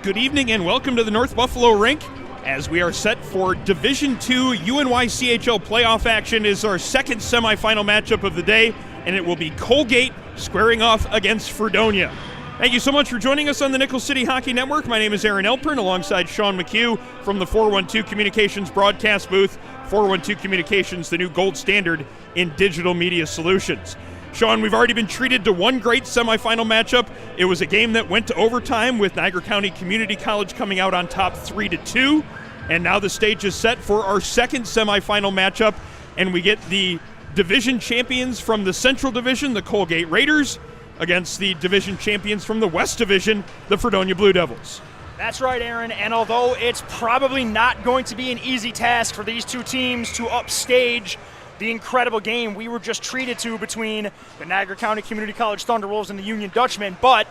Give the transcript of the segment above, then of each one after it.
Good evening and welcome to the North Buffalo Rink. As we are set for Division II UNYCHL playoff action, is our second semifinal matchup of the day, and it will be Colgate squaring off against Fredonia. Thank you so much for joining us on the Nickel City Hockey Network. My name is Aaron Elpern alongside Sean McHugh from the 412 Communications broadcast booth. 412 Communications, the new gold standard in digital media solutions. Sean, we've already been treated to one great semifinal matchup. It was a game that went to overtime with Niagara County Community College coming out on top 3-2. And now the stage is set for our second semifinal matchup, and we get the division champions from the Central Division, the Colgate Raiders, against the division champions from the West Division, the Fredonia Blue Devils. That's right, Aaron, and although it's probably not going to be an easy task for these two teams to upstage the incredible game we were just treated to between the Niagara County Community College Thunderwolves and the Union Dutchmen, but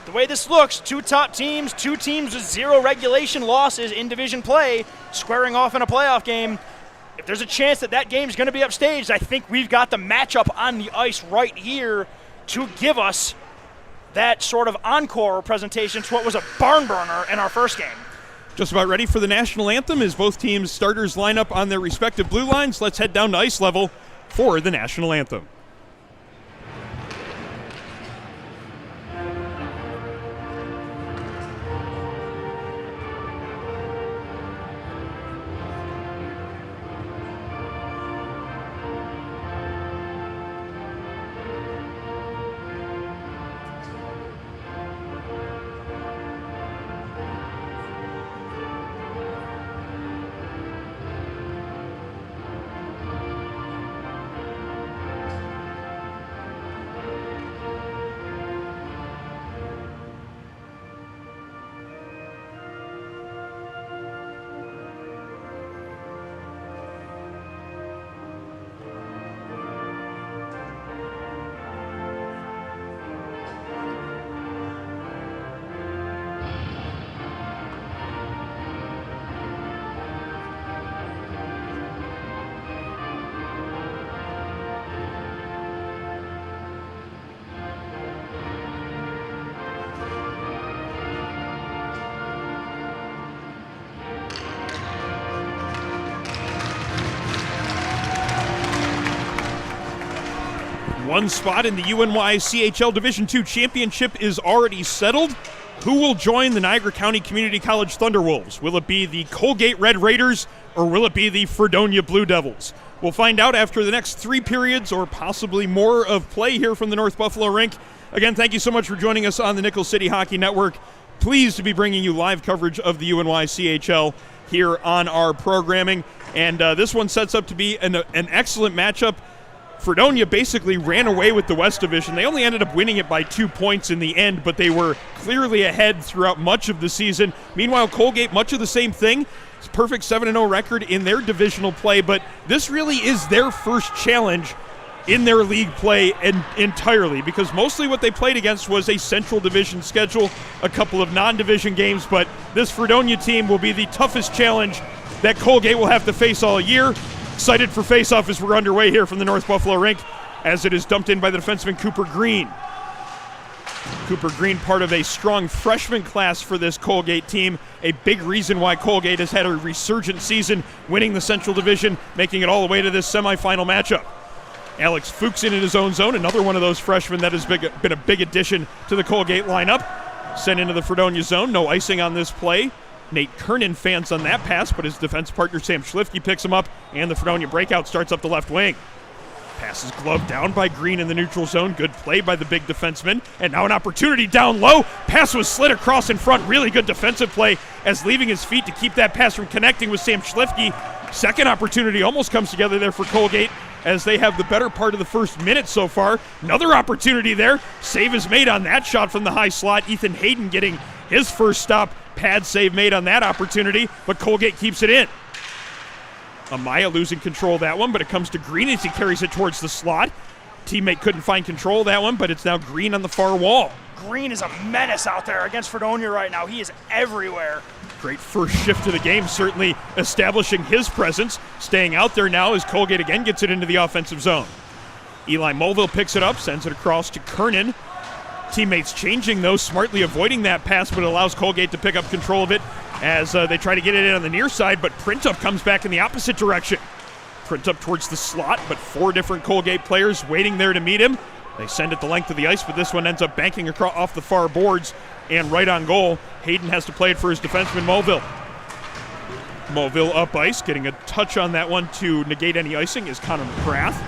the way this looks, two top teams, two teams with 0 regulation losses in division play, squaring off in a playoff game. If there's a chance that that game's going to be upstaged, I think we've got the matchup on the ice right here to give us that sort of encore presentation to what was a barn burner in our first game. Just about ready for the national anthem as both teams' starters line up on their respective blue lines. Let's head down to ice level for the national anthem. One spot in the UNYCHL Division II Championship is already settled. Who will join the Niagara County Community College Thunderwolves? Will it be the Colgate Red Raiders or will it be the Fredonia Blue Devils? We'll find out after the next 3 periods or possibly more of play here from the North Buffalo Rink. Again, thank you so much for joining us on the Nickel City Hockey Network. Pleased to be bringing you live coverage of the UNYCHL here on our programming. And this one sets up to be an excellent matchup. Fredonia basically ran away with the West Division. They only ended up winning it by 2 points in the end, but they were clearly ahead throughout much of the season. Meanwhile, Colgate, much of the same thing. It's a perfect 7-0 record in their divisional play, but this really is their first challenge in their league play entirely, because mostly what they played against was a Central Division schedule, a couple of non-division games, but this Fredonia team will be the toughest challenge that Colgate will have to face all year. Excited for face-off as we're underway here from the North Buffalo Rink, as it is dumped in by the defenseman Cooper Green. Cooper Green, part of a strong freshman class for this Colgate team, a big reason why Colgate has had a resurgent season, winning the Central Division, making it all the way to this semifinal matchup. Alex Fuchs in his own zone, another one of those freshmen that has been a big addition to the Colgate lineup. Sent into the Fredonia zone, no icing on this play. Nate Kernan fans on that pass, but his defense partner Sam Schlifke picks him up, and the Fredonia breakout starts up the left wing. Pass is gloved down by Green in the neutral zone. Good play by the big defenseman. And now an opportunity down low. Pass was slid across in front. Really good defensive play as leaving his feet to keep that pass from connecting with Sam Schlifke. Second opportunity almost comes together there for Colgate as they have the better part of the first minute so far. Another opportunity there. Save is made on that shot from the high slot. Ethan Hayden getting his first stop. Pad save made on that opportunity, but Colgate keeps it in. Amaya losing control of that one, but it comes to Green as he carries it towards the slot. Teammate couldn't find control of that one, but it's now Green on the far wall. Green is a menace out there against Fredonia right now. He is everywhere. Great first shift of the game, certainly establishing his presence. Staying out there now as Colgate again gets it into the offensive zone. Eli Mulville picks it up, sends it across to Kernan. Teammates changing, though, smartly avoiding that pass, but it allows Colgate to pick up control of it as they try to get it in on the near side, but Printup comes back in the opposite direction. Printup towards the slot, but 4 different Colgate players waiting there to meet him. They send it the length of the ice, but this one ends up banking across off the far boards and right on goal. Hayden has to play it for his defenseman, Mulville. Mulville up ice, getting a touch on that one to negate any icing is Connor McGrath.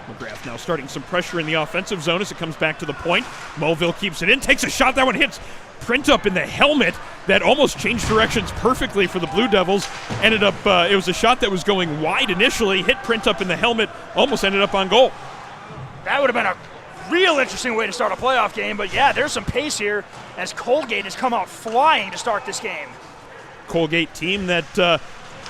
McGrath now starting some pressure in the offensive zone as it comes back to the point. Mulville keeps it in, takes a shot. That one hits Printup in the helmet. that almost changed directions perfectly for the Blue Devils. Ended up, it was a shot that was going wide initially, hit Print up in the helmet, almost ended up on goal. That would have been a real interesting way to start a playoff game, but yeah, there's some pace here as Colgate has come out flying to start this game. Colgate team that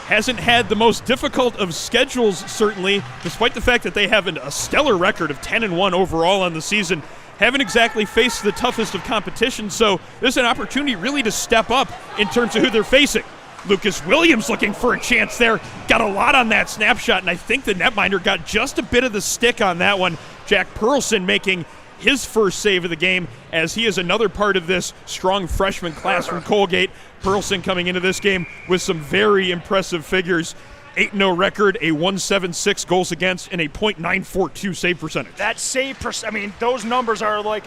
hasn't had the most difficult of schedules, certainly, despite the fact that they have a stellar record of 10-1 overall on the season. Haven't exactly faced the toughest of competition, so there's an opportunity really to step up in terms of who they're facing. Lucas Williams looking for a chance there. Got a lot on that snapshot, and I think the netminder got just a bit of the stick on that one. Jack Pearlson making his first save of the game, as he is another part of this strong freshman class from Colgate. Pearlson coming into this game with some very impressive figures. 8-0 record, a 1.76 goals against, and a .942 save percentage. That save I mean, those numbers are like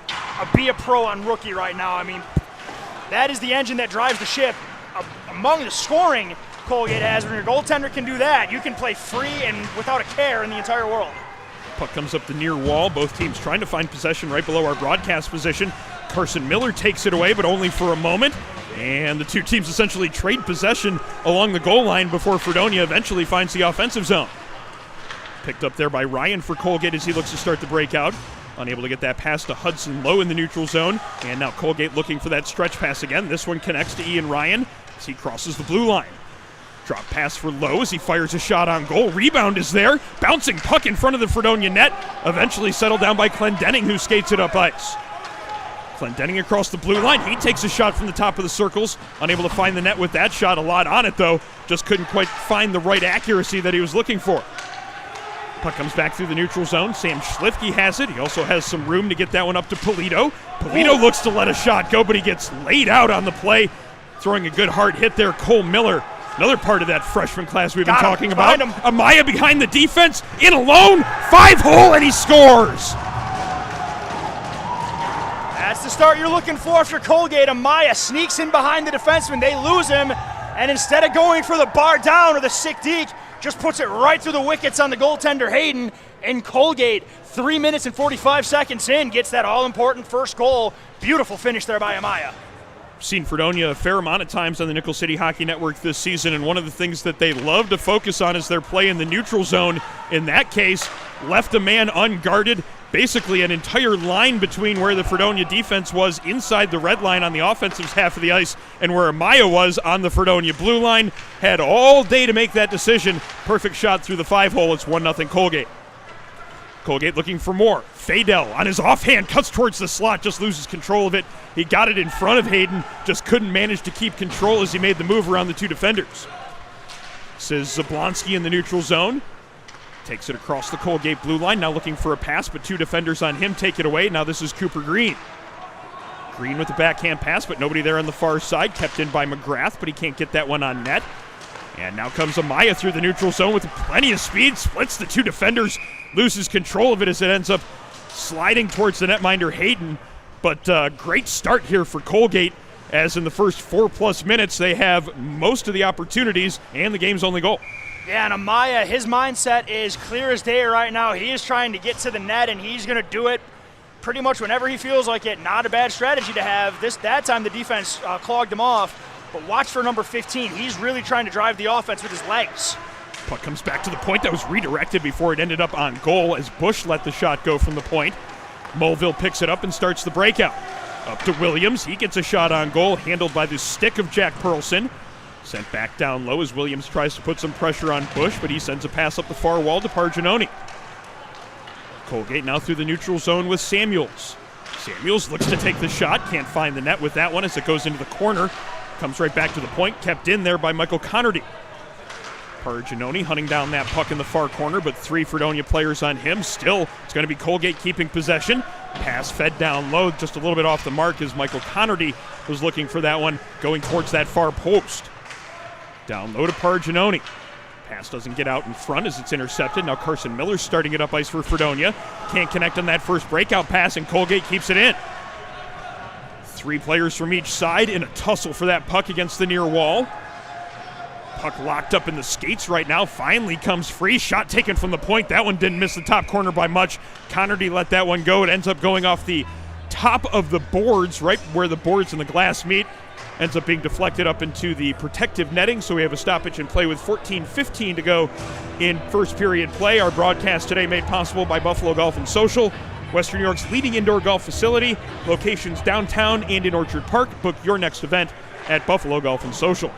be a pro on rookie right now. I mean, that is the engine that drives the ship. Among the scoring Colgate has, when your goaltender can do that, you can play free and without a care in the entire world. Puck comes up the near wall. Both teams trying to find possession right below our broadcast position. Carson Miller takes it away, but only for a moment. And the two teams essentially trade possession along the goal line before Fredonia eventually finds the offensive zone. Picked up there by Ryan for Colgate as he looks to start the breakout. Unable to get that pass to Hudson Lowe in the neutral zone. And now Colgate looking for that stretch pass again. This one connects to Ian Ryan as he crosses the blue line. Drop pass for Lowe as he fires a shot on goal. Rebound is there. Bouncing puck in front of the Fredonia net. Eventually settled down by Clendenning, who skates it up ice. Clendenning across the blue line. He takes a shot from the top of the circles. Unable to find the net with that shot. A lot on it, though. Just couldn't quite find the right accuracy that he was looking for. Puck comes back through the neutral zone. Sam Schlifke has it. He also has some room to get that one up to Polito. Polito looks to let a shot go, but he gets laid out on the play. Throwing a good hard hit there. Cole Miller, another part of that freshman class we've been talking about. Amaya behind the defense, in alone, 5-hole, and he scores. That's the start you're looking for Colgate. Amaya sneaks in behind the defenseman. They lose him, and instead of going for the bar down or the sick deke, just puts it right through the wickets on the goaltender Hayden. And Colgate, 3 minutes and 45 seconds in, gets that all-important first goal. Beautiful finish there by Amaya. Seen Fredonia a fair amount of times on the Nickel City Hockey Network this season, and one of the things that they love to focus on is their play in the neutral zone. In that case, left a man unguarded, basically an entire line between where the Fredonia defense was inside the red line on the offensive half of the ice and where Amaya was on the Fredonia blue line. Had all day to make that decision. Perfect shot through the 5-hole. It's 1-0 Colgate. Colgate looking for more. Fadel on his offhand cuts towards the slot, just loses control of it. He got it in front of Hayden, just couldn't manage to keep control as he made the move around the two defenders. This is Zablonski in the neutral zone. Takes it across the Colgate blue line, now looking for a pass, but two defenders on him take it away. Now this is Cooper Green. Green with the backhand pass, but nobody there on the far side. Kept in by McGrath, but he can't get that one on net. And now comes Amaya through the neutral zone with plenty of speed, splits the two defenders, loses control of it as it ends up sliding towards the netminder Hayden. But great start here for Colgate, as in the first 4+ minutes they have most of the opportunities and the game's only goal. Yeah, and Amaya, his mindset is clear as day right now. He is trying to get to the net, and he's going to do it pretty much whenever he feels like it. Not a bad strategy to have. That time the defense clogged him off. But watch for number 15. He's really trying to drive the offense with his legs. Puck comes back to the point. That was redirected before it ended up on goal as Bush let the shot go from the point. Mulville picks it up and starts the breakout. Up to Williams. He gets a shot on goal, handled by the stick of Jack Pearlson. Sent back down low as Williams tries to put some pressure on Bush, but he sends a pass up the far wall to Parginoni. Colgate now through the neutral zone with Samuels. Samuels looks to take the shot. Can't find the net with that one as it goes into the corner. Comes right back to the point, kept in there by Michael Connerty. Parginoni hunting down that puck in the far corner, but 3 Fredonia players on him. Still, it's going to be Colgate keeping possession. Pass fed down low, just a little bit off the mark as Michael Connerty was looking for that one, going towards that far post. Down low to Parginoni. Pass doesn't get out in front as it's intercepted. Now Carson Miller's starting it up ice for Fredonia. Can't connect on that first breakout pass, and Colgate keeps it in. 3 players from each side in a tussle for that puck against the near wall. Puck locked up in the skates right now. Finally comes free. Shot taken from the point. That one didn't miss the top corner by much. Connerty let that one go. It ends up going off the top of the boards, right where the boards and the glass meet. Ends up being deflected up into the protective netting, so we have a stoppage in play with 14:15 to go in first period play. Our broadcast today made possible by Buffalo Golf and Social, Western New York's leading indoor golf facility, locations downtown and in Orchard Park. Book your next event at Buffalo Golf and Social.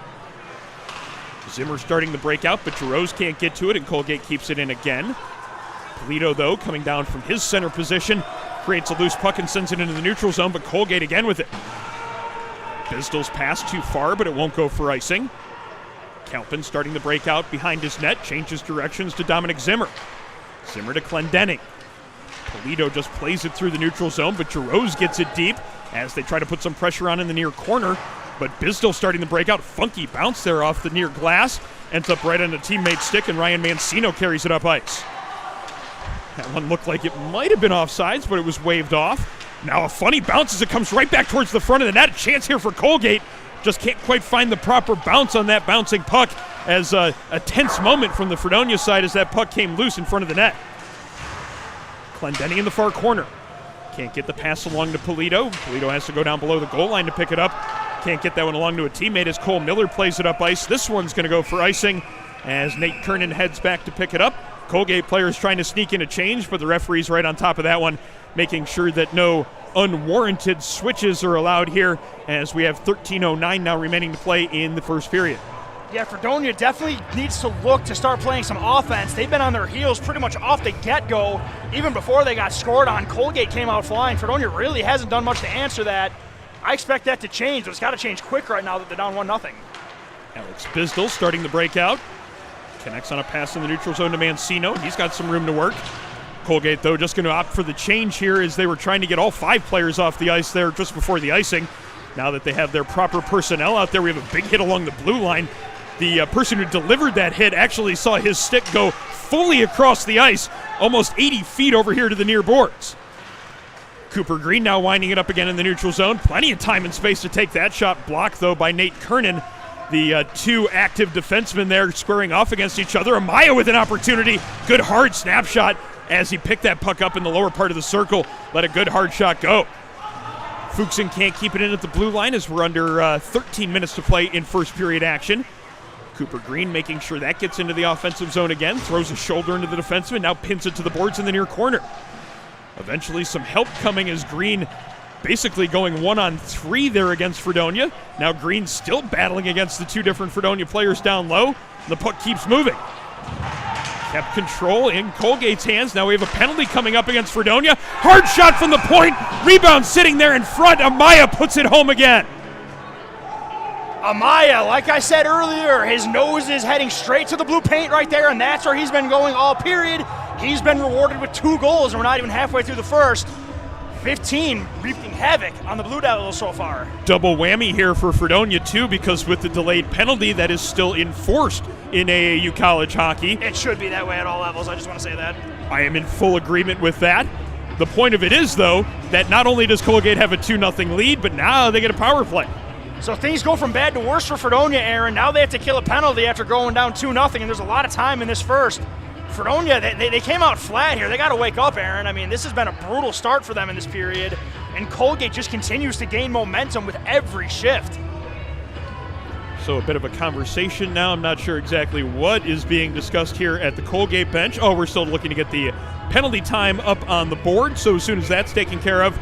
Zimmer starting the breakout, but Jarosz can't get to it, and Colgate keeps it in again. Polito, though, coming down from his center position, creates a loose puck and sends it into the neutral zone, but Colgate again with it. Bisdal's pass too far, but it won't go for icing. Kalpin starting the breakout behind his net, changes directions to Dominic Zimmer. Zimmer to Clendenning. Polito just plays it through the neutral zone, but Jarosz gets it deep as they try to put some pressure on in the near corner. But Bisdal starting the breakout, funky bounce there off the near glass, ends up right on the teammate's stick, and Ryan Mancino carries it up ice. That one looked like it might have been offsides, but it was waved off. Now a funny bounce as it comes right back towards the front of the net. A chance here for Colgate. Just can't quite find the proper bounce on that bouncing puck, as a tense moment from the Fredonia side as that puck came loose in front of the net. Clendenning in the far corner. Can't get the pass along to Polito. Polito has to go down below the goal line to pick it up. Can't get that one along to a teammate as Cole Miller plays it up ice. This one's going to go for icing as Nate Kernan heads back to pick it up. Colgate players trying to sneak in a change, but the referee's right on top of that one, making sure that no unwarranted switches are allowed here as we have 13:09 now remaining to play in the first period. Yeah, Fredonia definitely needs to look to start playing some offense. They've been on their heels pretty much off the get-go. Even before they got scored on, Colgate came out flying. Fredonia really hasn't done much to answer that. I expect that to change, but it's got to change quick right now that they're down 1-0. Alex Bisdal starting the breakout. Connects on a pass in the neutral zone to Mancino. He's got some room to work. Colgate, though, just going to opt for the change here as they were trying to get all 5 players off the ice there just before the icing. Now that they have their proper personnel out there, we have a big hit along the blue line. The person who delivered that hit actually saw his stick go fully across the ice, almost 80 feet over here to the near boards. Cooper Green now winding it up again in the neutral zone. Plenty of time and space to take that shot. Blocked, though, by Nate Kernan. The two active defensemen there squaring off against each other. Amaya with an opportunity. Good hard snapshot as he picked that puck up in the lower part of the circle. Let a good hard shot go. Fuchsen can't keep it in at the blue line as we're under 13 minutes to play in first period action. Cooper Green making sure that gets into the offensive zone again. Throws a shoulder into the defenseman. Now pins it to the boards in the near corner. Eventually some help coming as Green basically going 1-on-3 there against Fredonia. Now Green still battling against the two different Fredonia players down low. The puck keeps moving. Kept control in Colgate's hands. Now we have a penalty coming up against Fredonia. Hard shot from the point. Rebound sitting there in front. Amaya puts it home again. Amaya, like I said earlier, his nose is heading straight to the blue paint right there, and that's where he's been going all period. He's been rewarded with 2 goals, and we're not even halfway through the first. 15 reaping havoc on the Blue Devils so far. Double whammy here for Fredonia, too, because with the delayed penalty that is still enforced in AAU college hockey. It should be that way at all levels. I just want to say that. I am in full agreement with that. The point of it is, though, that not only does Colgate have a 2-0 lead, but now they get a power play. So things go from bad to worse for Fredonia, Aaron. Now they have to kill a penalty after going down 2-0, and there's a lot of time in this first. Fredonia, they came out flat here. They got to wake up, Aaron. I mean, this has been a brutal start for them in this period, and Colgate just continues to gain momentum with every shift. So a bit of a conversation now. I'm not sure exactly what is being discussed here at the Colgate bench. Oh, we're still looking to get the penalty time up on the board, so as soon as that's taken care of,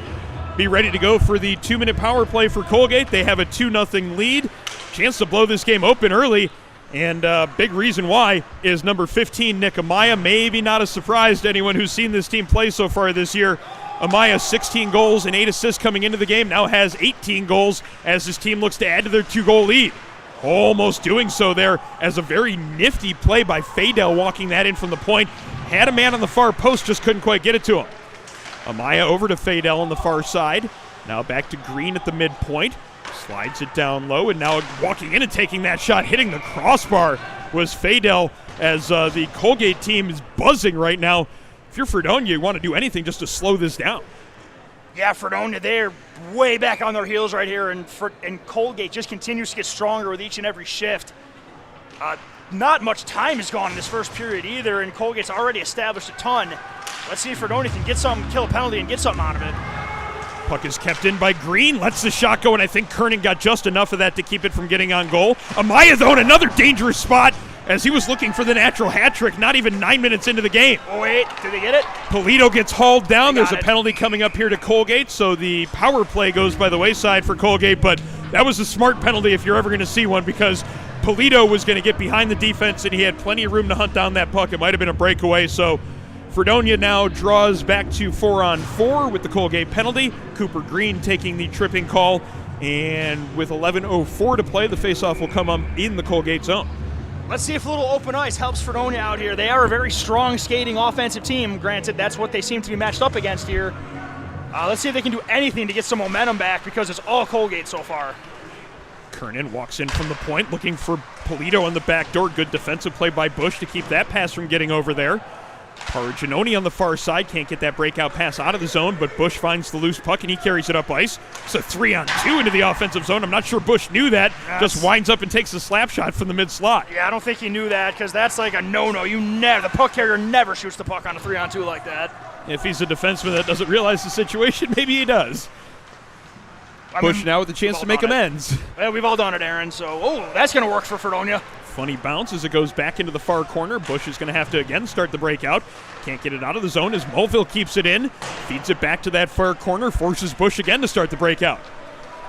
be ready to go for the 2-minute power play for Colgate. They have a 2-0 lead. Chance to blow this game open early. And big reason why is number 15, Nick Amaya. Maybe not a surprise to anyone who's seen this team play so far this year. Amaya, 16 goals and 8 assists coming into the game, now has 18 goals as his team looks to add to their 2-goal lead. Almost doing so there as a very nifty play by Fadel walking that in from the point. Had a man on the far post, just couldn't quite get it to him. Amaya over to Fadel on the far side. Now back to Green at the midpoint. Slides it down low, and now walking in and taking that shot, hitting the crossbar was Fadel as the Colgate team is buzzing right now. If you're Fredonia, you want to do anything just to slow this down. Yeah, Fredonia, they're way back on their heels right here, and Colgate just continues to get stronger with each and every shift. Not much time has gone in this first period either, and Colgate's already established a ton. Let's see if Fredonia can get something, kill a penalty, and get something out of it. Puck is kept in by Green, lets the shot go, and I think Kernan got just enough of that to keep it from getting on goal. Amaya, though, in another dangerous spot as he was looking for the natural hat trick, not even 9 minutes into the game. Oh, wait, did they get it? Polito gets hauled down. There's a penalty coming up here to Colgate, so the power play goes by the wayside for Colgate, but that was a smart penalty if you're ever going to see one, because Polito was going to get behind the defense, and he had plenty of room to hunt down that puck. It might have been a breakaway, so Fredonia now draws back to 4-on-4 with the Colgate penalty. Cooper Green taking the tripping call, and with 11:04 to play, the faceoff will come up in the Colgate zone. Let's see if a little open ice helps Fredonia out here. They are a very strong skating offensive team. Granted, that's what they seem to be matched up against here. Let's see if they can do anything to get some momentum back, because it's all Colgate so far. Kernan walks in from the point, looking for Polito on the back door. Good defensive play by Bush to keep that pass from getting over there. Paraginoni on the far side can't get that breakout pass out of the zone, but Bush finds the loose puck and he carries it up ice. It's a 3-on-2 into the offensive zone. I'm not sure Bush knew that. Just winds up and takes a slap shot from the mid-slot. Yeah, I don't think he knew that, because that's like a no-no. The puck carrier never shoots the puck on a 3-on-2 like that. If he's a defenseman that doesn't realize the situation, maybe he does. Bush now with the chance to make amends. Yeah, we've all done it, Aaron, so, that's going to work for Fredonia. Funny bounce as it goes back into the far corner. Bush is going to have to again start the breakout. Can't get it out of the zone as Mulville keeps it in. Feeds it back to that far corner. Forces Bush again to start the breakout.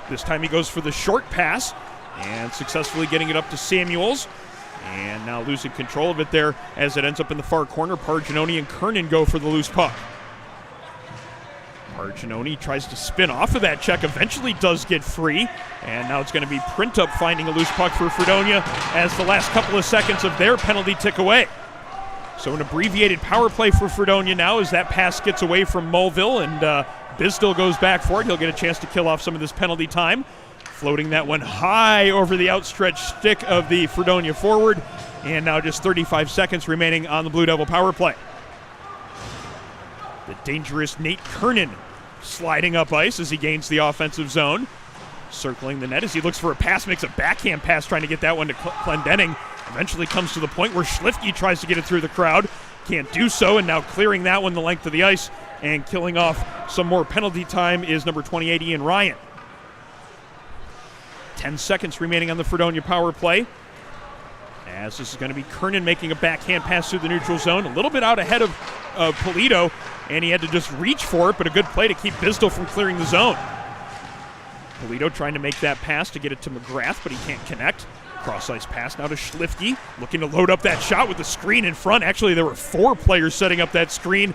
This time he goes for the short pass and successfully getting it up to Samuels. And now losing control of it there as it ends up in the far corner. Paraginoni and Kernan go for the loose puck. Paraginoni tries to spin off of that check, eventually does get free, and now it's going to be Printup finding a loose puck for Fredonia as the last couple of seconds of their penalty tick away. So an abbreviated power play for Fredonia now as that pass gets away from Mulville, and Bisdell goes back for it. He'll get a chance to kill off some of this penalty time. Floating that one high over the outstretched stick of the Fredonia forward, and now just 35 seconds remaining on the Blue Devil power play. The dangerous Nate Kernan sliding up ice as he gains the offensive zone. Circling the net as he looks for a pass, makes a backhand pass trying to get that one to Clendenning. Eventually comes to the point where Schlifke tries to get it through the crowd. Can't do so, and now clearing that one the length of the ice and killing off some more penalty time is number 28, Ian Ryan. 10 seconds remaining on the Fredonia power play. As this is going to be Kernan making a backhand pass through the neutral zone. A little bit out ahead of Polito, and he had to just reach for it, but a good play to keep Bisdell from clearing the zone. Polito trying to make that pass to get it to McGrath, but he can't connect. Cross-ice pass now to Schlifke, looking to load up that shot with the screen in front. Actually, there were 4 players setting up that screen.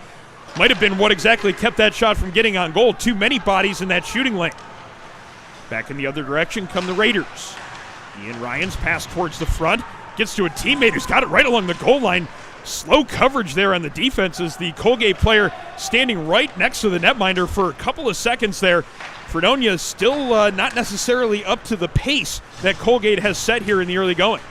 Might have been what exactly kept that shot from getting on goal. Too many bodies in that shooting lane. Back in the other direction come the Raiders. Ian Ryan's pass towards the front. Gets to a teammate who's got it right along the goal line. Slow coverage there on the defense as the Colgate player standing right next to the netminder for a couple of seconds there. Fredonia is still not necessarily up to the pace that Colgate has set here in the early going.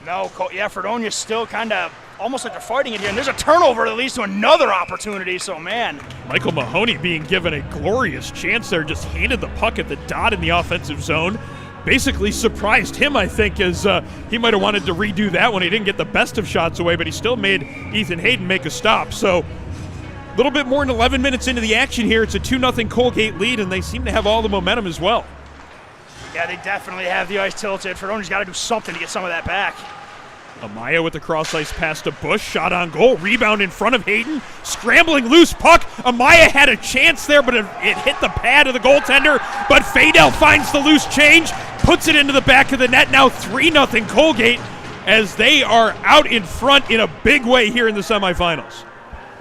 No, Fredonia's still kind of almost like they're fighting it here. And there's a turnover that leads to another opportunity, so man. Michael Mahoney being given a glorious chance there, just handed the puck at the dot in the offensive zone. Basically surprised him, I think, as he might have wanted to redo that one. He didn't get the best of shots away, but he still made Ethan Hayden make a stop. So a little bit more than 11 minutes into the action here. It's a 2-0 Colgate lead, and they seem to have all the momentum as well. Yeah, they definitely have the ice tilted. Fredonia's got to do something to get some of that back. Amaya with the cross-ice pass to Bush. Shot on goal. Rebound in front of Hayden. Scrambling loose puck. Amaya had a chance there, but it hit the pad of the goaltender. But Fadel finds the loose change. Puts it into the back of the net. Now 3-0 Colgate as they are out in front in a big way here in the semifinals.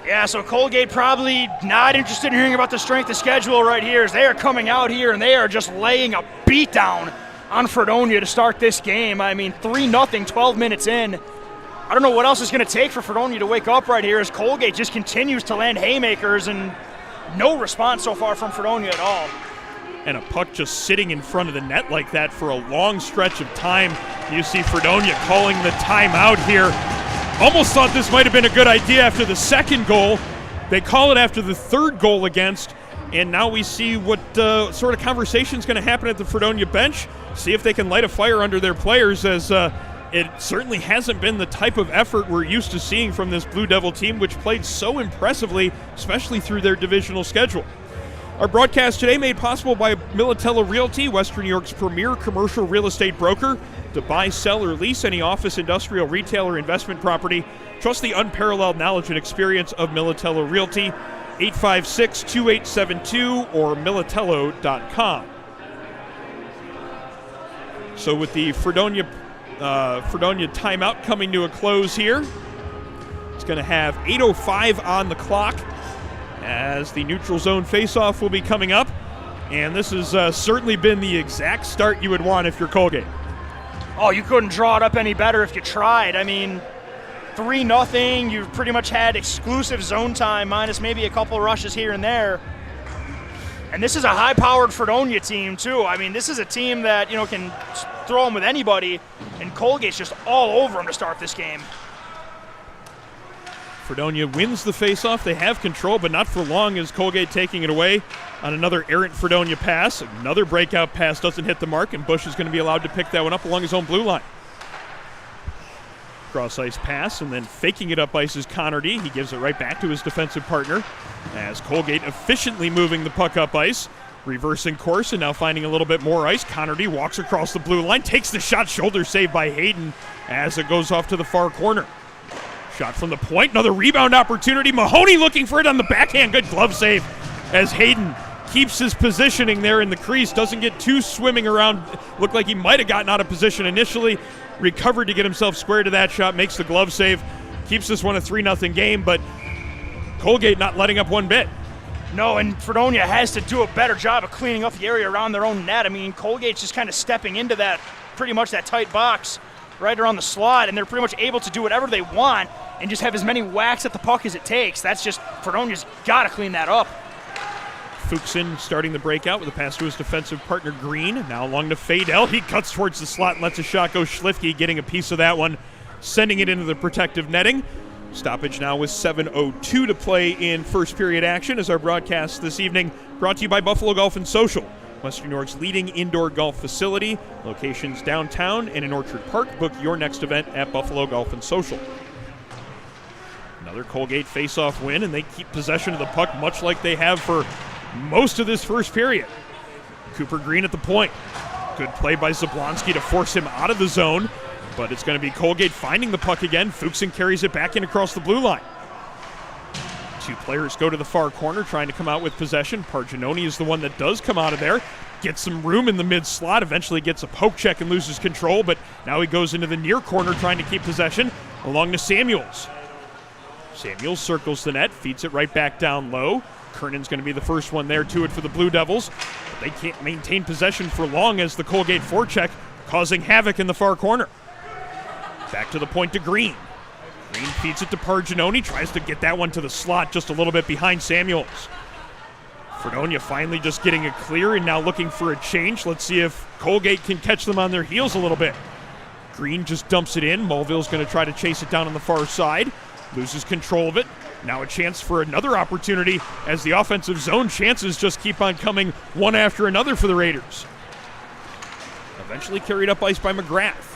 Yeah, so Colgate probably not interested in hearing about the strength of schedule right here as they are coming out here and they are just laying a beat down on Fredonia to start this game. I mean, 3-0, 12 minutes in. I don't know what else is going to take for Fredonia to wake up right here as Colgate just continues to land haymakers and no response so far from Fredonia at all. And a puck just sitting in front of the net like that for a long stretch of time. You see Fredonia calling the timeout here. Almost thought this might have been a good idea after the second goal. They call it after the third goal against. And now we see what sort of conversation is going to happen at the Fredonia bench. See if they can light a fire under their players, as it certainly hasn't been the type of effort we're used to seeing from this Blue Devil team, which played so impressively, especially through their divisional schedule. Our broadcast today made possible by Militello Realty, Western New York's premier commercial real estate broker. To buy, sell, or lease any office, industrial, retail, or investment property, trust the unparalleled knowledge and experience of Militello Realty. 856-2872 or militello.com. So with the Fredonia timeout coming to a close here, it's going to have 8:05 on the clock as the neutral zone faceoff will be coming up. And this has certainly been the exact start you would want if you're Colgate. Oh, you couldn't draw it up any better if you tried. I mean, 3-0. You've pretty much had exclusive zone time minus maybe a couple rushes here and there. And this is a high-powered Fredonia team, too. I mean, this is a team that, can throw them with anybody, and Colgate's just all over them to start this game. Fredonia wins the faceoff. They have control, but not for long as Colgate taking it away on another errant Fredonia pass. Another breakout pass doesn't hit the mark, and Bush is going to be allowed to pick that one up along his own blue line. Cross-ice pass, and then faking it up ice is Connerty. He gives it right back to his defensive partner as Colgate efficiently moving the puck up ice, reversing course, and now finding a little bit more ice. Connerty walks across the blue line, takes the shot, shoulder save by Hayden as it goes off to the far corner. Shot from the point, another rebound opportunity. Mahoney looking for it on the backhand. Good glove save as Hayden keeps his positioning there in the crease. Doesn't get too swimming around. Looked like he might have gotten out of position initially. Recovered to get himself square to that shot. Makes the glove save. Keeps this one a 3-0 game, but Colgate not letting up one bit. No, and Fredonia has to do a better job of cleaning up the area around their own net. I mean, Colgate's just kind of stepping into that, pretty much that tight box right around the slot, and they're pretty much able to do whatever they want and just have as many whacks at the puck as it takes. That's just, Fredonia's got to clean that up. Fuchsen starting the breakout with a pass to his defensive partner Green. Now along to Fadel. He cuts towards the slot and lets a shot go. Schlifke getting a piece of that one, sending it into the protective netting. Stoppage now with 7:02 to play in first period action as our broadcast this evening brought to you by Buffalo Golf and Social, Western New York's leading indoor golf facility. Locations downtown and in Orchard Park. Book your next event at Buffalo Golf and Social. Another Colgate face-off win, and they keep possession of the puck much like they have for most of this first period. Cooper Green at the point. Good play by Zablonski to force him out of the zone, but it's going to be Colgate finding the puck again. Fuchsen carries it back in across the blue line. Two players go to the far corner trying to come out with possession. Parginoni is the one that does come out of there. Gets some room in the mid-slot, eventually gets a poke check and loses control, but now he goes into the near corner trying to keep possession along to Samuels. Samuels circles the net, feeds it right back down low. Kernan's going to be the first one there to it for the Blue Devils. But they can't maintain possession for long as the Colgate forecheck causing havoc in the far corner. Back to the point to Green. Green feeds it to Parginoni, tries to get that one to the slot just a little bit behind Samuels. Fredonia finally just getting it clear and now looking for a change. Let's see if Colgate can catch them on their heels a little bit. Green just dumps it in. Mulville's going to try to chase it down on the far side. Loses control of it. Now a chance for another opportunity as the offensive zone chances just keep on coming one after another for the Raiders. Eventually carried up ice by McGrath.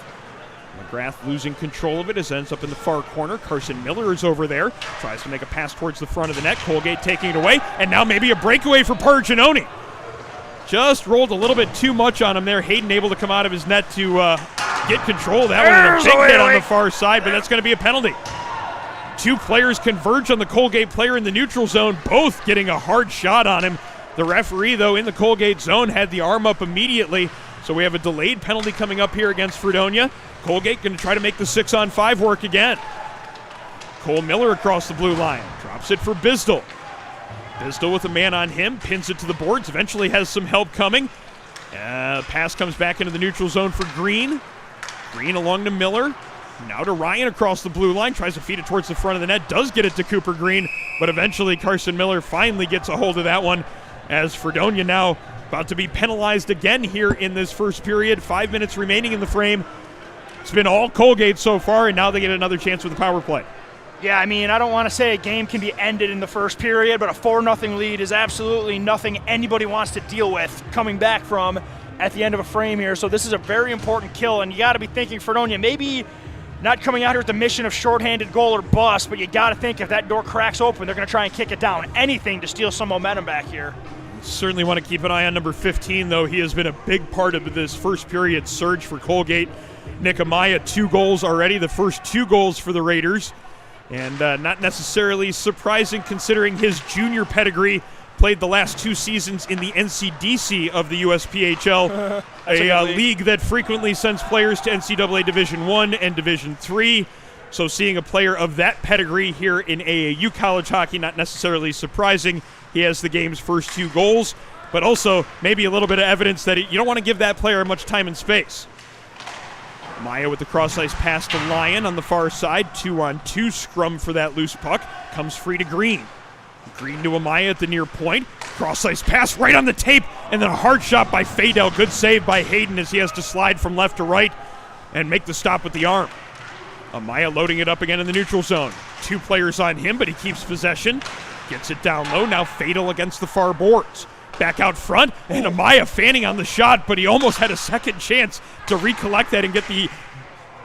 McGrath losing control of it as it ends up in the far corner. Carson Miller is over there. Tries to make a pass towards the front of the net. Colgate taking it away. And now maybe a breakaway for Parginoni. Just rolled a little bit too much on him there. Hayden able to come out of his net to get control of that one. A big hit on the far side, but that's going to be a penalty. Two players converge on the Colgate player in the neutral zone, both getting a hard shot on him. The referee, though, in the Colgate zone had the arm up immediately, so we have a delayed penalty coming up here against Fredonia. Colgate going to try to make the 6-on-5 work again. Cole Miller across the blue line, drops it for Bisdell. Bisdell with a man on him, pins it to the boards, eventually has some help coming. Pass comes back into the neutral zone for Green. Green along to Miller. Now to Ryan across the blue line, tries to feed it towards the front of the net, does get it to Cooper Green, but eventually Carson Miller finally gets a hold of that one as Fredonia now about to be penalized again here in this first period. 5 minutes remaining in the frame. It's been all Colgate so far, and now they get another chance with the power play. Yeah, I mean, I don't want to say a game can be ended in the first period, but a 4-0 lead is absolutely nothing anybody wants to deal with coming back from at the end of a frame here. So this is a very important kill, and you got to be thinking Fredonia maybe not coming out here with the mission of shorthanded goal or bust, but you got to think if that door cracks open, they're going to try and kick it down. Anything to steal some momentum back here. Certainly want to keep an eye on number 15, though. He has been a big part of this first period surge for Colgate. Nick Amaya, 2 goals already, the first 2 goals for the Raiders. And not necessarily surprising considering his junior pedigree. Played the last 2 seasons in the NCDC of the USPHL, a league that frequently sends players to NCAA Division I and Division III. So seeing a player of that pedigree here in AAU college hockey, not necessarily surprising. He has the game's first 2 goals, but also maybe a little bit of evidence that you don't want to give that player much time and space. Maya with the cross-ice pass to Lyon on the far side. 2-on-2 scrum for that loose puck. Comes free to Green. Green to Amaya at the near point. Cross-ice pass right on the tape, and then a hard shot by Fadel. Good save by Hayden as he has to slide from left to right and make the stop with the arm. Amaya loading it up again in the neutral zone. 2 players on him, but he keeps possession. Gets it down low. Now Fadel against the far boards. Back out front, and Amaya fanning on the shot, but he almost had a second chance to recollect that and get the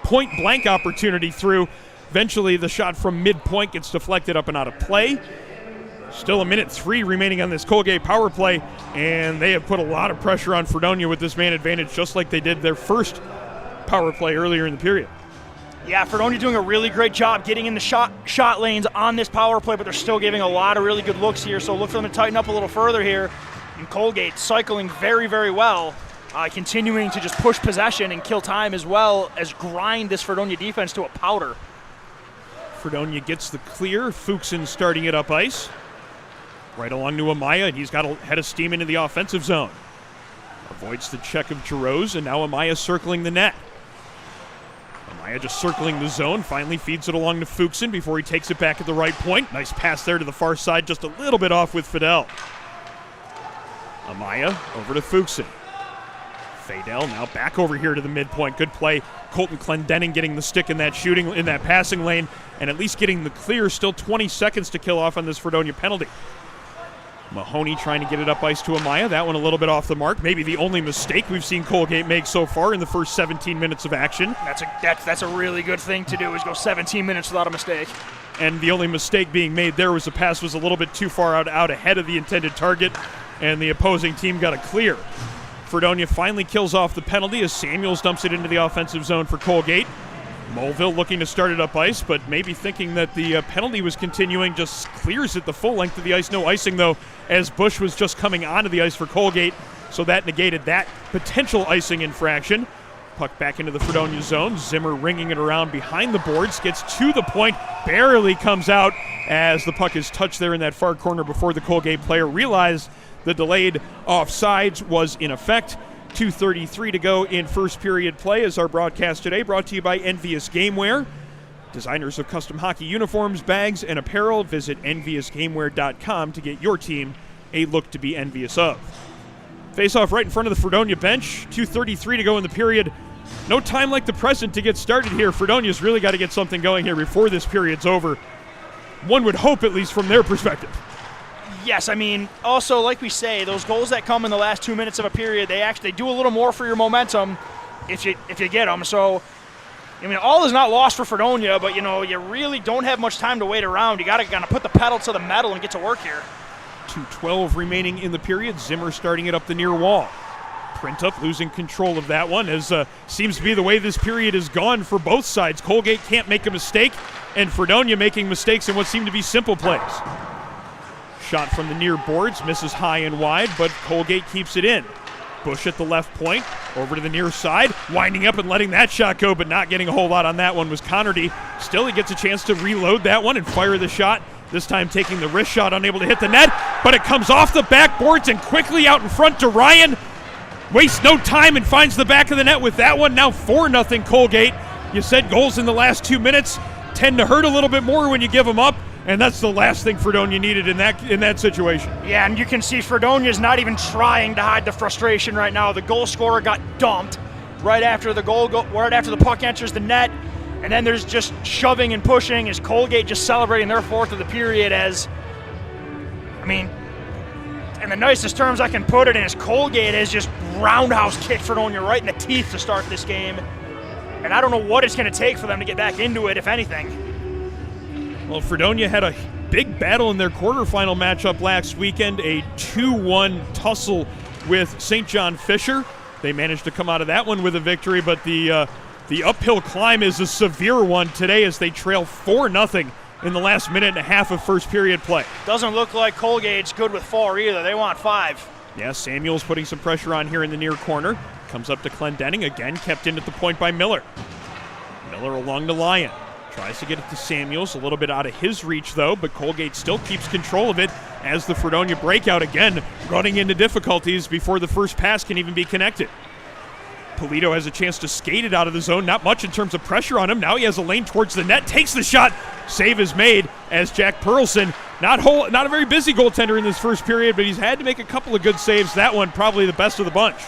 point-blank opportunity through. Eventually, the shot from midpoint gets deflected up and out of play. Still 1:03 remaining on this Colgate power play, and they have put a lot of pressure on Fredonia with this man advantage, just like they did their first power play earlier in the period. Yeah, Fredonia doing a really great job getting in the shot lanes on this power play, but they're still giving a lot of really good looks here, so look for them to tighten up a little further here. And Colgate cycling very, very well, continuing to just push possession and kill time as well as grind this Fredonia defense to a powder. Fredonia gets the clear. Fuchsen starting it up ice. Right along to Amaya, and he's got a head of steam into the offensive zone. Avoids the check of Giroux, and now Amaya circling the net. Amaya just circling the zone, finally feeds it along to Fuchsen before he takes it back at the right point. Nice pass there to the far side, just a little bit off with Fidel. Amaya over to Fuchsen. Fadel now back over here to the midpoint. Good play. Colton Clendening getting the stick in that passing lane, and at least getting the clear. Still 20 seconds to kill off on this Fredonia penalty. Mahoney trying to get it up ice to Amaya. That one a little bit off the mark. Maybe the only mistake we've seen Colgate make so far in the first 17 minutes of action. That's a really good thing to do, is go 17 minutes without a mistake. And the only mistake being made there was the pass was a little bit too far out ahead of the intended target, and the opposing team got a clear. Fredonia finally kills off the penalty as Samuels dumps it into the offensive zone for Colgate. Mulville looking to start it up ice, but maybe thinking that the penalty was continuing, just clears it the full length of the ice. No icing, though, as Bush was just coming onto the ice for Colgate, so that negated that potential icing infraction. Puck back into the Fredonia zone. Zimmer ringing it around behind the boards, gets to the point, barely comes out as the puck is touched there in that far corner before the Colgate player realized the delayed offsides was in effect. 2:33 to go in first period play as our broadcast today brought to you by Envious Gameware. Designers of custom hockey uniforms, bags, and apparel. Visit enviousgameware.com to get your team a look to be envious of. Face-off right in front of the Fredonia bench. 2:33 to go in the period. No time like the present to get started here. Fredonia's really got to get something going here before this period's over. One would hope, at least from their perspective. Yes, I mean, also, like we say, those goals that come in the last 2 minutes of a period, they do a little more for your momentum if you get them. So, I mean, all is not lost for Fredonia, but, you really don't have much time to wait around. You got to kind of put the pedal to the metal and get to work here. 2:12 remaining in the period. Zimmer starting it up the near wall. Printup losing control of that one, as seems to be the way this period has gone for both sides. Colgate can't make a mistake, and Fredonia making mistakes in what seem to be simple plays. Shot from the near boards, misses high and wide, but Colgate keeps it in. Bush at the left point, over to the near side, winding up and letting that shot go, but not getting a whole lot on that one was Connerty. Still, he gets a chance to reload that one and fire the shot, this time taking the wrist shot, unable to hit the net, but it comes off the backboards and quickly out in front to Ryan. Wastes no time and finds the back of the net with that one. Now 4-0 Colgate. You said goals in the last 2 minutes tend to hurt a little bit more when you give them up. And that's the last thing Fredonia needed in that situation. Yeah, and you can see Fredonia's not even trying to hide the frustration right now. The goal scorer got dumped right after the puck enters the net, and then there's just shoving and pushing as Colgate just celebrating their fourth of the period as, I mean, in the nicest terms I can put it, is Colgate has just roundhouse kicked Fredonia right in the teeth to start this game. And I don't know what it's going to take for them to get back into it, if anything. Well, Fredonia had a big battle in their quarterfinal matchup last weekend, a 2-1 tussle with St. John Fisher. They managed to come out of that one with a victory, but the uphill climb is a severe one today as they trail 4-0 in the last minute and a half of first period play. Doesn't look like Colgate's good with 4 either. They want 5. Yeah, Samuel's putting some pressure on here in the near corner. Comes up to Clendenning, again kept in at the point by Miller. Miller along the Lyon. Tries to get it to Samuels, a little bit out of his reach though, but Colgate still keeps control of it as the Fredonia breakout again running into difficulties before the first pass can even be connected. Polito has a chance to skate it out of the zone, not much in terms of pressure on him. Now he has a lane towards the net, takes the shot. Save is made as Jack Perlson, not a very busy goaltender in this first period, but he's had to make a couple of good saves. That one probably the best of the bunch.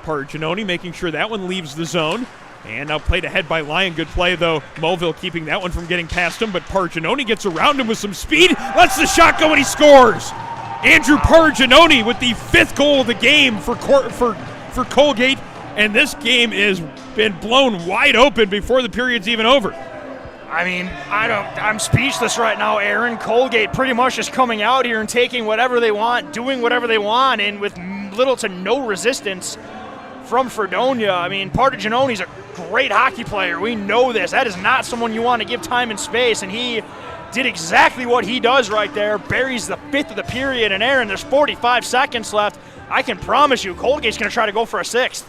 Parginoni making sure that one leaves the zone. And now played ahead by Lyon. Good play, though. Mulville keeping that one from getting past him, but Parginoni gets around him with some speed, lets the shot go, and he scores! Andrew Parginoni with the 5th goal of the game for Colgate, and this game has been blown wide open before the period's even over. I mean, I'm speechless right now, Aaron. Colgate pretty much just coming out here and taking whatever they want, doing whatever they want, and with little to no resistance from Fredonia. I mean, Parginoni's a great hockey player. We know this. That is not someone you want to give time and space, and he did exactly what he does right there. Buries the 5th of the period, and Aaron, there's 45 seconds left. I can promise you Colgate's going to try to go for a 6th.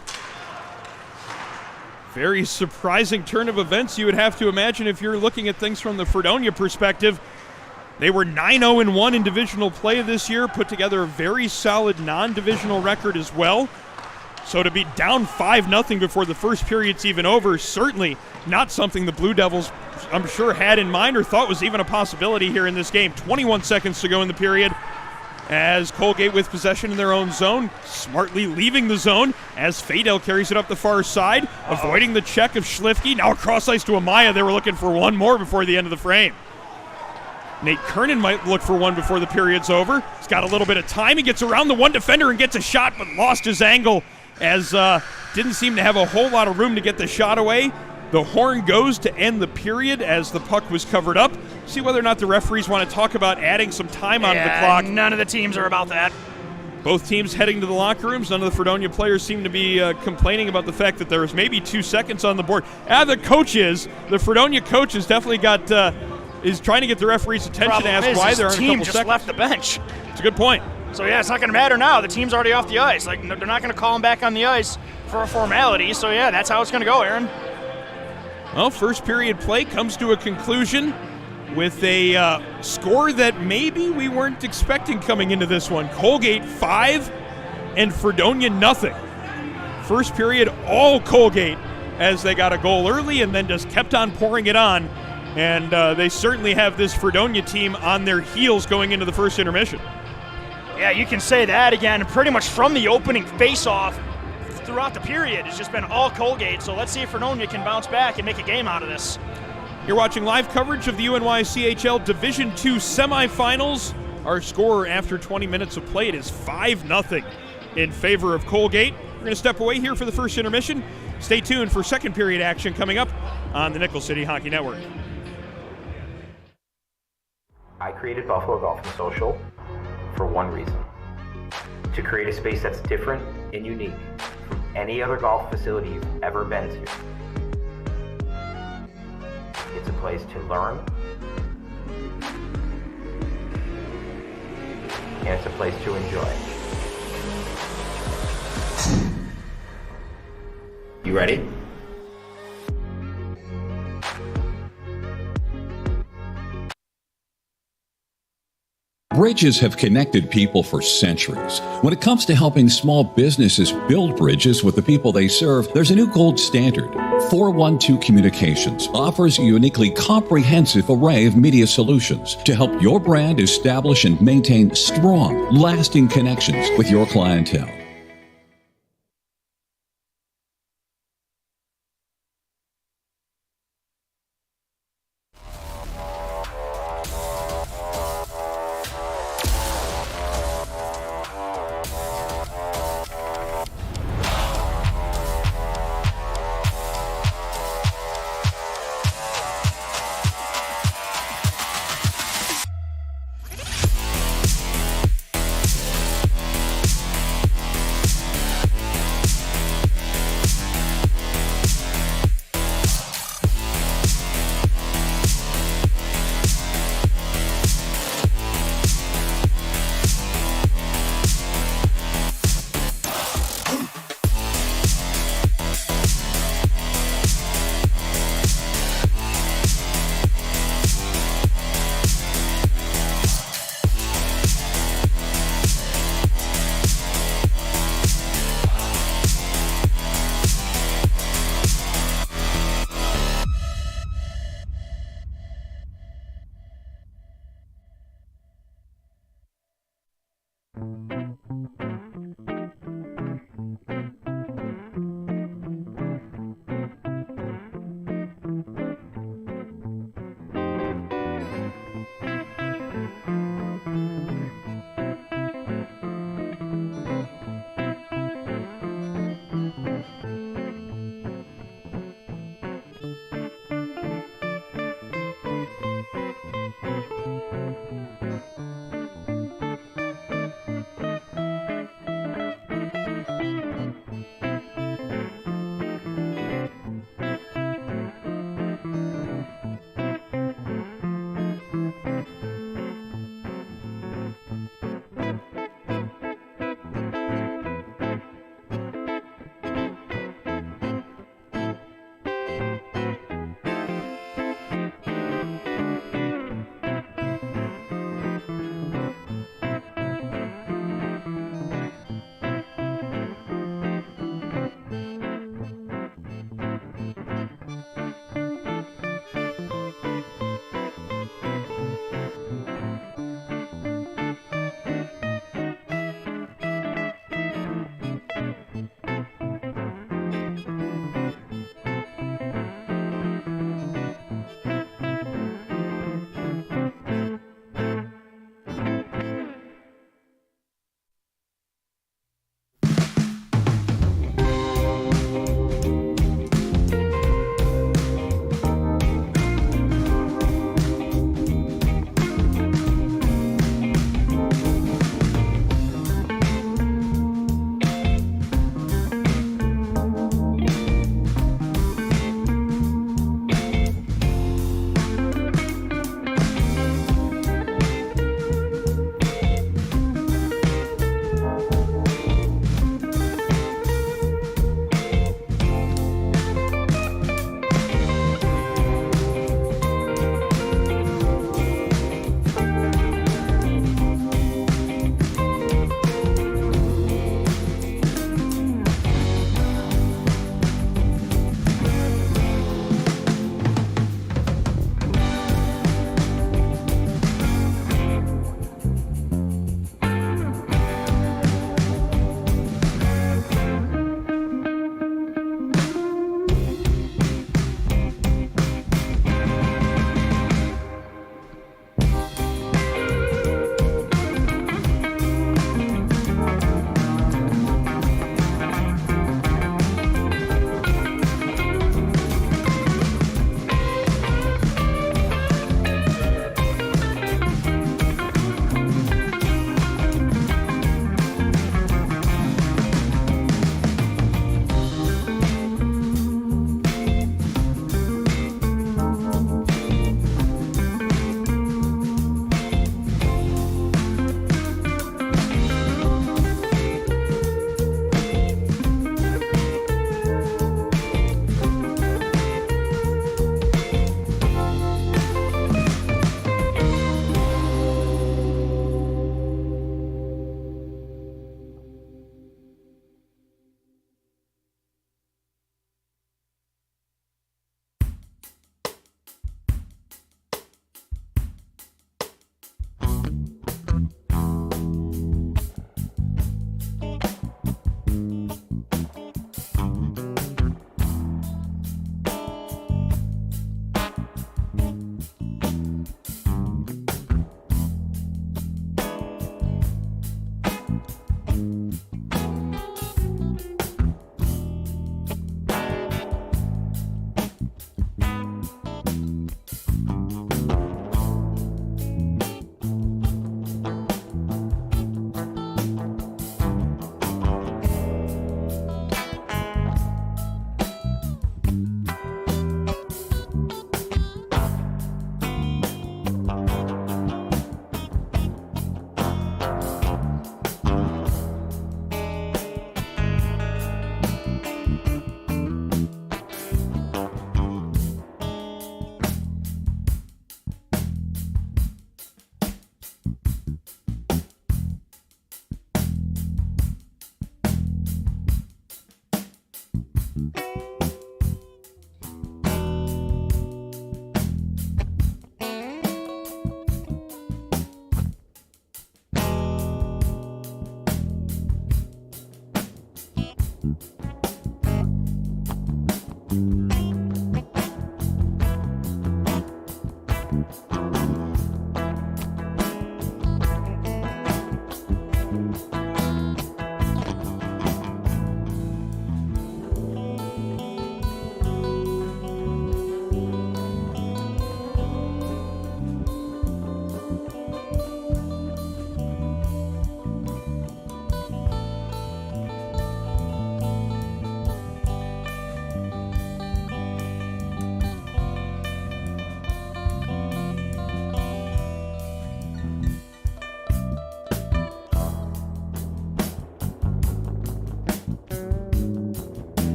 Very surprising turn of events, you would have to imagine, if you're looking at things from the Fredonia perspective. They were 9-0-1 in divisional play this year, put together a very solid non-divisional record as well. So to be down 5-0 before the first period's even over, certainly not something the Blue Devils, I'm sure, had in mind or thought was even a possibility here in this game. 21 seconds to go in the period as Colgate with possession in their own zone, smartly leaving the zone as Fadel carries it up the far side, avoiding the check of Schlifke. Now across ice to Amaya. They were looking for one more before the end of the frame. Nate Kernan might look for one before the period's over. He's got a little bit of time. He gets around the one defender and gets a shot, but lost his angle as didn't seem to have a whole lot of room to get the shot away. The horn goes to end the period as the puck was covered up. See whether or not the referees want to talk about adding some time onto the clock. None of the teams are about that. Both teams heading to the locker rooms. None of the Fredonia players seem to be complaining about the fact that there was maybe 2 seconds on the board. The Fredonia coach has definitely got, is trying to get the referee's attention to ask why there aren't a couple seconds. The team just left the bench. It's a good point. So yeah, it's not going to matter now. The team's already off the ice. Like, they're not going to call him back on the ice for a formality. So yeah, that's how it's going to go, Aaron. Well, first period play comes to a conclusion with a score that maybe we weren't expecting coming into this one. Colgate 5 and Fredonia nothing. First period, all Colgate as they got a goal early and then just kept on pouring it on. And they certainly have this Fredonia team on their heels going into the first intermission. Yeah, you can say that again. Pretty much from the opening face-off throughout the period, it's just been all Colgate. So let's see if Fredonia can bounce back and make a game out of this. You're watching live coverage of the UNYCHL Division II Semifinals. Our score after 20 minutes of play, it is 5-0 in favor of Colgate. We're going to step away here for the first intermission. Stay tuned for second period action coming up on the Nickel City Hockey Network. I created Buffalo Golf and Social for one reason: to create a space that's different and unique from any other golf facility you've ever been to. It's a place to learn, and it's a place to enjoy. You ready? Bridges have connected people for centuries. When it comes to helping small businesses build bridges with the people they serve, there's a new gold standard. 412 Communications offers a uniquely comprehensive array of media solutions to help your brand establish and maintain strong, lasting connections with your clientele.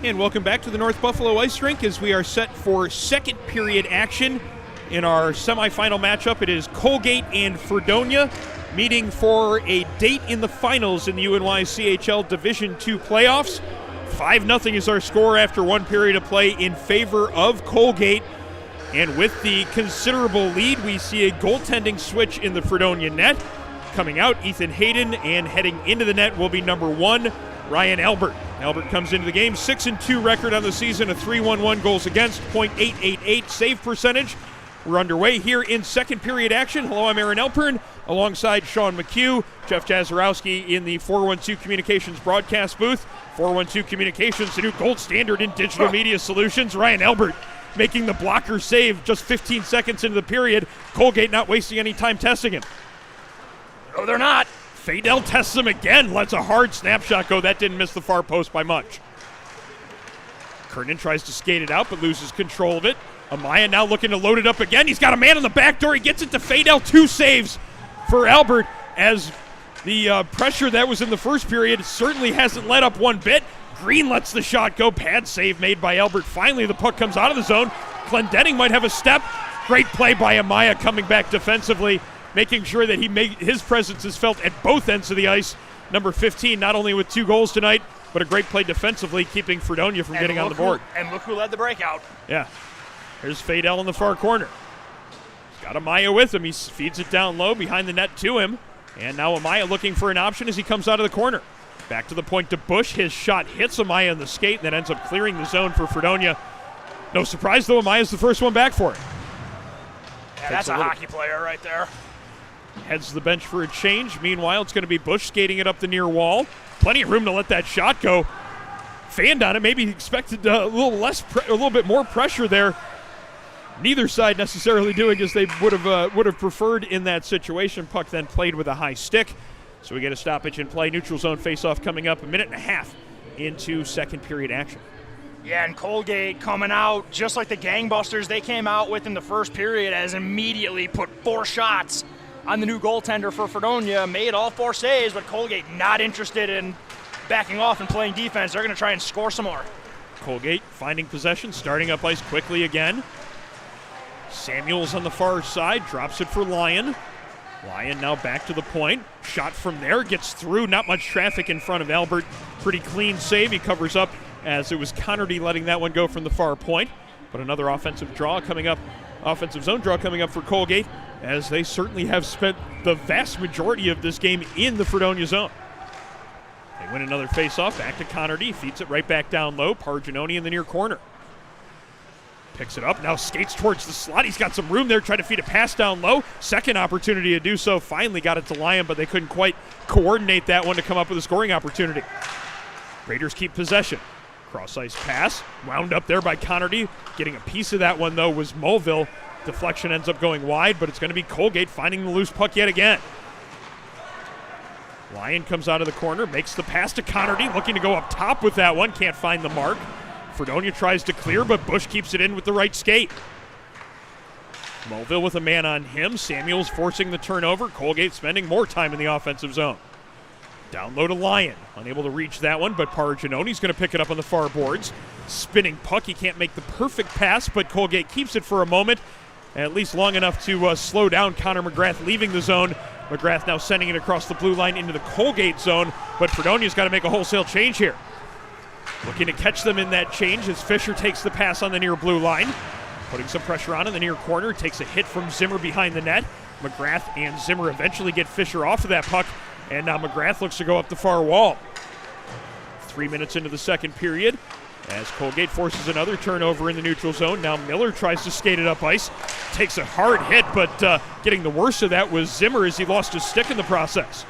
And welcome back to the North Buffalo Ice Rink as we are set for second period action in our semifinal matchup. It is Colgate and Fredonia meeting for a date in the finals in the UNYCHL Division 2 playoffs. 5-0 is our score after one period of play in favor of Colgate. And with the considerable lead, we see a goaltending switch in the Fredonia net. Coming out, Ethan Hayden, and heading into the net will be number 1, Ryan Albert. Albert comes into the game, 6-2 record on the season, a 3.11 goals against, .888 save percentage. We're underway here in second period action. Hello, I'm Aaron Elpern, alongside Sean McHugh, Jeff Jazarowski in the 412 Communications broadcast booth. 412 Communications, the new gold standard in digital media solutions. Ryan Albert making the blocker save just 15 seconds into the period. Colgate not wasting any time testing him. No, they're not. Fadel tests him again, lets a hard snapshot go. That didn't miss the far post by much. Kernan tries to skate it out, but loses control of it. Amaya now looking to load it up again. He's got a man on the back door. He gets it to Fadel. 2 saves for Albert as The pressure that was in the first period certainly hasn't let up one bit. Green lets the shot go. Pad save made by Albert. Finally, the puck comes out of the zone. Glendenning might have a step. Great play by Amaya coming back defensively, making sure that his presence is felt at both ends of the ice. Number 15, not only with 2 goals tonight, but a great play defensively, keeping Fredonia from getting on the board. And look who led the breakout. Yeah. Here's Fadel in the far corner. He's got Amaya with him. He feeds it down low behind the net to him. And now Amaya looking for an option as he comes out of the corner. Back to the point to Bush. His shot hits Amaya in the skate and then ends up clearing the zone for Fredonia. No surprise, though, Amaya's the first one back for it. Yeah, that's a hockey player right there. Heads to the bench for a change. Meanwhile, it's going to be Bush skating it up the near wall. Plenty of room to let that shot go. Fanned on it. Maybe expected a little bit more pressure there. Neither side necessarily doing as they would have preferred in that situation. Puck then played with a high stick. So we get a stoppage in play. Neutral zone faceoff coming up a minute and a half into second period action. Yeah, and Colgate coming out just like the gangbusters they came out with in the first period, as immediately put 4 shots on the new goaltender for Fredonia, made all 4 saves, but Colgate not interested in backing off and playing defense. They're going to try and score some more. Colgate finding possession, starting up ice quickly again. Samuels on the far side, drops it for Lyon. Lyon now back to the point. Shot from there, gets through. Not much traffic in front of Albert. Pretty clean save. He covers up as it was Connerty letting that one go from the far point. But another offensive zone draw coming up for Colgate, as they certainly have spent the vast majority of this game in the Fredonia zone. They win another faceoff. Back to Connerty. Feeds it right back down low. Parginoni in the near corner. Picks it up, now skates towards the slot. He's got some room there, trying to feed a pass down low. Second opportunity to do so. Finally got it to Lyon, but they couldn't quite coordinate that one to come up with a scoring opportunity. Raiders keep possession. Cross-ice pass, wound up there by Connerty. Getting a piece of that one, though, was Mulville. Deflection ends up going wide, but it's going to be Colgate finding the loose puck yet again. Lyon comes out of the corner, makes the pass to Connerty, looking to go up top with that one. Can't find the mark. Fredonia tries to clear, but Bush keeps it in with the right skate. Mulville with a man on him. Samuels forcing the turnover. Colgate spending more time in the offensive zone. Down low to Lyon. Unable to reach that one, but Parginoni's going to pick it up on the far boards. Spinning puck. He can't make the perfect pass, but Colgate keeps it for a moment, at least long enough to slow down Connor McGrath leaving the zone. McGrath now sending it across the blue line into the Colgate zone, but Fredonia's got to make a wholesale change here. Looking to catch them in that change as Fisher takes the pass on the near blue line. Putting some pressure on in the near corner. Takes a hit from Zimmer behind the net. McGrath and Zimmer eventually get Fisher off of that puck. And now McGrath looks to go up the far wall. 3 minutes into the second period as Colgate forces another turnover in the neutral zone. Now Miller tries to skate it up ice. Takes a hard hit, but getting the worst of that was Zimmer as he lost his stick in the process.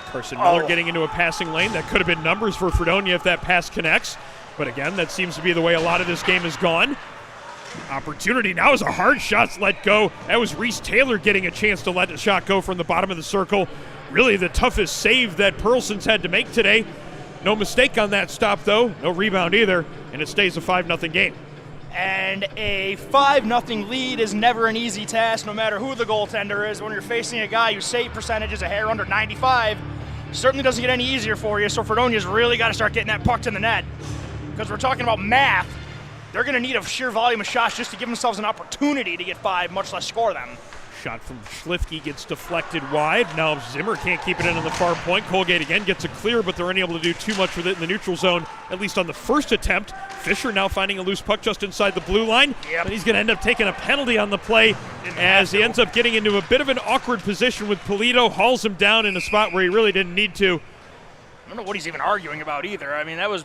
Carson Miller getting into a passing lane. That could have been numbers for Fredonia if that pass connects. But again, that seems to be the way a lot of this game has gone. Opportunity now is a hard shot let go. That was Reese Taylor getting a chance to let the shot go from the bottom of the circle. Really the toughest save that Pearlson's had to make today. No mistake on that stop, though. No rebound either. And it stays a 5-0 game. And a 5-0 lead is never an easy task, no matter who the goaltender is. When you're facing a guy whose save percentage is a hair under 95, certainly doesn't get any easier for you. So Fredonia's really got to start getting that puck to the net. Because we're talking about math. They're going to need a sheer volume of shots just to give themselves an opportunity to get 5, much less score them. Shot from Schlifke gets deflected wide. Now Zimmer can't keep it in on the far point. Colgate again gets a clear, but they're unable to do too much with it in the neutral zone, at least on the first attempt. Fisher now finding a loose puck just inside the blue line. Yep. And he's going to end up taking a penalty on the play as he ends up getting into a bit of an awkward position with Polito. Hauls him down in a spot where he really didn't need to. I don't know what he's even arguing about either. I mean, that was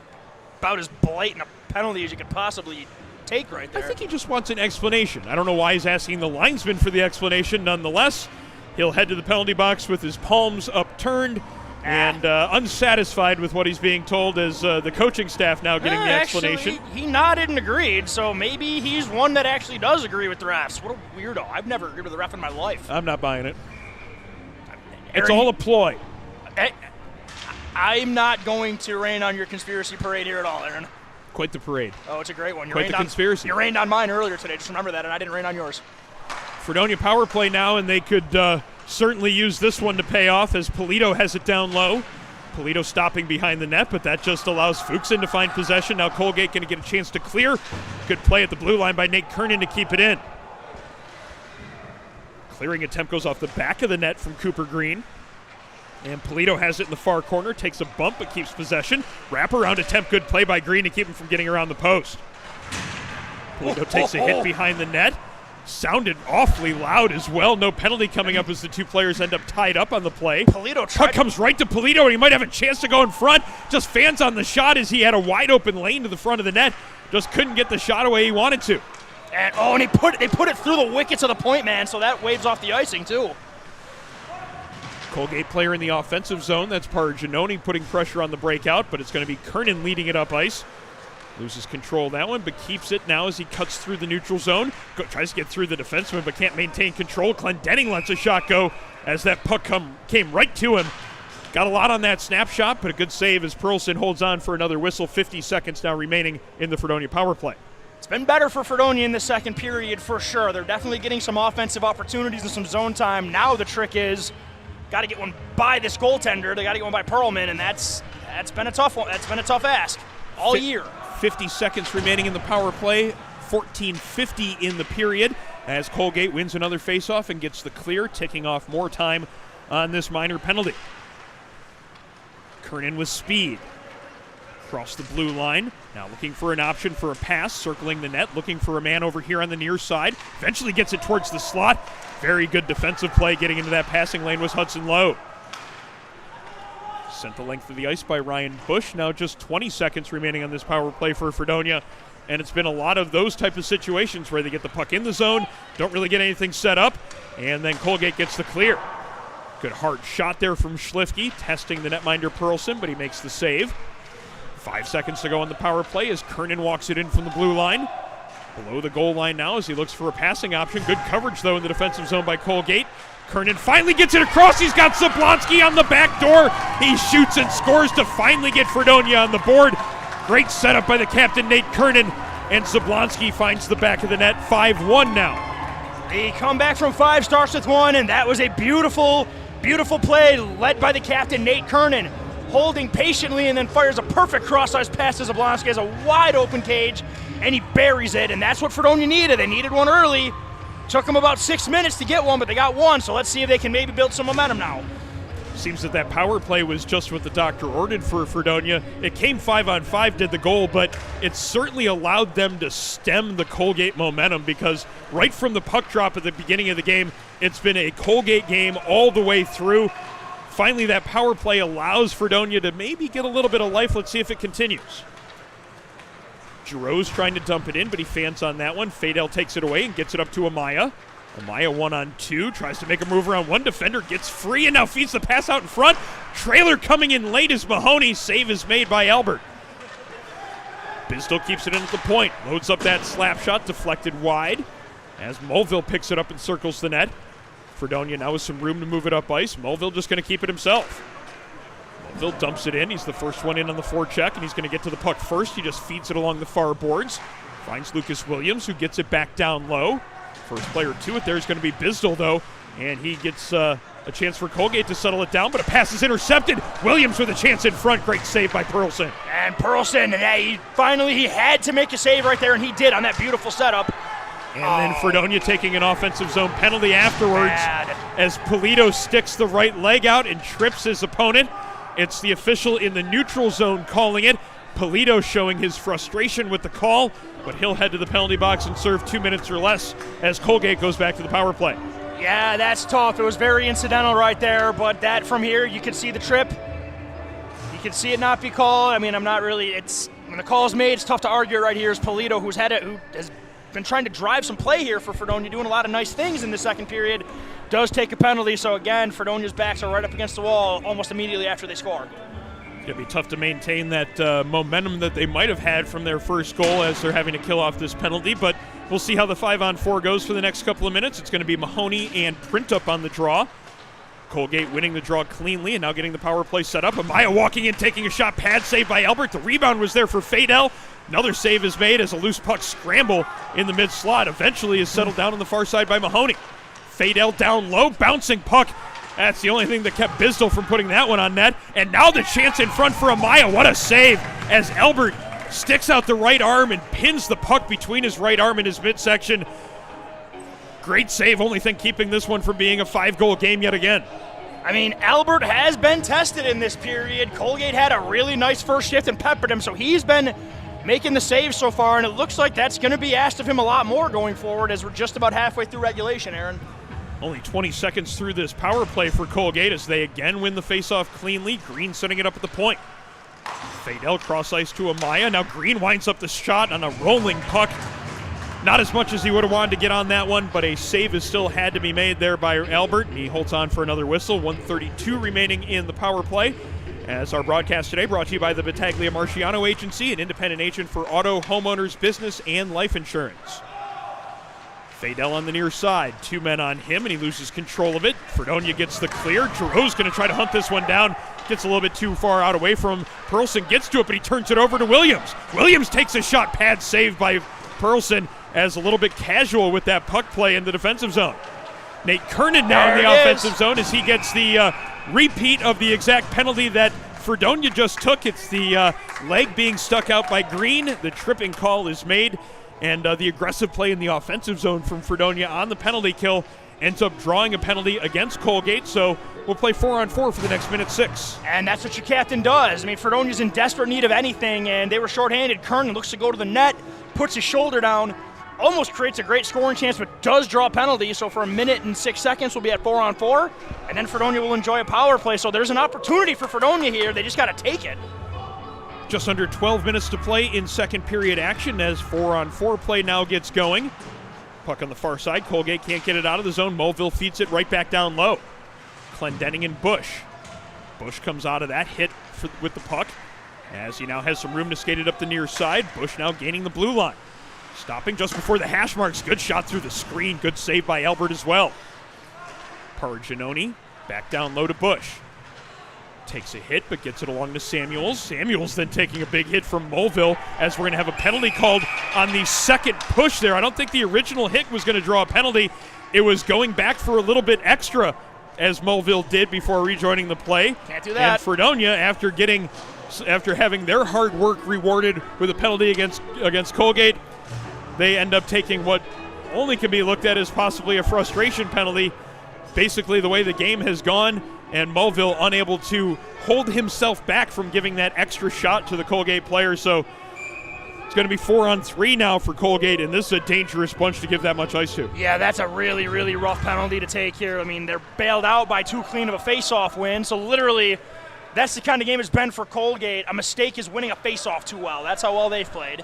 about as blatant a penalty as you could possibly take right there. I think he just wants an explanation. I don't know why he's asking the linesman for the explanation. Nonetheless, he'll head to the penalty box with his palms upturned and unsatisfied with what he's being told as the coaching staff now getting the explanation. Actually, he nodded and agreed, so maybe he's one that actually does agree with the refs. What a weirdo. I've never agreed with a ref in my life. I'm not buying it. Aaron, it's all a ploy. I'm not going to rain on your conspiracy parade here at all, Aaron. Quite the parade. Oh, it's a great one. Quite the conspiracy. You rained on mine earlier today. Just remember that, and I didn't rain on yours. Fredonia power play now, and they could certainly use this one to pay off as Polito has it down low. Polito stopping behind the net, but that just allows Fuchsen to find possession. Now Colgate going to get a chance to clear. Good play at the blue line by Nate Kernan to keep it in. Clearing attempt goes off the back of the net from Cooper Green. And Polito has it in the far corner, takes a bump but keeps possession. Wraparound attempt, good play by Green to keep him from getting around the post. Polito takes a hit behind the net. Sounded awfully loud as well. No penalty coming up as the two players end up tied up on the play. Puck comes right to Polito, and he might have a chance to go in front. Just fans on the shot as he had a wide open lane to the front of the net. Just couldn't get the shot away he wanted to. And they put it through the wickets of the point man, so that waves off the icing too. Colgate player in the offensive zone. That's Parginoni putting pressure on the breakout, but it's going to be Kernan leading it up ice. Loses control of that one, but keeps it now as he cuts through the neutral zone. Tries to get through the defenseman, but can't maintain control. Clendenning lets a shot go as that puck came right to him. Got a lot on that snapshot, but a good save as Pearlson holds on for another whistle. 50 seconds now remaining in the Fredonia power play. It's been better for Fredonia in the second period for sure. They're definitely getting some offensive opportunities and some zone time. Now the trick is, got to get one by this goaltender. They got to get one by Perlman, and that's been a tough one. That's been a tough ask all year. 50 seconds remaining in the power play. 14:50 in the period as Colgate wins another faceoff and gets the clear, ticking off more time on this minor penalty. Kernan with speed. Across the blue line. Now looking for an option for a pass, circling the net, looking for a man over here on the near side. Eventually gets it towards the slot. Very good defensive play getting into that passing lane was Hudson Lowe. Sent the length of the ice by Ryan Bush. Now just 20 seconds remaining on this power play for Fredonia. And it's been a lot of those type of situations where they get the puck in the zone, don't really get anything set up, and then Colgate gets the clear. Good hard shot there from Schlifke, testing the netminder Pearlson, but he makes the save. 5 seconds to go on the power play as Kernan walks it in from the blue line. Below the goal line now as he looks for a passing option. Good coverage, though, in the defensive zone by Colgate. Kernan finally gets it across. He's got Zablonski on the back door. He shoots and scores to finally get Fredonia on the board. Great setup by the captain, Nate Kernan, and Zablonski finds the back of the net. 5-1 now. The comeback from 5 starts with 1, and that was a beautiful, beautiful play led by the captain, Nate Kernan, holding patiently and then fires a perfect cross-ice pass to Zablonski. Has a wide open cage, and he buries it, and that's what Fredonia needed. They needed one early. Took them about 6 minutes to get one, but they got one, so let's see if they can maybe build some momentum now. Seems that power play was just what the doctor ordered for Fredonia. It came 5-on-5, did the goal, but it certainly allowed them to stem the Colgate momentum because right from the puck drop at the beginning of the game, it's been a Colgate game all the way through. Finally, that power play allows Fredonia to maybe get a little bit of life. Let's see if it continues. Giroux's trying to dump it in, but he fans on that one. Fadel takes it away and gets it up to Amaya. Amaya 1-on-2, tries to make a move around one defender, gets free, and now feeds the pass out in front. Trailer coming in late as Mahoney. Save is made by Albert. Bisdell keeps it in at the point. Loads up that slap shot, deflected wide. As Mulville picks it up and circles the net. Fredonia now with some room to move it up ice. Mulville just going to keep it himself. Mulville dumps it in. He's the first one in on the forecheck, and he's going to get to the puck first. He just feeds it along the far boards. Finds Lucas Williams, who gets it back down low. First player to it there is going to be Bisdell, though, and he gets a chance for Colgate to settle it down, but a pass is intercepted. Williams with a chance in front. Great save by Pearlson. And Pearlson, he had to make a save right there, and he did on that beautiful setup. And then Fredonia taking an offensive zone penalty afterwards as Polito sticks the right leg out and trips his opponent. It's the official in the neutral zone calling it. Polito showing his frustration with the call, but he'll head to the penalty box and serve 2 minutes or less as Colgate goes back to the power play. Yeah, that's tough. It was very incidental right there, but that from here, you can see the trip. You can see it not be called. I mean, I'm not really, when the call is made, it's tough to argue right here. Is Polito, who has been trying to drive some play here for Fredonia, doing a lot of nice things in the second period, does take a penalty. So again, Fredonia's backs are right up against the wall almost immediately after they score. It's going to be tough to maintain that momentum that they might have had from their first goal as they're having to kill off this penalty, but we'll see how the 5-on-4 goes for the next couple of minutes. It's going to be Mahoney and Printup on the draw. Colgate winning the draw cleanly and now getting the power play set up. Amaya walking in, taking a shot, pad save by Albert. The rebound was there for Fadel. Another save is made as a loose puck scramble in the mid-slot eventually is settled down on the far side by Mahoney. Fadel down low, bouncing puck. That's the only thing that kept Bisdell from putting that one on net. And now the chance in front for Amaya. What a save as Albert sticks out the right arm and pins the puck between his right arm and his midsection. Great save, only thing keeping this one from being a 5-goal game yet again. I mean, Albert has been tested in this period. Colgate had a really nice first shift and peppered him, so he's been making the saves so far, and it looks like that's going to be asked of him a lot more going forward as we're just about halfway through regulation, Aaron. Only 20 seconds through this power play for Colgate as they again win the faceoff cleanly. Green setting it up at the point. Fadel cross ice to Amaya. Now Green winds up the shot on a rolling puck. Not as much as he would have wanted to get on that one, but a save has still had to be made there by Albert, and he holds on for another whistle. 1:32 remaining in the power play. As our broadcast today brought to you by the Battaglia Marciano Agency, an independent agent for auto, homeowners, business, and life insurance. Fadel on the near side, 2 men on him, and he loses control of it. Fredonia gets the clear. Giroux's going to try to hunt this one down. Gets a little bit too far out away from him. Perlson gets to it, but he turns it over to Williams. Williams takes a shot, pad saved by Perlson as a little bit casual with that puck play in the defensive zone. Nate Kernan now in the offensive zone as he gets the repeat of the exact penalty that Fredonia just took. It's the leg being stuck out by Green. The tripping call is made. And the aggressive play in the offensive zone from Fredonia on the penalty kill ends up drawing a penalty against Colgate. So we'll play 4-on-4 for the next minute 6. And that's what your captain does. I mean, Fredonia's in desperate need of anything, and they were shorthanded. Kernan looks to go to the net, puts his shoulder down, almost creates a great scoring chance, but does draw a penalty. So for 1 minute and 6 seconds, we'll be at 4-on-4, and then Fredonia will enjoy a power play. So there's an opportunity for Fredonia here. They just got to take it. Just under 12 minutes to play in second period action as 4-on-4 play now gets going. Puck on the far side. Colgate can't get it out of the zone. Mulville feeds it right back down low. Clendenning and Bush. Bush comes out of that hit with the puck as he now has some room to skate it up the near side. Bush now gaining the blue line. Stopping just before the hash marks. Good shot through the screen. Good save by Albert as well. Paraginoni back down low to Bush. Takes a hit, but gets it along to Samuels. Samuels then taking a big hit from Mulville as we're going to have a penalty called on the second push there. I don't think the original hit was going to draw a penalty. It was going back for a little bit extra, as Mulville did before rejoining the play. Can't do that. And Fredonia, after having their hard work rewarded with a penalty against Colgate, they end up taking what only can be looked at as possibly a frustration penalty. Basically, the way the game has gone, and Mulville unable to hold himself back from giving that extra shot to the Colgate player. So it's going to be 4-on-3 now for Colgate, and this is a dangerous bunch to give that much ice to. Yeah, that's a really, really rough penalty to take here. I mean, they're bailed out by too clean of a face-off win, so literally that's the kind of game it's been for Colgate. A mistake is winning a face-off too well. That's how well they've played.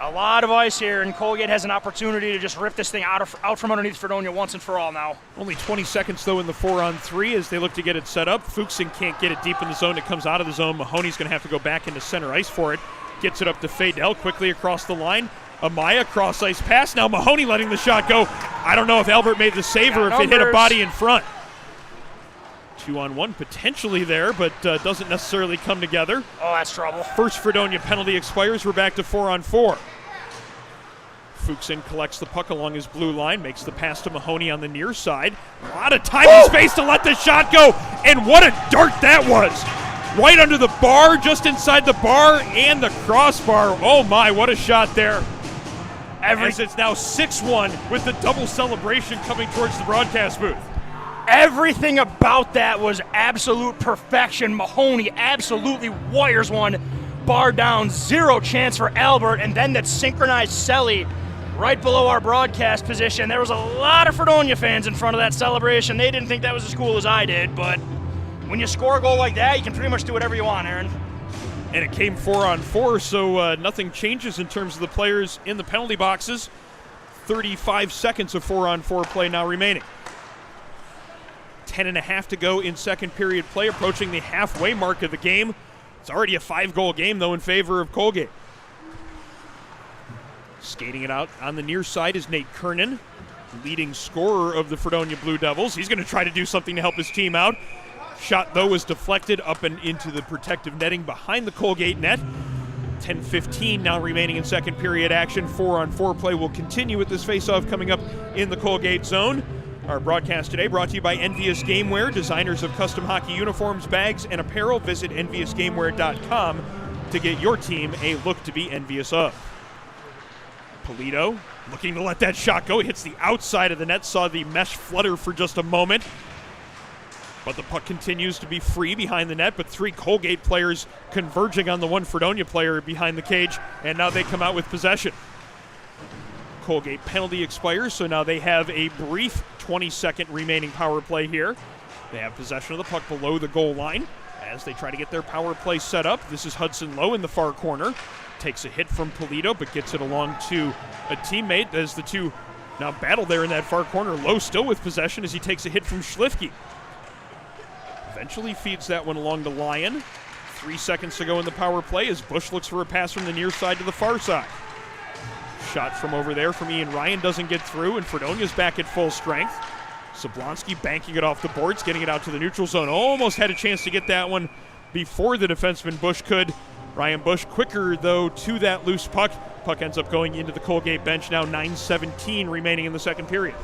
A lot of ice here, and Colgate has an opportunity to just rip this thing out from underneath Fredonia once and for all now. Only 20 seconds, though, in the 4-on-3 as they look to get it set up. Fuchsen can't get it deep in the zone. It comes out of the zone. Mahoney's going to have to go back into center ice for it. Gets it up to Fadel quickly across the line. Amaya cross ice pass. Now Mahoney letting the shot go. I don't know if Albert made the save or if it hit a body in front. 2-on-1 potentially there, but doesn't necessarily come together. Oh, that's trouble. First Fredonia penalty expires. We're back to 4-on-4. Fuchsen collects the puck along his blue line, makes the pass to Mahoney on the near side. A lot of time and space to let the shot go, and what a dart that was. Right under the bar, just inside the bar and the crossbar. Oh my, what a shot there. As it's now 6-1 with the double celebration coming towards the broadcast booth. Everything about that was absolute perfection. Mahoney absolutely wires one. Bar down, zero chance for Albert, and then that synchronized celly right below our broadcast position. There was a lot of Fredonia fans in front of that celebration. They didn't think that was as cool as I did, but when you score a goal like that, you can pretty much do whatever you want, Aaron. And it came 4-on-4, so nothing changes in terms of the players in the penalty boxes. 35 seconds of 4-on-4 play now remaining. 10.5 to go in second period play, approaching the halfway mark of the game. It's already a 5-goal game, though, in favor of Colgate. Skating it out on the near side is Nate Kernan, leading scorer of the Fredonia Blue Devils. He's going to try to do something to help his team out. Shot, though, was deflected up and into the protective netting behind the Colgate net. 10:15 now remaining in second period action. 4-on-4 play will continue with this faceoff coming up in the Colgate zone. Our broadcast today brought to you by Envious Gameware, designers of custom hockey uniforms, bags, and apparel. Visit enviousgameware.com to get your team a look to be envious of. Polito looking to let that shot go. It hits the outside of the net. Saw the mesh flutter for just a moment. But the puck continues to be free behind the net, but 3 Colgate players converging on the 1 Fredonia player behind the cage, and now they come out with possession. Colgate penalty expires, so now they have a brief 20-second remaining power play here. They have possession of the puck below the goal line as they try to get their power play set up. This is Hudson Lowe in the far corner. Takes a hit from Polito, but gets it along to a teammate as the two now battle there in that far corner. Lowe still with possession as he takes a hit from Schlifke. Eventually feeds that one along to Lyon. 3 seconds to go in the power play as Bush looks for a pass from the near side to the far side. Shot from over there from Ian Ryan doesn't get through, and Fredonia's back at full strength. Zablonski banking it off the boards, getting it out to the neutral zone. Almost had a chance to get that one before the defenseman Bush could. Ryan Bush quicker, though, to that loose puck. Puck ends up going into the Colgate bench, now 9:17 remaining in the second period.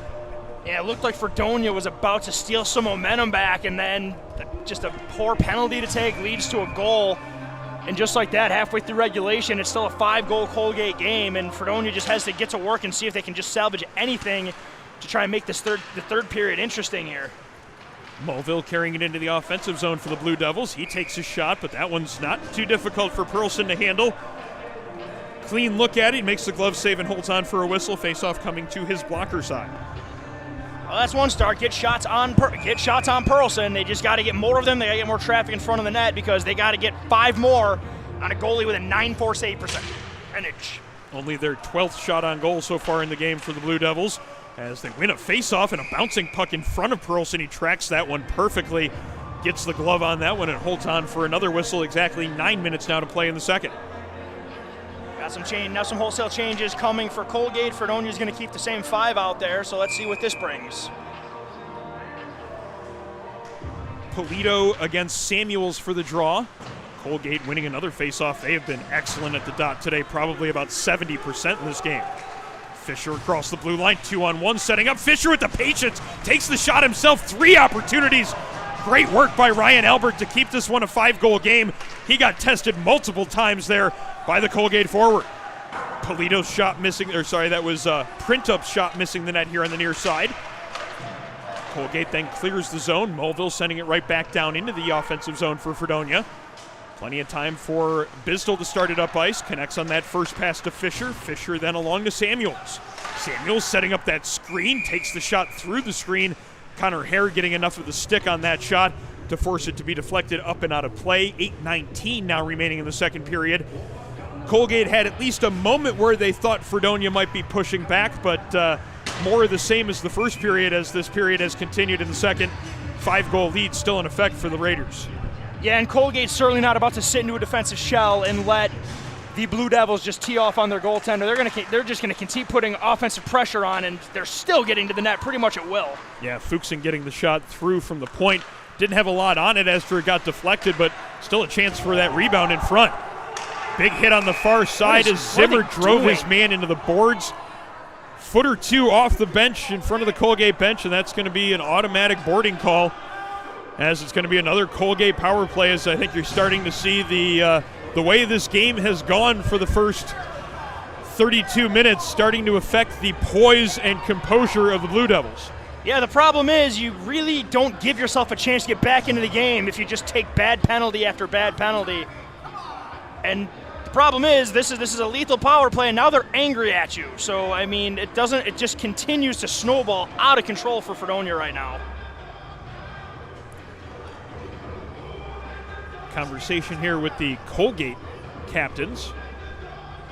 Yeah, it looked like Fredonia was about to steal some momentum back, and then just a poor penalty to take leads to a goal. And just like that, halfway through regulation, it's still a 5-goal Colgate game, and Fredonia just has to get to work and see if they can just salvage anything to try and make this the third period interesting here. Mulville carrying it into the offensive zone for the Blue Devils. He takes a shot, but that one's not too difficult for Pearlson to handle. Clean look at it, he makes the glove save and holds on for a whistle. Face-off coming to his blocker side. Well, that's one start. Get shots on Pearlson. They just got to get more of them. They got to get more traffic in front of the net because they got to get 5 more on a goalie with a 9.4 save percentage. Only their 12th shot on goal so far in the game for the Blue Devils as they win a face-off and a bouncing puck in front of Pearlson. He tracks that one perfectly, gets the glove on that one, and holds on for another whistle. Exactly 9 minutes now to play in the second. Got some change, now some wholesale changes coming for Colgate. Fredonia's going to keep the same 5 out there, so let's see what this brings. Polito against Samuels for the draw. Colgate winning another face-off. They have been excellent at the dot today, probably about 70% in this game. Fisher across the blue line, 2-on-1, setting up. Fisher with the patience, takes the shot himself. 3 opportunities. Great work by Ryan Albert to keep this one a 5-goal game. He got tested multiple times there by the Colgate forward. Polito's shot missing, that was Printup's shot missing the net here on the near side. Colgate then clears the zone. Mulville sending it right back down into the offensive zone for Fredonia. Plenty of time for Bistel to start it up ice. Connects on that first pass to Fisher. Fisher then along to Samuels. Samuels setting up that screen, takes the shot through the screen. Connor Hare getting enough of the stick on that shot to force it to be deflected up and out of play. 8:19 now remaining in the second period. Colgate had at least a moment where they thought Fredonia might be pushing back, but more of the same as the first period as this period has continued in the second. 5-goal lead still in effect for the Raiders. Yeah, and Colgate's certainly not about to sit into a defensive shell and let the Blue Devils just tee off on their goaltender. They're just going to continue putting offensive pressure on, and they're still getting to the net pretty much at will. Yeah, Fuchsen getting the shot through from the point. Didn't have a lot on it after it got deflected, but still a chance for that rebound in front. Big hit on the far side as Zimmer drove his man into the boards. Foot or two off the bench in front of the Colgate bench, and that's going to be an automatic boarding call, as it's going to be another Colgate power play, as I think you're starting to see the way this game has gone for the first 32 minutes starting to affect the poise and composure of the Blue Devils. Yeah, the problem is you really don't give yourself a chance to get back into the game if you just take bad penalty after bad penalty. And the problem is this is a lethal power play, and now they're angry at you. So I mean, it just continues to snowball out of control for Fredonia right now. Conversation here with the Colgate captains.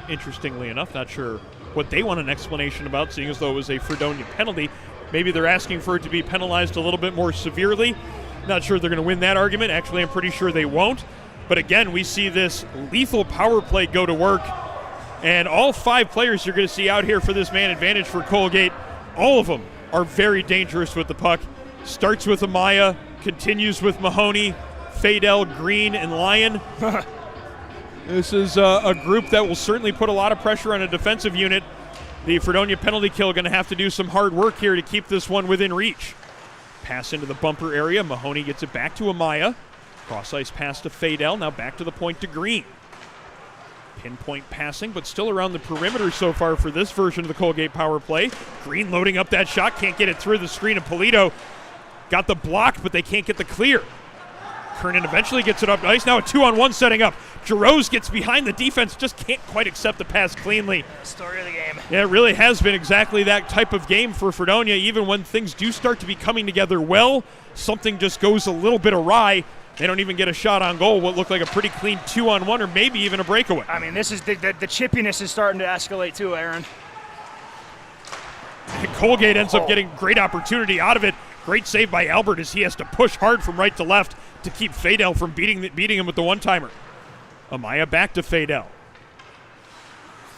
Interestingly enough, not sure what they want an explanation about, seeing as though it was a Fredonia penalty. Maybe they're asking for it to be penalized a little bit more severely. Not sure they're going to win that argument. Actually, I'm pretty sure they won't. But again, we see this lethal power play go to work. And all 5 players you're going to see out here for this man advantage for Colgate, all of them are very dangerous with the puck. Starts with Amaya, continues with Mahoney, Fadel, Green, and Lyon. This is a group that will certainly put a lot of pressure on a defensive unit. the Fredonia penalty kill going to have to do some hard work here to keep this one within reach. Pass into the bumper area. Mahoney gets it back to Amaya. Cross-ice pass to Fadel. Now back to the point to Green. Pinpoint passing, but still around the perimeter so far for this version of the Colgate power play. Green loading up that shot. Can't get it through the screen, and Polito got the block, but they can't get the clear. Kernan eventually gets it up nice. Now a 2-on-1 setting up. Jarosz gets behind the defense, just can't quite accept the pass cleanly. Story of the game. Yeah, it really has been exactly that type of game for Fredonia. Even when things do start to be coming together well, something just goes a little bit awry. They don't even get a shot on goal. What looked like a pretty clean 2-on-1 or maybe even a breakaway. I mean, this is the chippiness is starting to escalate too, Aaron. And Colgate ends up getting great opportunity out of it. Great save by Albert as he has to push hard from right to left to keep Fadel from beating him with the one-timer. Amaya back to Fadel.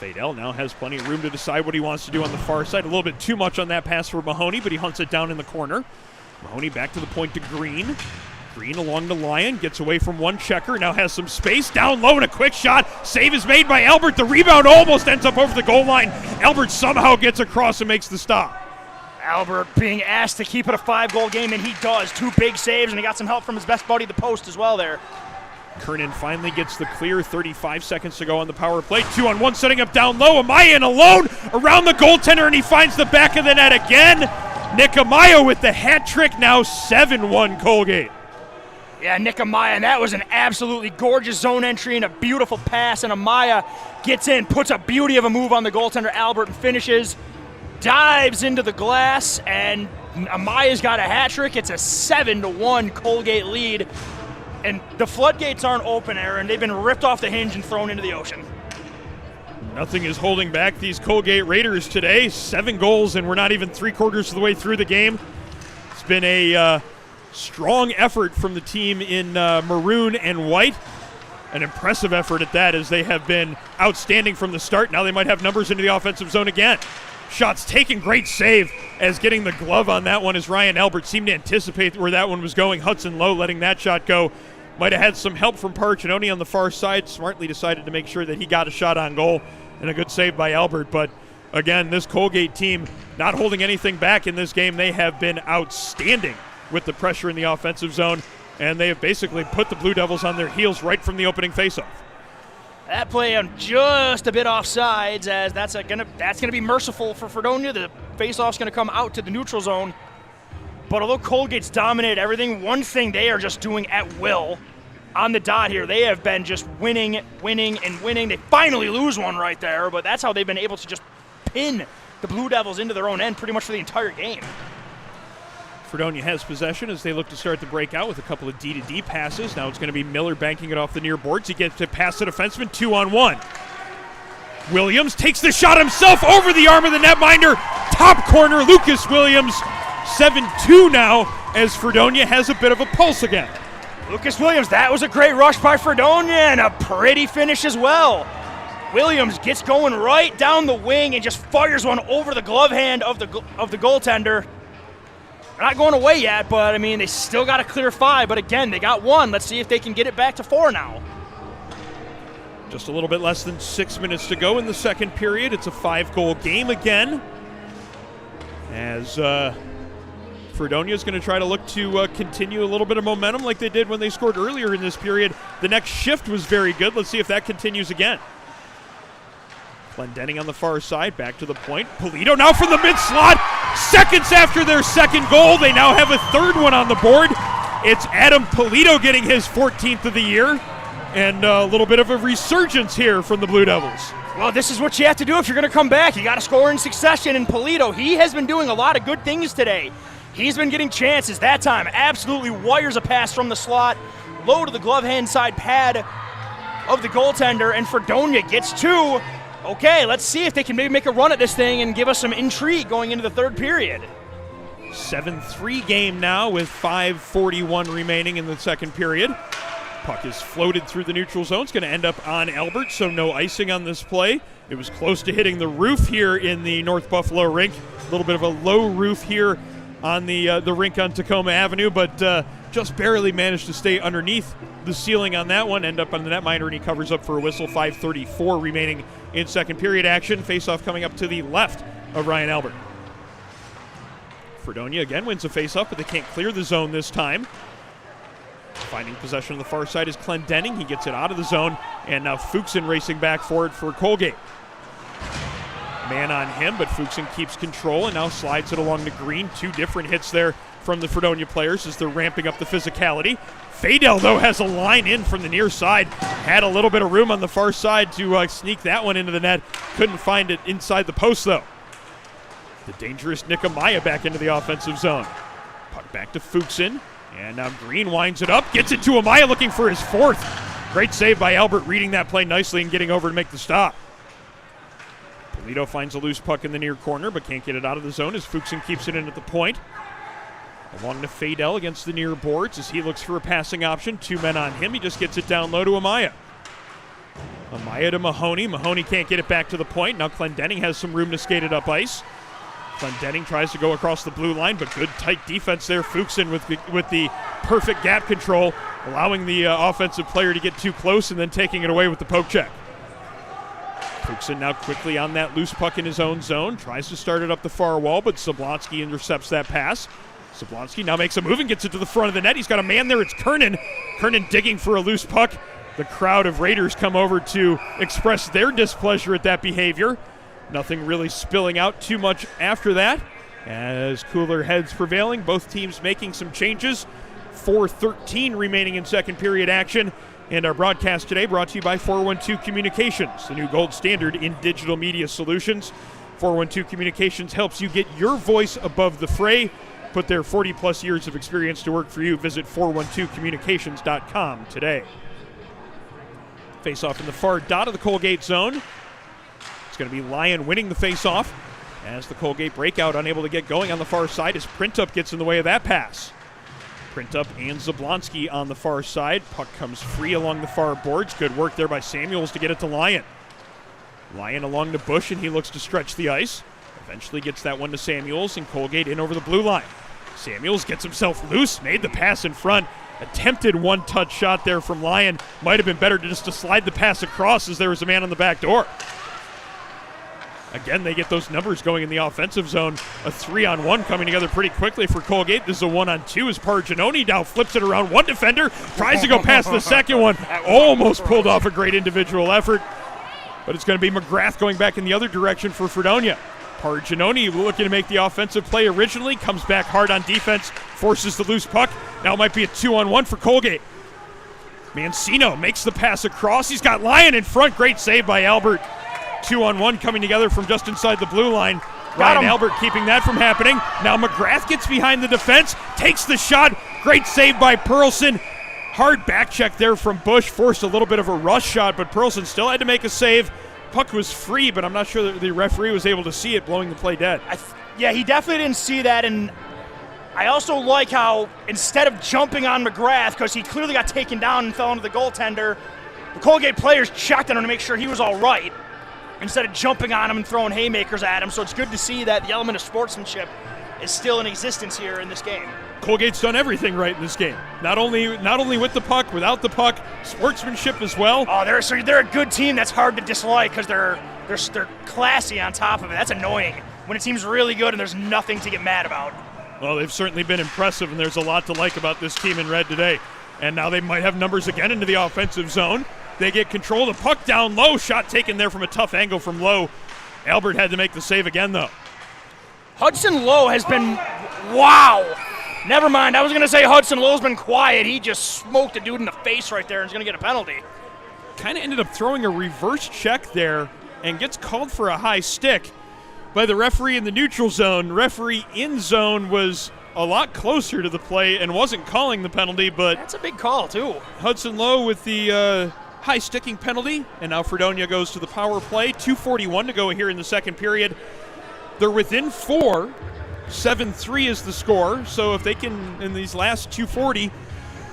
Fadel now has plenty of room to decide what he wants to do on the far side. A little bit too much on that pass for Mahoney, but he hunts it down in the corner. Mahoney back to the point to Green. Green along the line, gets away from one checker, now has some space, down low and a quick shot. Save is made by Albert. The rebound almost ends up over the goal line. Albert somehow gets across and makes the stop. Albert being asked to keep it a 5-goal game, and he does. 2 big saves, and he got some help from his best buddy, the post, as well there. Kernan finally gets the clear. 35 seconds to go on the power play. 2-on-1 setting up down low. Amaya in alone around the goaltender, and he finds the back of the net again. Nick Amaya with the hat trick, now 7-1 Colgate. Yeah, Nick Amaya, and that was an absolutely gorgeous zone entry and a beautiful pass, and Amaya gets in, puts a beauty of a move on the goaltender, Albert, and finishes. Dives into the glass, and Amaya's got a hat trick. It's a 7-1 Colgate lead. And the floodgates aren't open, Aaron. They've been ripped off the hinge and thrown into the ocean. Nothing is holding back these Colgate Raiders today. 7 goals, and we're not even 3/4 of the way through the game. It's been a strong effort from the team in maroon and white. An impressive effort at that, as they have been outstanding from the start. Now they might have numbers into the offensive zone again. Shots taken, great save as getting the glove on that one as Ryan Albert seemed to anticipate where that one was going. Hudson Lowe letting that shot go. Might have had some help from Parcinoni on the far side. Smartly decided to make sure that he got a shot on goal, and a good save by Albert. But again, this Colgate team not holding anything back in this game. They have been outstanding with the pressure in the offensive zone, and they have basically put the Blue Devils on their heels right from the opening faceoff. That play on just a bit offsides, as that's gonna be merciful for Fredonia. The faceoff's gonna come out to the neutral zone. But although Colgate's dominated everything, one thing they are just doing at will on the dot here. They have been just winning, winning, and winning. They finally lose one right there, but that's how they've been able to just pin the Blue Devils into their own end pretty much for the entire game. Fredonia has possession as they look to start the breakout with a couple of D-to-D passes. Now it's going to be Miller banking it off the near boards. He gets to pass the defenseman, 2-on-1. Williams takes the shot himself over the arm of the netminder. Top corner, Lucas Williams. 7-2 now as Fredonia has a bit of a pulse again. Lucas Williams, that was a great rush by Fredonia and a pretty finish as well. Williams gets going right down the wing and just fires one over the glove hand of the goaltender. They're not going away yet, but I mean, they still got a clear 5, but again, they got 1. Let's see if they can get it back to 4 now. Just a little bit less than 6 minutes to go in the second period. It's a 5-goal game again, as Fredonia is going to try to look to continue a little bit of momentum like they did when they scored earlier in this period. The next shift was very good. Let's see if that continues again. Glendenning on the far side, back to the point. Polito now from the mid-slot. Seconds after their second goal, they now have a third one on the board. It's Adam Polito getting his 14th of the year, and a little bit of a resurgence here from the Blue Devils. Well, this is what you have to do if you're going to come back. You got to score in succession, and Polito, he has been doing a lot of good things today. He's been getting chances. That time, absolutely wires a pass from the slot, low to the glove hand side pad of the goaltender, and Fredonia gets 2. Okay, let's see if they can maybe make a run at this thing and give us some intrigue going into the third period. 7-3 game now with 5:41 remaining in the second period. Puck is floated through the neutral zone. It's going to end up on Albert, so no icing on this play. It was close to hitting the roof here in the North Buffalo Rink. A little bit of a low roof here on the rink on Tacoma Avenue, but just barely managed to stay underneath the ceiling on that one, end up on the netminder, and he covers up for a whistle. 5:34 remaining in second period action. Faceoff coming up to the left of Ryan Albert. Fredonia again wins a faceoff, but they can't clear the zone this time. Finding possession on the far side is Clendenning. He gets it out of the zone, and now Fuchsen racing back for it for Colgate. Man on him, but Fuchsen keeps control and now slides it along the green. Two different hits there from the Fredonia players as they're ramping up the physicality. Fadel, though, has a line in from the near side. Had a little bit of room on the far side to sneak that one into the net. Couldn't find it inside the post, though. The dangerous Nick Amaya back into the offensive zone. Puck back to Fuchsen. And now Green winds it up, gets it to Amaya looking for his fourth. Great save by Albert, reading that play nicely and getting over to make the stop. Polito finds a loose puck in the near corner, but can't get it out of the zone as Fuchsen keeps it in at the point. Along to Fadel against the near boards as he looks for a passing option. Two men on him. He just gets it down low to Amaya. Amaya to Mahoney. Mahoney can't get it back to the point. Now Clendenning has some room to skate it up ice. Clendenning tries to go across the blue line, but good tight defense there. Fuchsen with the perfect gap control, allowing the offensive player to get too close and then taking it away with the poke check. Fuchsen now quickly on that loose puck in his own zone. Tries to start it up the far wall, but Zablonski intercepts that pass. Zablonski now makes a move and gets it to the front of the net. He's got a man there. It's Kernan. Kernan digging for a loose puck. The crowd of Raiders come over to express their displeasure at that behavior. Nothing really spilling out too much after that as cooler heads prevailing. Both teams making some changes. 4:13 remaining in second period action. And our broadcast today brought to you by 412 Communications, the new gold standard in digital media solutions. 412 Communications helps you get your voice above the fray. Put their 40-plus years of experience to work for you. Visit 412communications.com today. Face-off in the far dot of the Colgate zone. It's going to be Lyon winning the face-off as the Colgate breakout unable to get going on the far side as Printup gets in the way of that pass. Printup and Zablonski on the far side. Puck comes free along the far boards. Good work there by Samuels to get it to Lyon. Lyon along to Bush, and he looks to stretch the ice. Eventually gets that one to Samuels, and Colgate in over the blue line. Samuels gets himself loose, made the pass in front. Attempted one-touch shot there from Lyon. Might have been better to slide the pass across as there was a man on the back door. Again, they get those numbers going in the offensive zone. A 3-on-1 coming together pretty quickly for Colgate. This is a 1-on-2 as Parginoni now flips it around one defender. Tries to go past the second one. Almost pulled off a great individual effort. But it's going to be McGrath going back in the other direction for Fredonia. Parginoni looking to make the offensive play originally. Comes back hard on defense. Forces the loose puck. Now it might be a 2-on-1 for Colgate. Mancino makes the pass across. He's got Lyon in front. Great save by Albert. 2-on-1 coming together from just inside the blue line. Ryan Albert keeping that from happening. Now McGrath gets behind the defense, takes the shot. Great save by Perlson. Hard back check there from Bush. Forced a little bit of a rush shot, but Perlson still had to make a save. Puck was free, but I'm not sure that the referee was able to see it, blowing the play dead. Yeah, he definitely didn't see that, and I also like how instead of jumping on McGrath, because he clearly got taken down and fell into the goaltender, the Colgate players checked on him to make sure he was all right, instead of jumping on him and throwing haymakers at him. So it's good to see that the element of sportsmanship is still in existence here in this game. Colgate's done everything right in this game. Not only with the puck, without the puck, sportsmanship as well. Oh, they're a good team that's hard to dislike because they're classy on top of it. That's annoying when a team's really good and there's nothing to get mad about. Well, they've certainly been impressive, and there's a lot to like about this team in red today. And now they might have numbers again into the offensive zone. They get control of the puck down low. Shot taken there from a tough angle from Lowe. Albert had to make the save again, though. Hudson Lowe has been, wow. Never mind. I was going to say Hudson Lowe's been quiet. He just smoked a dude in the face right there and is going to get a penalty. Kind of ended up throwing a reverse check there and gets called for a high stick by the referee in the neutral zone. Referee in zone was a lot closer to the play and wasn't calling the penalty, but that's a big call, too. Hudson Lowe with the high sticking penalty, and now Fredonia goes to the power play. 2:41 to go here in the second period. They're within 4. 7-3 is the score, so if they can, in these last 2:40,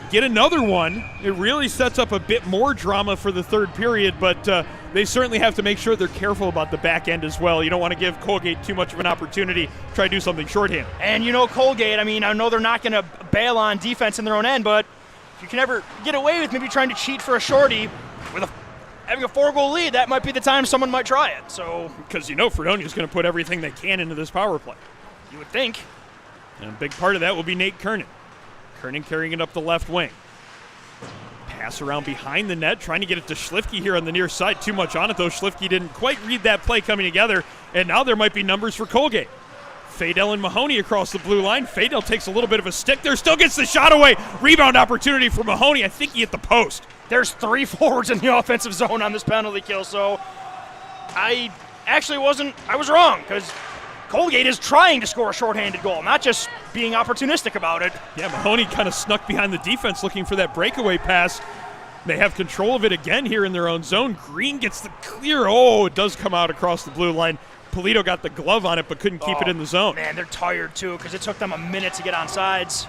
get another one, it really sets up a bit more drama for the third period, but they certainly have to make sure they're careful about the back end as well. You don't want to give Colgate too much of an opportunity to try to do something shorthand. And Colgate, I know they're not going to bail on defense in their own end, but if you can ever get away with maybe trying to cheat for a shorty with having a 4-goal lead, that might be the time someone might try it. So, because Fredonia is going to put everything they can into this power play. You would think. And a big part of that will be Nate Kernan. Kernan carrying it up the left wing. Pass around behind the net, trying to get it to Schlifke here on the near side. Too much on it, though. Schlifke didn't quite read that play coming together, and now there might be numbers for Colgate. Fadel and Mahoney across the blue line. Fadel takes a little bit of a stick there, still gets the shot away. Rebound opportunity for Mahoney. I think he hit the post. There's 3 forwards in the offensive zone on this penalty kill, so I was wrong, because Colgate is trying to score a shorthanded goal, not just being opportunistic about it. Yeah, Mahoney kind of snuck behind the defense looking for that breakaway pass. They have control of it again here in their own zone. Green gets the clear. Oh, it does come out across the blue line. Polito got the glove on it but couldn't keep it in the zone. Man, they're tired too, because it took them a minute to get on sides.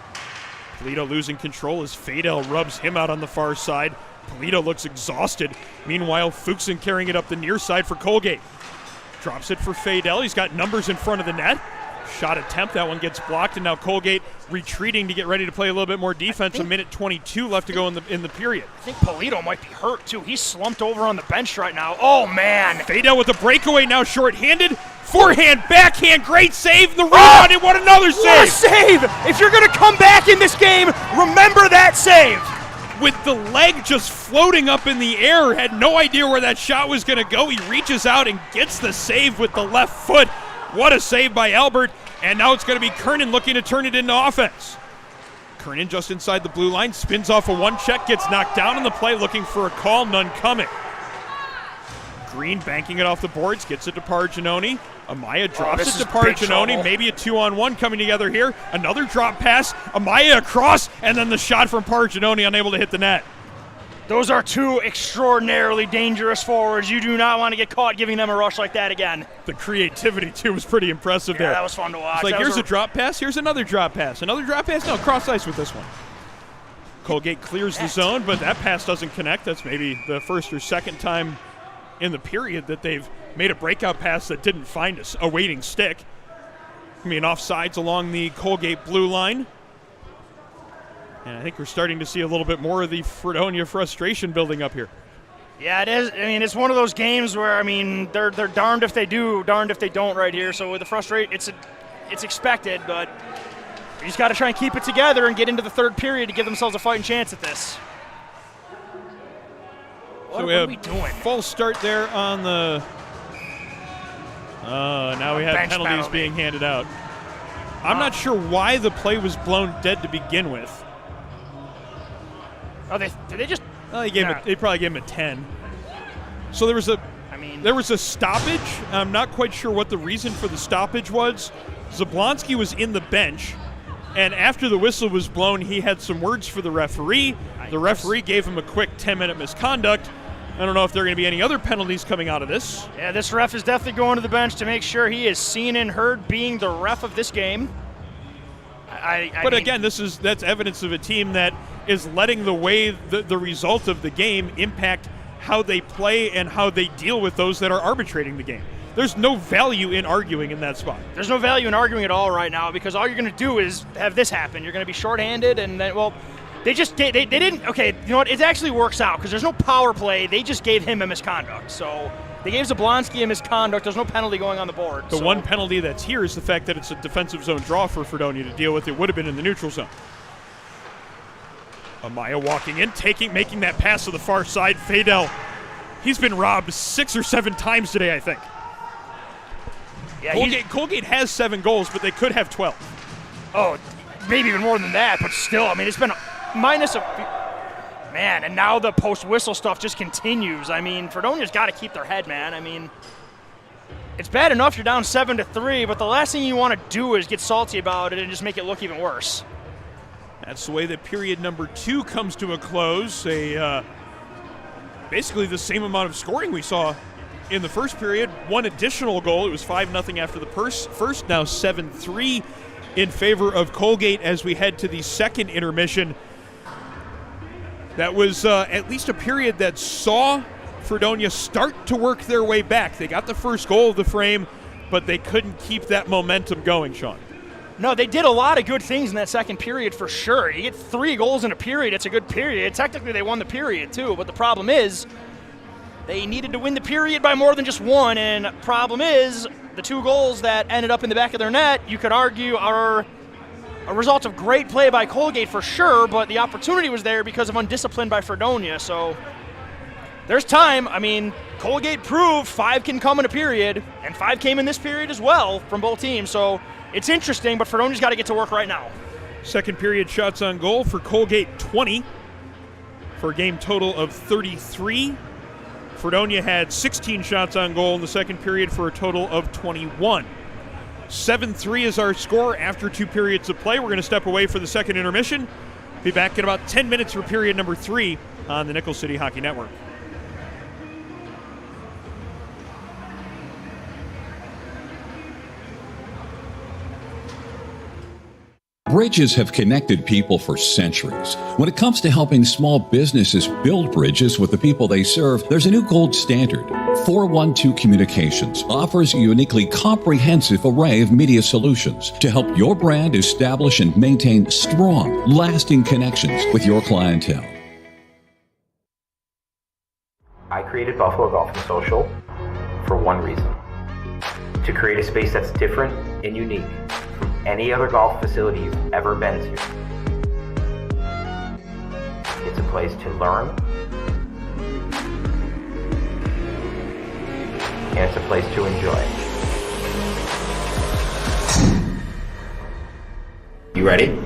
Polito losing control as Fadel rubs him out on the far side. Polito looks exhausted. Meanwhile, Fuchsen carrying it up the near side for Colgate. Drops it for Fadel. He's got numbers in front of the net. Shot attempt. That one gets blocked, and now Colgate retreating to get ready to play a little bit more defense. A minute 22 left to go in the period. I think Polito might be hurt, too. He's slumped over on the bench right now. Oh, man. Fadel with the breakaway, now shorthanded. Forehand, backhand, great save. The rebound, and what another save. What a save. If you're going to come back in this game, remember that save. With the leg just floating up in the air, had no idea where that shot was going to go. He reaches out and gets the save with the left foot. What a save by Albert. And now it's going to be Kernan looking to turn it into offense. Kernan just inside the blue line, spins off a one-check, gets knocked down on the play, looking for a call, none coming. Green banking it off the boards, gets it to Parginoni. Amaya drops it to Parginoni, maybe a 2-on-1 coming together here. Another drop pass, Amaya across, and then the shot from Parginoni, unable to hit the net. Those are 2 extraordinarily dangerous forwards. You do not want to get caught giving them a rush like that again. The creativity, too, was pretty impressive there. Yeah, that was fun to watch. It's like, here's a drop pass, here's another drop pass. Another drop pass? No, cross ice with this one. Colgate clears the zone, but that pass doesn't connect. That's maybe the first or second time in the period that they've made a breakout pass that didn't find a waiting stick. Offsides along the Colgate blue line. And I think we're starting to see a little bit more of the Fredonia frustration building up here. Yeah, it is. It's one of those games where, they're darned if they do, darned if they don't right here. So with the frustration, it's expected, but you just got to try and keep it together and get into the third period to give themselves a fighting chance at this. What are we doing? False start there on the... now we have penalties being handed out. I'm not sure why the play was blown dead to begin with. Oh, did they just? They probably gave him a 10. So there was a stoppage. I'm not quite sure what the reason for the stoppage was. Zablonski was in the bench, and after the whistle was blown, he had some words for the referee. The referee gave him a quick 10-minute misconduct. I don't know if there are going to be any other penalties coming out of this. Yeah, this ref is definitely going to the bench to make sure he is seen and heard being the ref of this game. Again, that's evidence of a team that is letting the result of the game impact how they play and how they deal with those that are arbitrating the game. There's no value in arguing in that spot. There's no value in arguing at all right now, because all you're going to do is have this happen. You're going to be shorthanded, and then, they didn't. Okay, you know what? It actually works out because there's no power play. They just gave him a misconduct. So they gave Zablonski a misconduct. There's no penalty going on the board. The one penalty that's here is the fact that it's a defensive zone draw for Fredonia to deal with. It would have been in the neutral zone. Amaya walking in, making that pass to the far side. Fadel, he's been robbed 6 or 7 times today, I think. Yeah, Colgate has 7 goals, but they could have 12. Oh, maybe even more than that, but still, it's been minus a few. Man, and now the post-whistle stuff just continues. Fredonia's got to keep their head, man. It's bad enough you're down 7-3, but the last thing you want to do is get salty about it and just make it look even worse. That's the way that period number 2 comes to a close. Basically the same amount of scoring we saw in the first period. One additional goal. It was 5-0 after the first, now 7-3 in favor of Colgate as we head to the second intermission. That was at least a period that saw Fredonia start to work their way back. They got the first goal of the frame, but they couldn't keep that momentum going, Sean. No, they did a lot of good things in that second period for sure. You get 3 goals in a period, it's a good period. Technically, they won the period too, but the problem is they needed to win the period by more than just 1, and problem is the 2 goals that ended up in the back of their net, you could argue are a result of great play by Colgate for sure, but the opportunity was there because of undiscipline by Fredonia. So there's time. I mean, Colgate proved 5 can come in a period, and 5 came in this period as well from both teams. So it's interesting, but Fredonia's got to get to work right now. Second period shots on goal for Colgate, 20, for a game total of 33. Fredonia had 16 shots on goal in the second period for a total of 21. 7-3 is our score after 2 periods of play. We're going to step away for the second intermission. Be back in about 10 minutes for period number 3 on the Nickel City Hockey Network. Bridges have connected people for centuries. When it comes to helping small businesses build bridges with the people they serve, there's a new gold standard. 412 Communications offers a uniquely comprehensive array of media solutions to help your brand establish and maintain strong, lasting connections with your clientele. I created Buffalo Golf and Social for one reason: to create a space that's different and unique from any other golf facility you've ever been to. It's a place to learn, and it's a place to enjoy. You ready?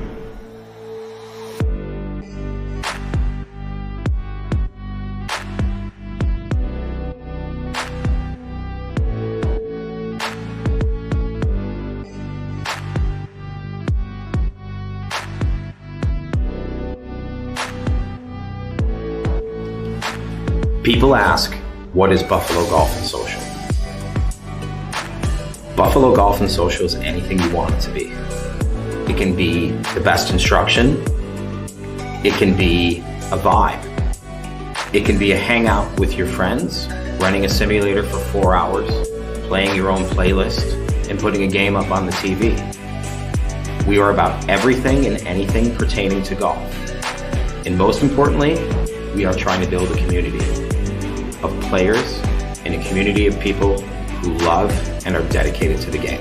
People ask, what is Buffalo Golf and Social? Buffalo Golf and Social is anything you want it to be. It can be the best instruction. It can be a vibe. It can be a hangout with your friends, running a simulator for 4 hours, playing your own playlist, and putting a game up on the TV. We are about everything and anything pertaining to golf. And most importantly, we are trying to build a community of players and a community of people who love and are dedicated to the game.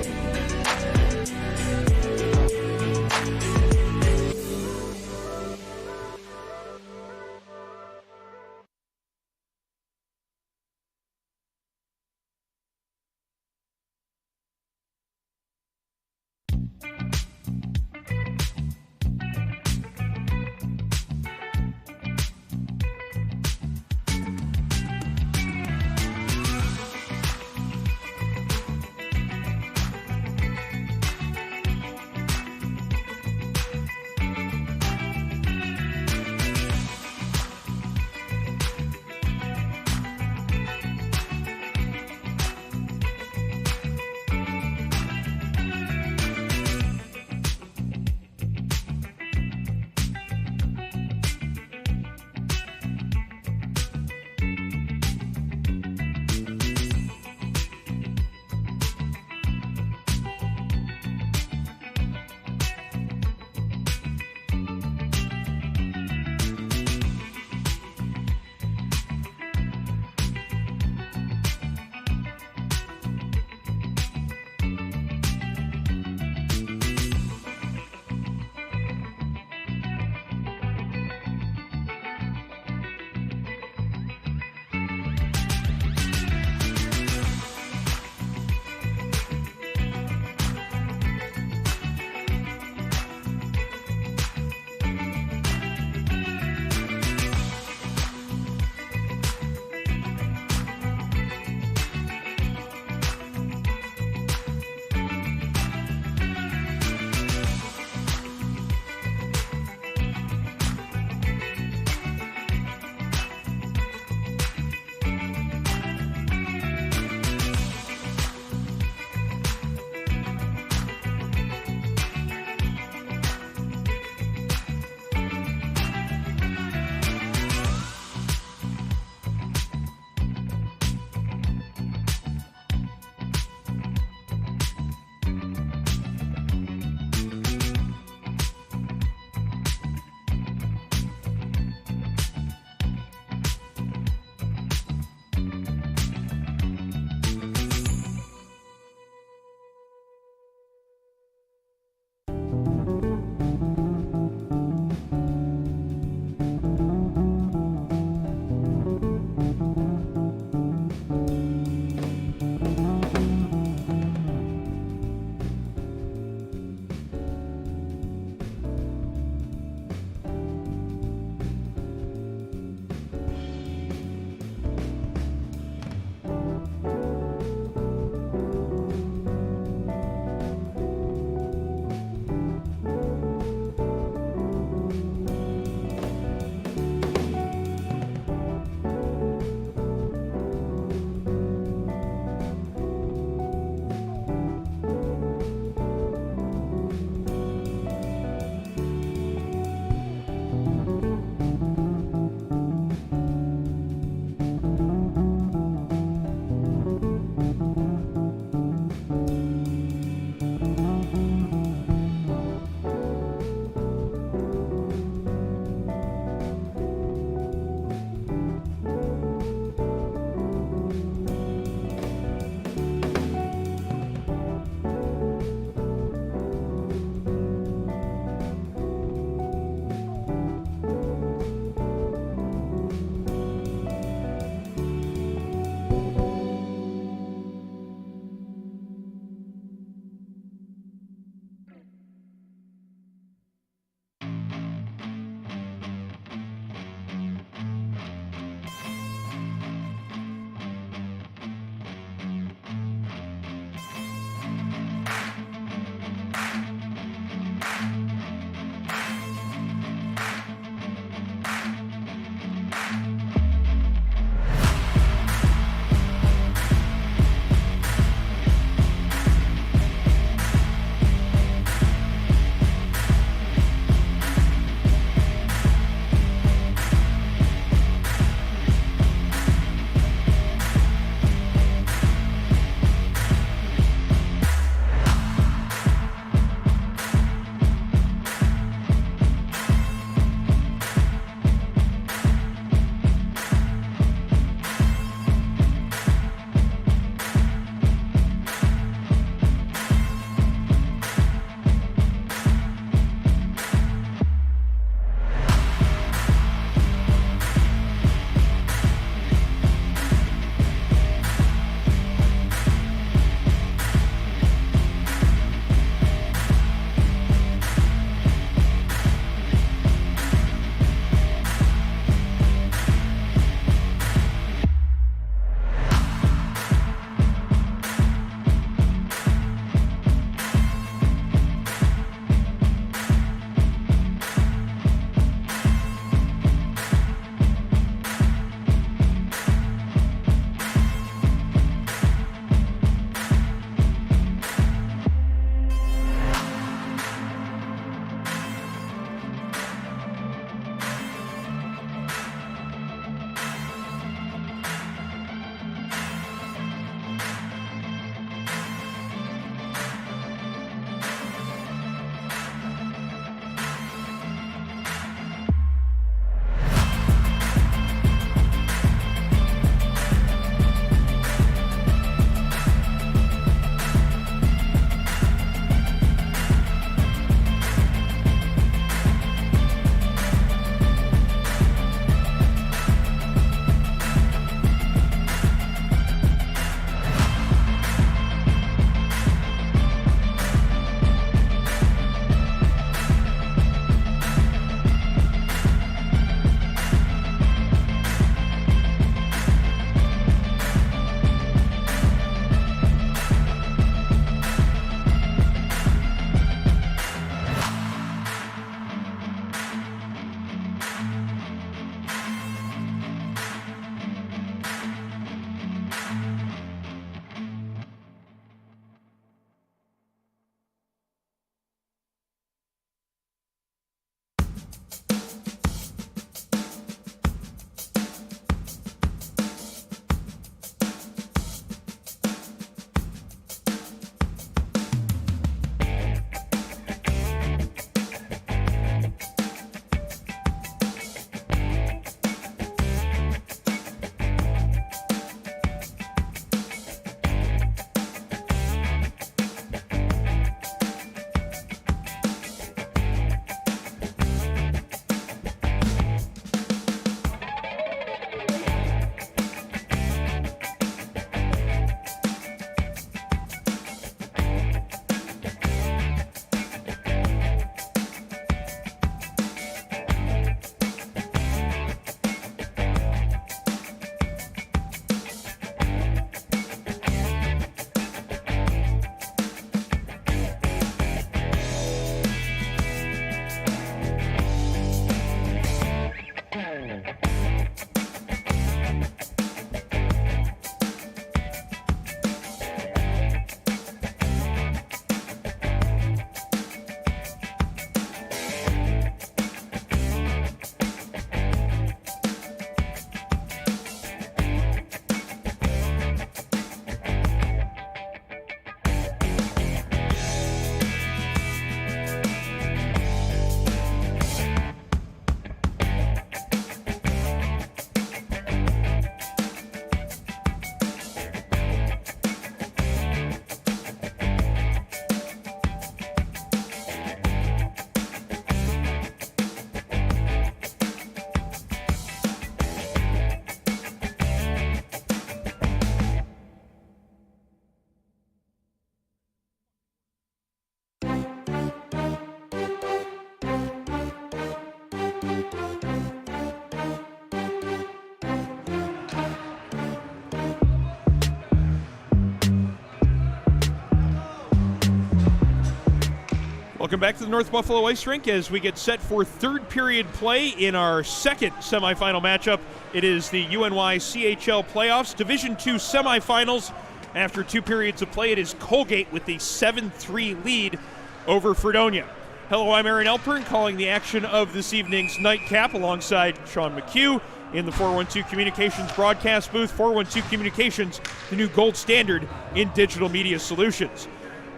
Welcome back to the North Buffalo Ice Rink as we get set for third period play in our second semifinal matchup. It is the UNYCHL playoffs, Division II semifinals. After 2 periods of play, it is Colgate with the 7-3 lead over Fredonia. Hello, I'm Aaron Alpern calling the action of this evening's nightcap alongside Sean McHugh in the 412 Communications broadcast booth. 412 Communications, the new gold standard in digital media solutions.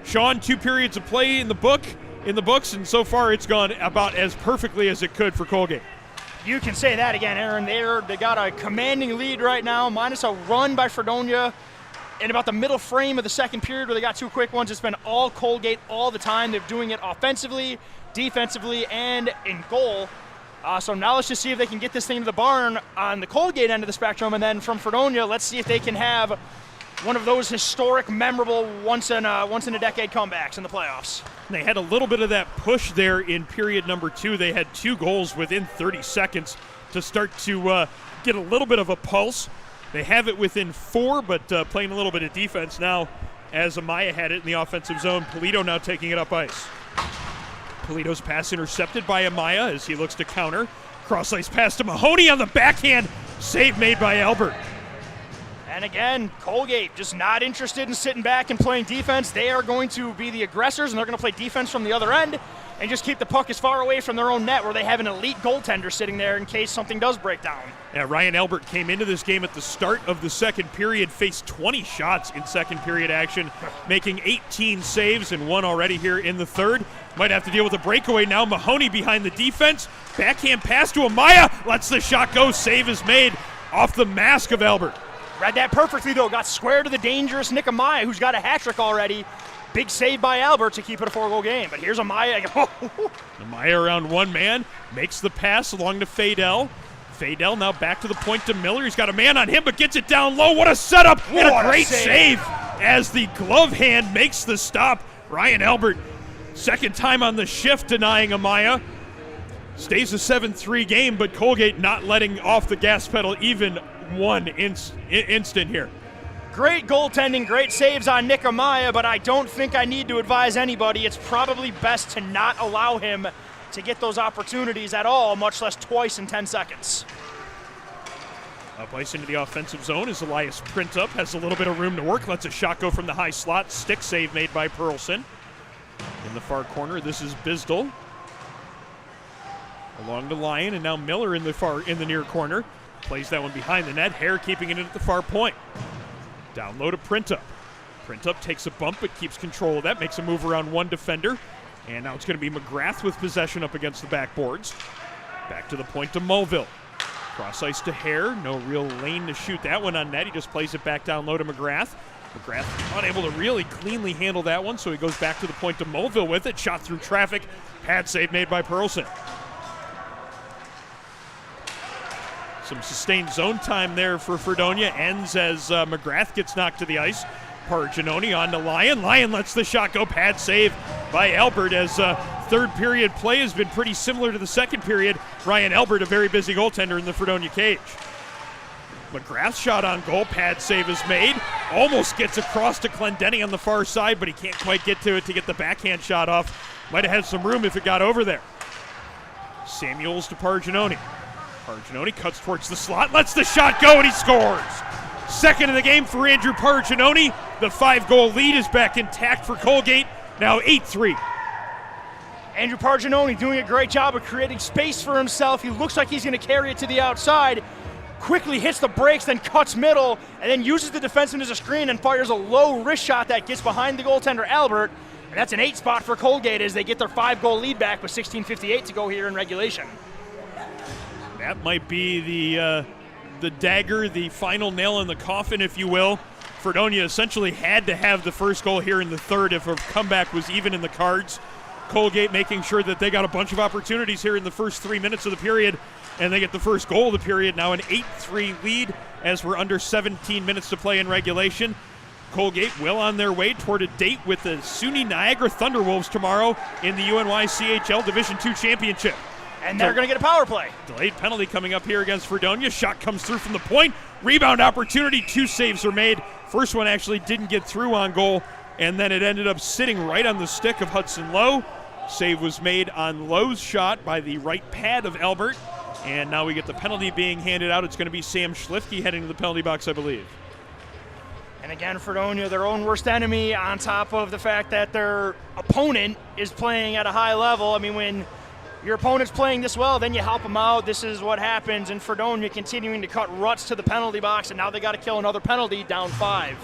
Sean, 2 periods of play in the books, and so far it's gone about as perfectly as it could for Colgate. You can say that again, Aaron. They got a commanding lead right now, minus a run by Fredonia in about the middle frame of the second period where they got 2 quick ones. It's been all Colgate all the time. They're doing it offensively, defensively, and in goal. So now let's just see if they can get this thing to the barn on the Colgate end of the spectrum, and then from Fredonia, let's see if they can have one of those historic, memorable, once in a decade comebacks in the playoffs. They had a little bit of that push there in period number 2. They had 2 goals within 30 seconds to start to get a little bit of a pulse. They have it within 4, but playing a little bit of defense now as Amaya had it in the offensive zone. Polito now taking it up ice. Polito's pass intercepted by Amaya as he looks to counter. Cross ice pass to Mahoney on the backhand. Save made by Albert. And again, Colgate just not interested in sitting back and playing defense. They are going to be the aggressors, and they're going to play defense from the other end and just keep the puck as far away from their own net where they have an elite goaltender sitting there in case something does break down. Yeah, Ryan Albert came into this game at the start of the second period, faced 20 shots in second period action, making 18 saves and 1 already here in the third. Might have to deal with a breakaway now. Mahoney behind the defense. Backhand pass to Amaya. Lets the shot go. Save is made off the mask of Albert. Read that perfectly, though. Got square to the dangerous Nick Amaya, who's got a hat trick already. Big save by Albert to keep it a 4-goal game. But here's Amaya. Amaya around one man. Makes the pass along to Fadel. Fadel now back to the point to Miller. He's got a man on him, but gets it down low. What a setup. And a great save as the glove hand makes the stop. Ryan Albert, second time on the shift, denying Amaya. Stays a 7-3 game, but Colgate not letting off the gas pedal even one instant here. Great goaltending, great saves on Nick Amaya, but I don't think I need to advise anybody. It's probably best to not allow him to get those opportunities at all, much less twice in 10 seconds. Up ice into the offensive zone as Elias Printup has a little bit of room to work. Lets a shot go from the high slot. Stick save made by Pearlson. In the far corner, this is Bisdell. Along the line, and now Miller in the near corner. Plays that one behind the net. Hare keeping it at the far point. Down low to Printup. Printup takes a bump but keeps control of that. Makes a move around one defender. And now it's going to be McGrath with possession up against the backboards. Back to the point to Mulville. Cross ice to Hare. No real lane to shoot that one on net. He just plays it back down low to McGrath. McGrath unable to really cleanly handle that one, so he goes back to the point to Mulville with it. Shot through traffic. Pad save made by Pearlson. Some sustained zone time there for Fredonia. Ends as McGrath gets knocked to the ice. Parginoni on to Lyon. Lyon lets the shot go. Pad save by Albert as third period play has been pretty similar to the second period. Ryan Albert, a very busy goaltender in the Fredonia cage. McGrath's shot on goal. Pad save is made. Almost gets across to Clendenny on the far side, but he can't quite get to it to get the backhand shot off. Might have had some room if it got over there. Samuels to Parginoni. Parginoni cuts towards the slot, lets the shot go, and he scores. Second of the game for Andrew Parginoni. The 5-goal lead is back intact for Colgate, now 8-3. Andrew Parginoni doing a great job of creating space for himself. He looks like he's going to carry it to the outside. Quickly hits the brakes, then cuts middle, and then uses the defenseman as a screen and fires a low wrist shot that gets behind the goaltender, Albert. And that's an 8 spot for Colgate as they get their 5-goal lead back with 16:58 to go here in regulation. That might be the dagger, the final nail in the coffin, if you will. Fredonia essentially had to have the first goal here in the third if a comeback was even in the cards. Colgate making sure that they got a bunch of opportunities here in the first 3 minutes of the period, and they get the first goal of the period. Now an 8-3 lead as we're under 17 minutes to play in regulation. Colgate well on their way toward a date with the SUNY Niagara Thunderwolves tomorrow in the UNYCHL Division II Championship. And they're going to get a power play. Delayed penalty coming up here against Fredonia. Shot comes through from the point. Rebound opportunity. 2 saves are made. First one actually didn't get through on goal, and then it ended up sitting right on the stick of Hudson Lowe. Save was made on Lowe's shot by the right pad of Albert. And now we get the penalty being handed out. It's going to be Sam Schlifke heading to the penalty box, I believe. And again, Fredonia, their own worst enemy, on top of the fact that their opponent is playing at a high level. I mean, when your opponent's playing this well, then you help them out. This is what happens. And Fredonia continuing to cut ruts to the penalty box, and now they got to kill another penalty, down 5.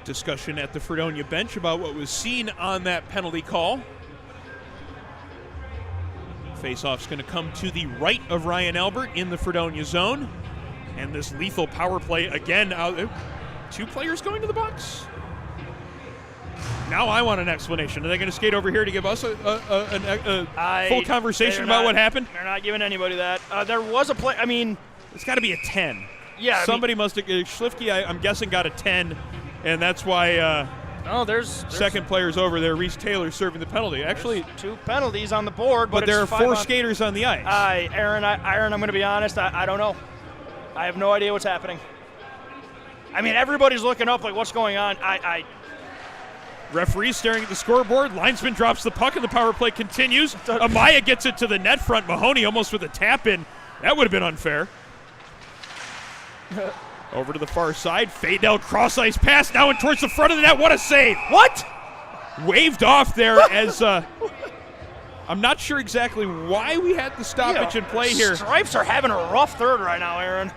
Discussion at the Fredonia bench about what was seen on that penalty call. Faceoff's going to come to the right of Ryan Albert in the Fredonia zone. And this lethal power play again. 2 players going to the box? Now I want an explanation. Are they going to skate over here to give us a full conversation about what happened? They're not giving anybody that. There was a play. I mean, it's got to be a 10. Yeah. Somebody must have. Schlifke, I'm guessing, got a 10, and that's why. There's second player's over there. Reese Taylor serving the penalty. Actually, 2 penalties on the board, but there are 4 skaters on the ice. Aaron, I'm going to be honest. I don't know. I have no idea what's happening. I mean, everybody's looking up like, what's going on? Referee staring at the scoreboard. Linesman drops the puck, and the power play continues. Amaya gets it to the net front. Mahoney almost with a tap in. That would have been unfair. Over to the far side. Fadel cross ice pass now and towards the front of the net. What a save! What? Waved off there as I'm not sure exactly why we had the stoppage in play here. Stripes are having a rough third right now, Aaron.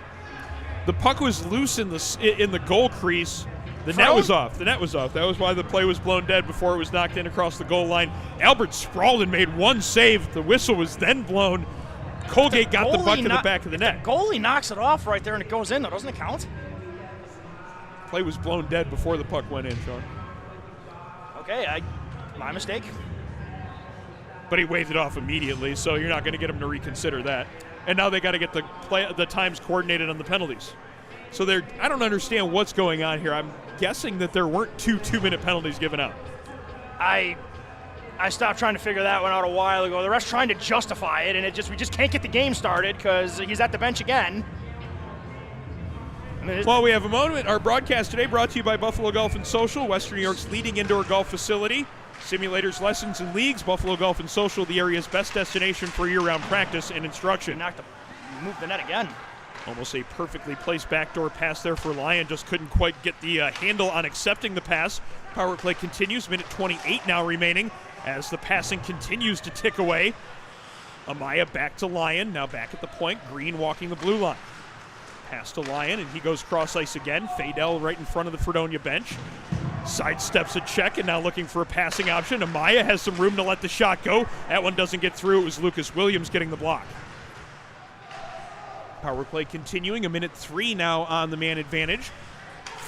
The puck was loose in the goal crease. The net was off. The net was off. That was why the play was blown dead before it was knocked in across the goal line. Albert sprawled and made 1 save. The whistle was then blown. Colgate got the puck in the back of the net. The goalie knocks it off right there and it goes in, though. Doesn't it count? Play was blown dead before the puck went in, Sean. Okay, my mistake. But he waved it off immediately, so you're not going to get him to reconsider that. And now they got to get the times coordinated on the penalties. So I don't understand what's going on here. I'm guessing that there weren't 2 2-minute penalties given out. I stopped trying to figure that one out a while ago. The ref's trying to justify it, and we just can't get the game started because he's at the bench again. Well, we have a moment. Our broadcast today brought to you by Buffalo Golf and Social, Western New York's leading indoor golf facility. Simulators, lessons, and leagues. Buffalo Golf and Social, the area's best destination for year-round practice and instruction. Move the net again. Almost a perfectly placed backdoor pass there for Lyon. Just couldn't quite get the handle on accepting the pass. Power play continues. Minute 28 now remaining as the passing continues to tick away. Amaya back to Lyon. Now back at the point. Green walking the blue line. Pass to Lyon, and he goes cross ice again. Fadel right in front of the Fredonia bench. Sidesteps a check and now looking for a passing option. Amaya has some room to let the shot go. That one doesn't get through. It was Lucas Williams getting the block. Power play continuing. 1:03 now on the man advantage.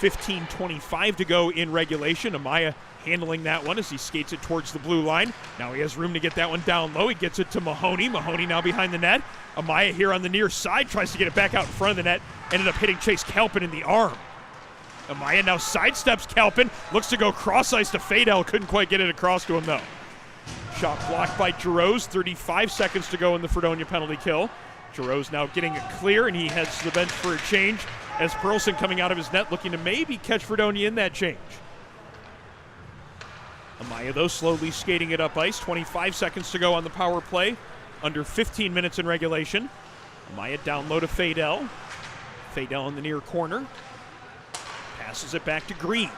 15:25 to go in regulation. Amaya handling that one as he skates it towards the blue line. Now he has room to get that one down low. He gets it to Mahoney. Mahoney now behind the net. Amaya here on the near side tries to get it back out in front of the net. Ended up hitting Chase Kalpin in the arm. Amaya now sidesteps Kalpin. Looks to go cross ice to Fadel. Couldn't quite get it across to him though. Shot blocked by Giroux. 35 seconds to go in the Fredonia penalty kill. Giroux now getting it clear, and he heads to the bench for a change as Perlson coming out of his net looking to maybe catch Fredonia in that change. Amaya, though, slowly skating it up ice. 25 seconds to go on the power play. Under 15 minutes in regulation. Amaya down low to Fadel. Fadel in the near corner. Passes it back to Green.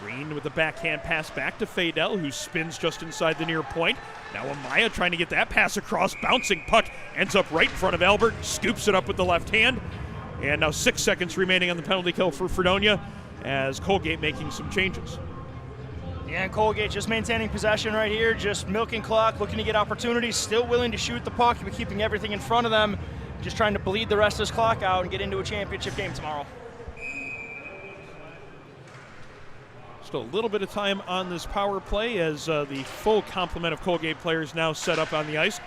Green with the backhand pass back to Fadel, who spins just inside the near point. Now Amaya trying to get that pass across. Bouncing puck ends up right in front of Albert. Scoops it up with the left hand. And now 6 seconds remaining on the penalty kill for Fredonia as Colgate making some changes. Yeah, and Colgate just maintaining possession right here, just milking clock, looking to get opportunities, still willing to shoot the puck, but keeping everything in front of them, just trying to bleed the rest of this clock out and get into a championship game tomorrow. Still a little bit of time on this power play as the full complement of Colgate players now set up on the ice.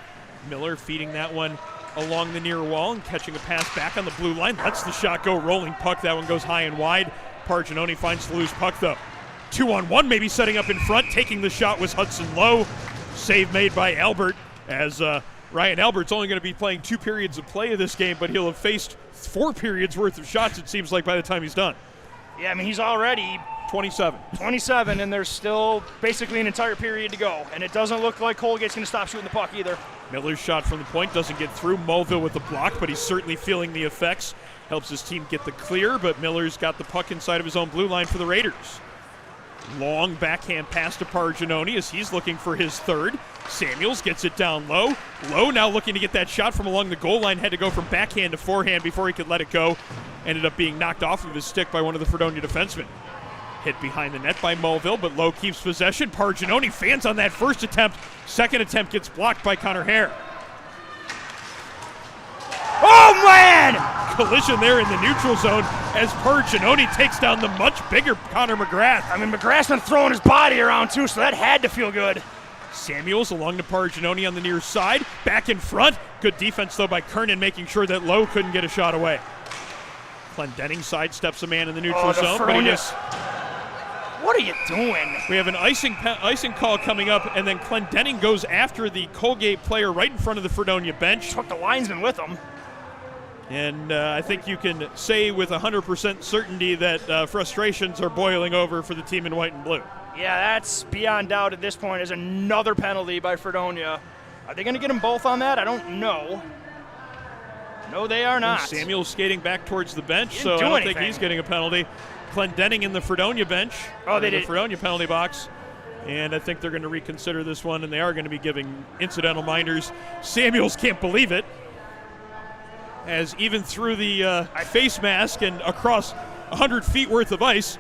Miller feeding that one along the near wall and catching a pass back on the blue line. Lets the shot go, rolling puck. That one goes high and wide. Parginoni finds the loose puck though. 2-on-1 maybe setting up in front. Taking the shot was Hudson Lowe. Save made by Albert as Ryan Albert's only going to be playing 2 periods of play of this game, but he'll have faced 4 periods worth of shots, it seems like, by the time he's done. Yeah, I mean, he's already 27. 27, and there's still basically an entire period to go. And it doesn't look like Colgate's going to stop shooting the puck either. Miller's shot from the point doesn't get through. Mulville with the block, but he's certainly feeling the effects. Helps his team get the clear, but Miller's got the puck inside of his own blue line for the Raiders. Long backhand pass to Parginoni as he's looking for his third. Samuels gets it down low. Low now looking to get that shot from along the goal line. Had to go from backhand to forehand before he could let it go. Ended up being knocked off of his stick by one of the Fredonia defensemen. Hit behind the net by Mulville, but Lowe keeps possession. Parginoni fans on that first attempt. Second attempt gets blocked by Connor Hare. Oh, man! Collision there in the neutral zone as Parginoni takes down the much bigger Connor McGrath. I mean, McGrath's been throwing his body around too, so that had to feel good. Samuels along to Parginoni on the near side. Back in front. Good defense, though, by Kernan, making sure that Lowe couldn't get a shot away. Clendenning sidesteps a man in the neutral zone, but he just... What are you doing? We have an icing call coming up, and then Clendenning goes after the Colgate player right in front of the Fredonia bench. Took the linesman with him. And I think you can say with 100% certainty that frustrations are boiling over for the team in white and blue. Yeah, that's beyond doubt at this point. Is another penalty by Fredonia. Are they going to get them both on that? I don't know. No, they are not. And Samuel's skating back towards the bench, so I don't think he's getting a penalty. Clendenning in the Fredonia bench. Oh, they did. The Fredonia penalty box. And I think they're going to reconsider this one, and they are going to be giving incidental minders. Samuels can't believe it, as even through the face mask and across 100 feet worth of ice,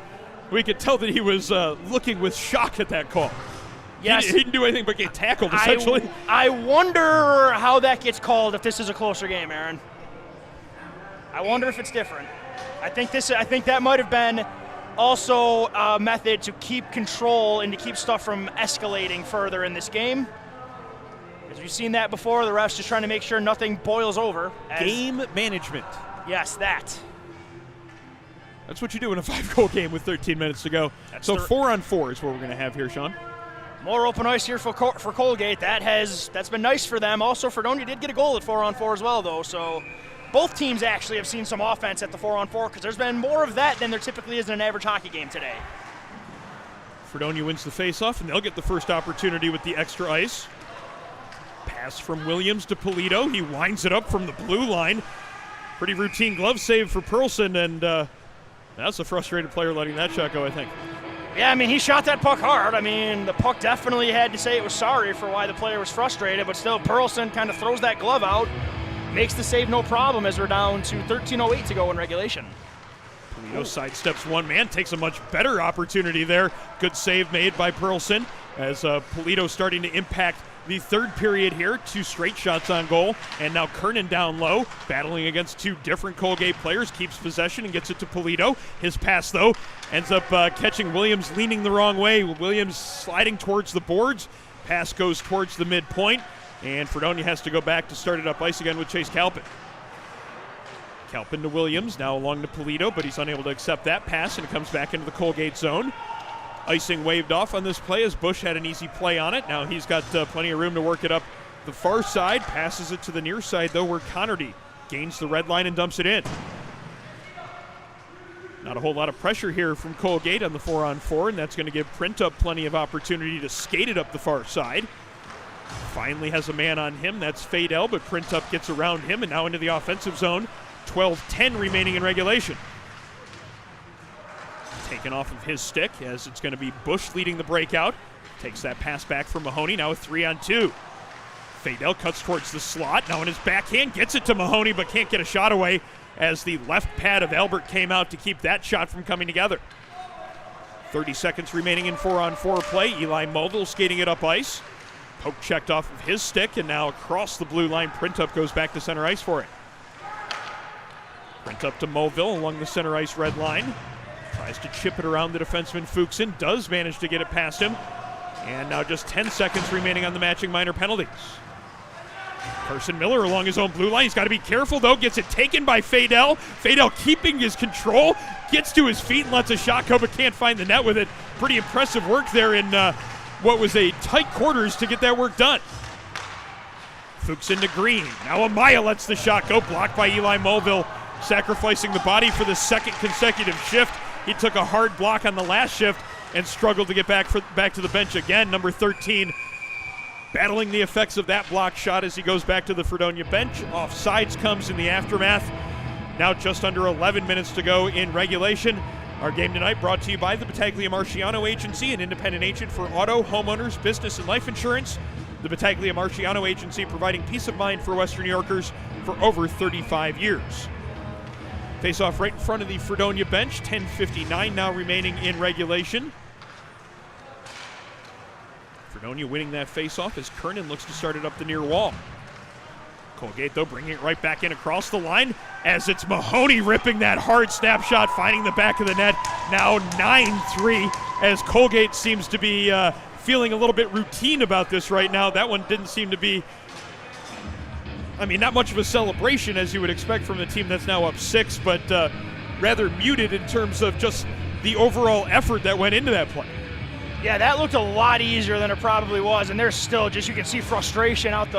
we could tell that he was looking with shock at that call. Yes. He didn't do anything but get tackled, essentially. I wonder how that gets called if this is a closer game, Aaron. I wonder if it's different. I think that might have been also a method to keep control and to keep stuff from escalating further in this game. As we've seen that before, the refs just trying to make sure nothing boils over. Game management. Yes, that. That's what you do in a 5-goal game with 13 minutes to go. So 4-on-4 is what we're going to have here, Sean. More open ice here for Colgate. That's been nice for them. Also, Fredonia did get a goal at 4-on-4 as well, though. So both teams actually have seen some offense at the 4-on-4 because there's been more of that than there typically is in an average hockey game today. Fredonia wins the faceoff, and they'll get the first opportunity with the extra ice. Pass from Williams to Polito. He winds it up from the blue line. Pretty routine glove save for Pearlson, and that's a frustrated player letting that shot go, I think. Yeah, I mean, he shot that puck hard. I mean, the puck definitely had to say it was sorry for why the player was frustrated, but still, Pearlson kind of throws that glove out, makes the save no problem as we're down to 13:08 to go in regulation. Polito sidesteps one man, takes a much better opportunity there. Good save made by Pearlson as Polito starting to impact the third period here. 2 straight shots on goal, and now Kernan down low, battling against 2 different Colgate players, keeps possession and gets it to Polito. His pass, though, ends up catching Williams leaning the wrong way. Williams sliding towards the boards. Pass goes towards the midpoint, and Fredonia has to go back to start it up ice again with Chase Calpin. Calpin to Williams, now along to Polito, but he's unable to accept that pass, and it comes back into the Colgate zone. Icing waved off on this play as Bush had an easy play on it. Now he's got plenty of room to work it up the far side. Passes it to the near side, though, where Connerty gains the red line and dumps it in. Not a whole lot of pressure here from Colgate on the 4-on-4, and that's going to give Printup plenty of opportunity to skate it up the far side. Finally has a man on him. That's Fadel, but Printup gets around him and now into the offensive zone. 12-10 remaining in regulation. Taken off of his stick as it's going to be Bush leading the breakout. Takes that pass back from Mahoney, now a 3-on-2. Fadel cuts towards the slot, now in his backhand, gets it to Mahoney but can't get a shot away as the left pad of Albert came out to keep that shot from coming together. 30 seconds remaining in 4-on-4 play. Eli Mulville skating it up ice. Poke checked off of his stick, and now across the blue line, Printup goes back to center ice for it. Printup to Mulville along the center ice red line. Tries to chip it around the defenseman Fuchsen, does manage to get it past him. And now just 10 seconds remaining on the matching minor penalties. Carson Miller along his own blue line. He's got to be careful, though. Gets it taken by Fadel. Fadel keeping his control. Gets to his feet and lets a shot go, but can't find the net with it. Pretty impressive work there in what was a tight quarters to get that work done. Fuchsen to Green. Now Amaya lets the shot go. Blocked by Eli Mulville, sacrificing the body for the second consecutive shift. He took a hard block on the last shift and struggled to get back to the bench again. Number 13 battling the effects of that block shot as he goes back to the Fredonia bench. Offsides comes in the aftermath. Now just under 11 minutes to go in regulation. Our game tonight brought to you by the Battaglia Marciano Agency, an independent agent for auto, homeowners, business, and life insurance. The Battaglia Marciano Agency providing peace of mind for Western New Yorkers for over 35 years. Face off right in front of the Fredonia bench, 10:59 now remaining in regulation. Fredonia winning that face-off as Kernan looks to start it up the near wall. Colgate, though, bringing it right back in across the line as it's Mahoney ripping that hard snapshot, finding the back of the net. Now 9-3 as Colgate seems to be feeling a little bit routine about this right now. That one didn't seem to be, not much of a celebration as you would expect from a team that's now up 6, but rather muted in terms of just the overall effort that went into that play. Yeah, that looked a lot easier than it probably was, and there's still just, you can see frustration out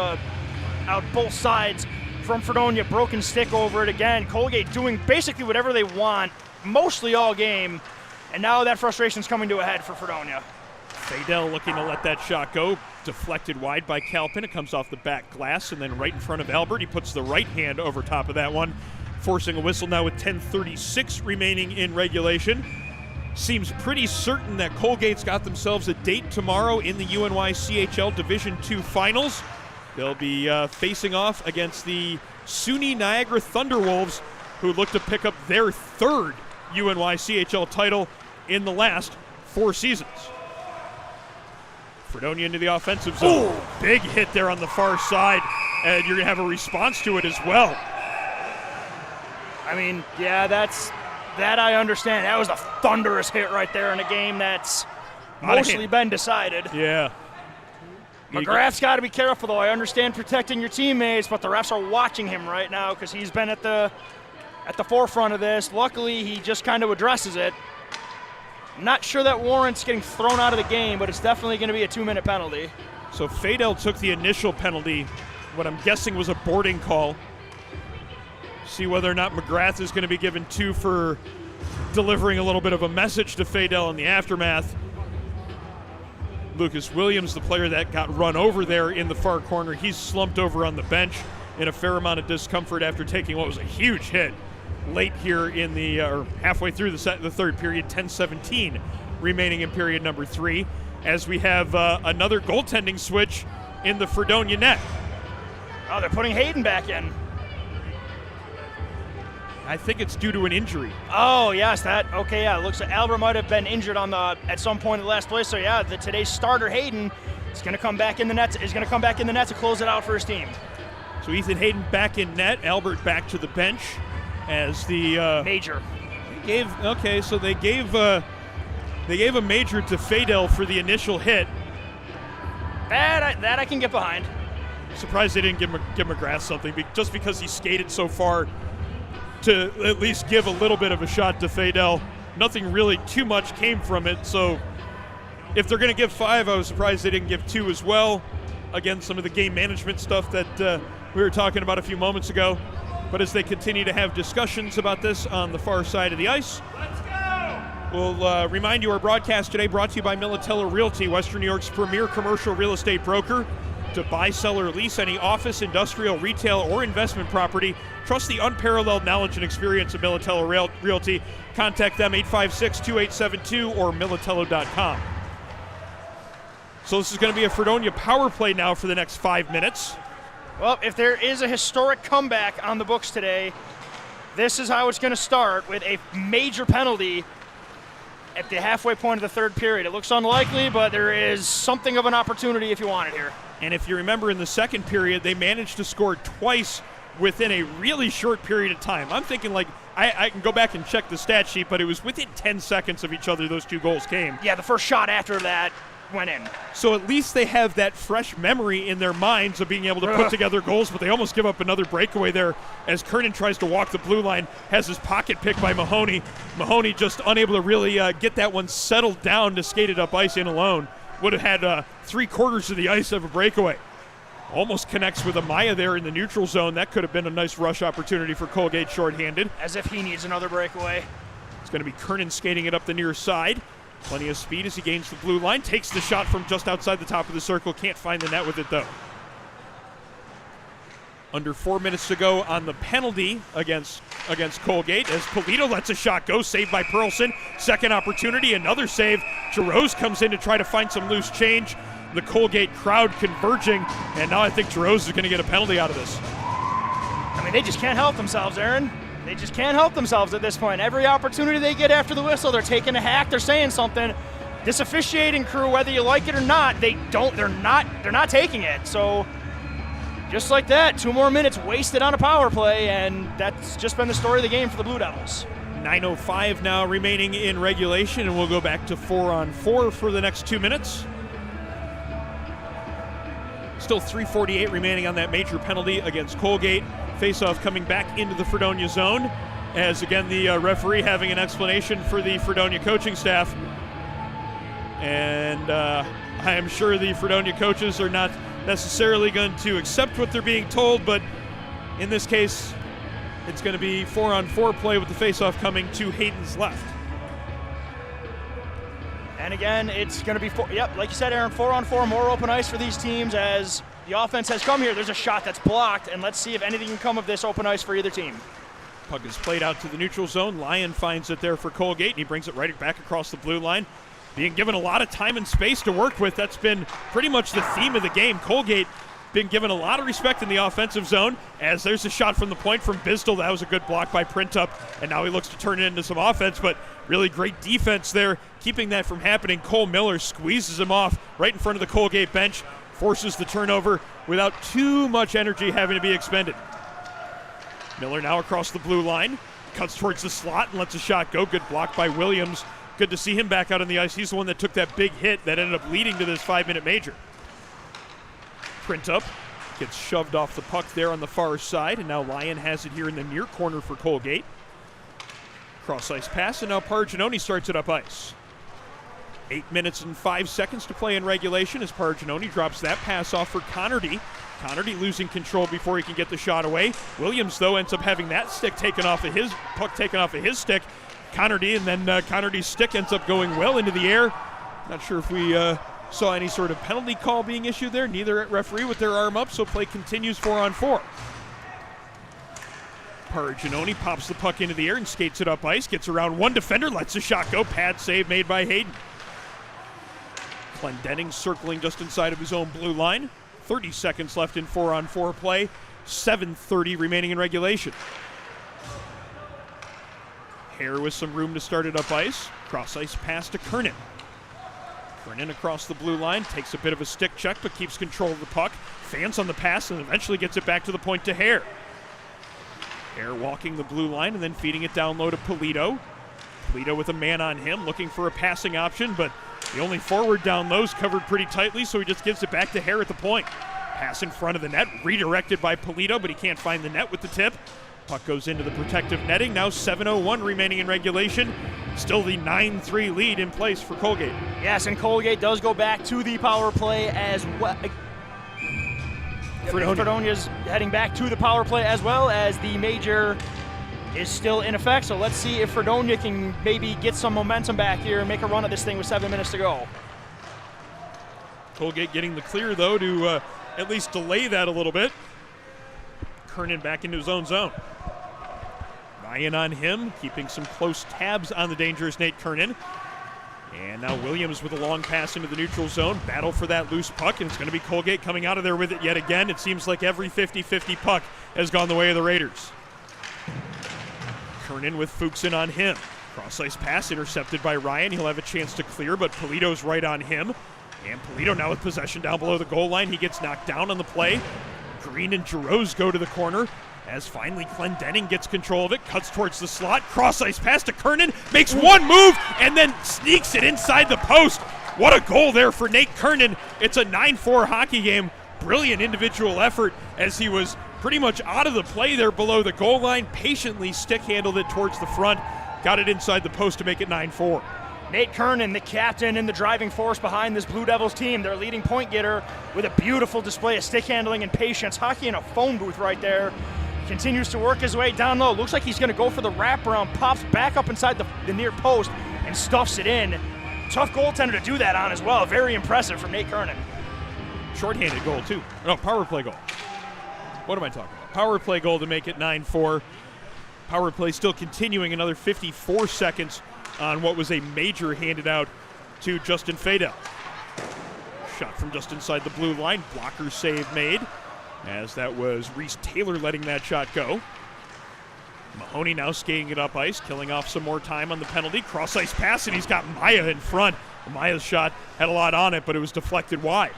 both sides from Fredonia. Broken stick over it again. Colgate doing basically whatever they want mostly all game, and now that frustration's coming to a head for Fredonia. Fadel looking to let that shot go. Deflected wide by Calpin. It comes off the back glass and then right in front of Albert. He puts the right hand over top of that one, forcing a whistle now with 10:36 remaining in regulation. Seems pretty certain that Colgate's got themselves a date tomorrow in the UNYCHL Division II Finals. They'll be facing off against the SUNY Niagara Thunderwolves, who look to pick up their third UNYCHL title in the last 4 seasons. Fredonia into the offensive zone. Ooh. Big hit there on the far side, and you're going to have a response to it as well. Yeah, that I understand. That was a thunderous hit right there in a game that's mostly been decided. Yeah. McGrath's got to be careful, though. I understand protecting your teammates, but the refs are watching him right now because he's been at the forefront of this. Luckily, he just kind of addresses it. I'm not sure that warrants getting thrown out of the game, but it's definitely going to be a 2-minute penalty. So Fadel took the initial penalty, what I'm guessing was a boarding call. See whether or not McGrath is going to be given 2 for delivering a little bit of a message to Fadel in the aftermath. Lucas Williams, the player that got run over there in the far corner, he's slumped over on the bench in a fair amount of discomfort after taking what was a huge hit late here in the or halfway through the third period. 10:17 remaining in period number 3 as we have another goaltending switch in the Fredonia net. Oh, they're putting Hayden back in. I think it's due to an injury. Oh, yes, it looks like Albert might have been injured at some point in the last play. So yeah, today's starter Hayden is going to come back in the net. To close it out for his team. So Ethan Hayden back in net. Albert back to the bench as the major. They gave a major to Fadel for the initial hit. That I can get behind. Surprised they didn't give McGrath something just because he skated so far to at least give a little bit of a shot to Fadel. Nothing really too much came from it, so if they're going to give 5, I was surprised they didn't give 2 as well. Again, some of the game management stuff that we were talking about a few moments ago. But as they continue to have discussions about this on the far side of the ice, let's go! We'll remind you our broadcast today brought to you by Militello Realty, Western New York's premier commercial real estate broker. To buy, sell, or lease any office, industrial, retail, or investment property, trust the unparalleled knowledge and experience of Militello Realty. Contact them 856-2872 or militello.com. So this is going to be a Fredonia power play now for the next 5 minutes. Well, if there is a historic comeback on the books today, this is how it's going to start, with a major penalty at the halfway point of the third period. It looks unlikely, but there is something of an opportunity if you want it here. And if you remember in the second period, they managed to score twice within a really short period of time. I'm thinking I can go back and check the stat sheet, but it was within 10 seconds of each other those 2 goals came. Yeah, the first shot after that went in. So at least they have that fresh memory in their minds of being able to put together goals, but they almost give up another breakaway there as Kernan tries to walk the blue line, has his pocket picked by Mahoney. Mahoney just unable to really get that one settled down to skate it up ice in alone. Would have had 3/4 of the ice of a breakaway. Almost connects with Amaya there in the neutral zone. That could have been a nice rush opportunity for Colgate shorthanded. As if he needs another breakaway. It's going to be Kernan skating it up the near side. Plenty of speed as he gains the blue line. Takes the shot from just outside the top of the circle. Can't find the net with it, though. Under 4 minutes to go on the penalty against Colgate as Polito lets a shot go. Saved by Perlson. Second opportunity, another save. Jarosz comes in to try to find some loose change. The Colgate crowd converging, and now I think Jarosz is going to get a penalty out of this. I mean, they just can't help themselves, Aaron. They just can't help themselves at this point. Every opportunity they get after the whistle, they're taking a hack, they're saying something. This officiating crew, whether you like it or not, they're not taking it. So just like that, 2 more minutes wasted on a power play, and that's just been the story of the game for the Blue Devils. 9:05 now remaining in regulation, and we'll go back to 4-on-4 for the next 2 minutes. Still 3:48 remaining on that major penalty against Colgate. Faceoff coming back into the Fredonia zone, as again the referee having an explanation for the Fredonia coaching staff. And I am sure the Fredonia coaches are not necessarily going to accept what they're being told, but in this case, it's going to be 4-on-4 play with the faceoff coming to Hayden's left. And again, it's going to be, like you said, Aaron, 4-on-4, more open ice for these teams as the offense has come here. There's a shot that's blocked, and let's see if anything can come of this open ice for either team. Puck is played out to the neutral zone. Lyon finds it there for Colgate, and he brings it right back across the blue line. Being given a lot of time and space to work with, that's been pretty much the theme of the game. Colgate been given a lot of respect in the offensive zone, as there's a shot from the point from Bistel. That was a good block by Printup, and now he looks to turn it into some offense, but really great defense there, keeping that from happening. Cole Miller squeezes him off right in front of the Colgate bench, forces the turnover without too much energy having to be expended. Miller now across the blue line, cuts towards the slot and lets a shot go. Good block by Williams. Good to see him back out on the ice. He's the one that took that big hit that ended up leading to this 5-minute major. Printup gets shoved off the puck there on the far side, and now Lyon has it here in the near corner for Colgate. Cross-ice pass, and now Parginoni starts it up ice. 8 minutes and 5 seconds to play in regulation as Parginoni drops that pass off for Connerty. Connerty losing control before he can get the shot away. Williams, though, ends up having that stick taken off of his puck taken off of his stick. Connerty, and then Connerty's stick ends up going well into the air. Not sure if we saw any sort of penalty call being issued there. Neither referee with their arm up, so play continues 4-on-4. Parginoni pops the puck into the air and skates it up ice. Gets around one defender, lets the shot go. Pad save made by Hayden. Clendenning circling just inside of his own blue line. 30 seconds left in 4-on-4 play. 7:30 remaining in regulation. Hare with some room to start it up ice. Cross-ice pass to Kernan. Kernan across the blue line, takes a bit of a stick check, but keeps control of the puck. Fans on the pass and eventually gets it back to the point to Hare. Hare walking the blue line and then feeding it down low to Polito. Polito with a man on him, looking for a passing option, but the only forward down low is covered pretty tightly, so he just gives it back to Hare at the point. Pass in front of the net, redirected by Polito, but he can't find the net with the tip. Puck goes into the protective netting. Now 7:01 remaining in regulation. Still the 9-3 lead in place for Colgate. Yes, and Colgate does go back to the power play as well. Fredonia's heading back to the power play as well, as the major is still in effect. So let's see if Fredonia can maybe get some momentum back here and make a run at this thing with 7 minutes to go. Colgate getting the clear, though, to at least delay that a little bit. Kernan back into his own zone. Ryan on him, keeping some close tabs on the dangerous Nate Kernan. And now Williams with a long pass into the neutral zone. Battle for that loose puck, and it's going to be Colgate coming out of there with it yet again. It seems like every 50-50 puck has gone the way of the Raiders. Kernan with Fuchsen on him. Cross-ice pass intercepted by Ryan. He'll have a chance to clear, but Polito's right on him. And Polito now with possession down below the goal line. He gets knocked down on the play. Green and Jarosz go to the corner as finally Clendenning gets control of it, cuts towards the slot, cross-ice pass to Kernan, makes one move, and then sneaks it inside the post. What a goal there for Nate Kernan. It's a 9-4 hockey game. Brilliant individual effort as he was pretty much out of the play there below the goal line, patiently stick-handled it towards the front, got it inside the post to make it 9-4. Nate Kernan, the captain and the driving force behind this Blue Devils team, their leading point getter with a beautiful display of stick handling and patience. Hockey in a phone booth right there. continues to work his way down low. Looks like he's going to go for the wraparound, pops back up inside the near post, and stuffs it in. Tough goaltender to do that on as well. Very impressive from Nate Kernan. Shorthanded goal, too. No, power play goal. What am I talking about? Power play goal to make it 9-4. Power play still continuing another 54 seconds on what was a major handed out to Justin Fadel. Shot from just inside the blue line. Blocker save made, as that was Reese Taylor letting that shot go. Mahoney now skating it up ice, killing off some more time on the penalty. Cross ice pass, and he's got Maya in front. Maya's shot had a lot on it, but it was deflected wide.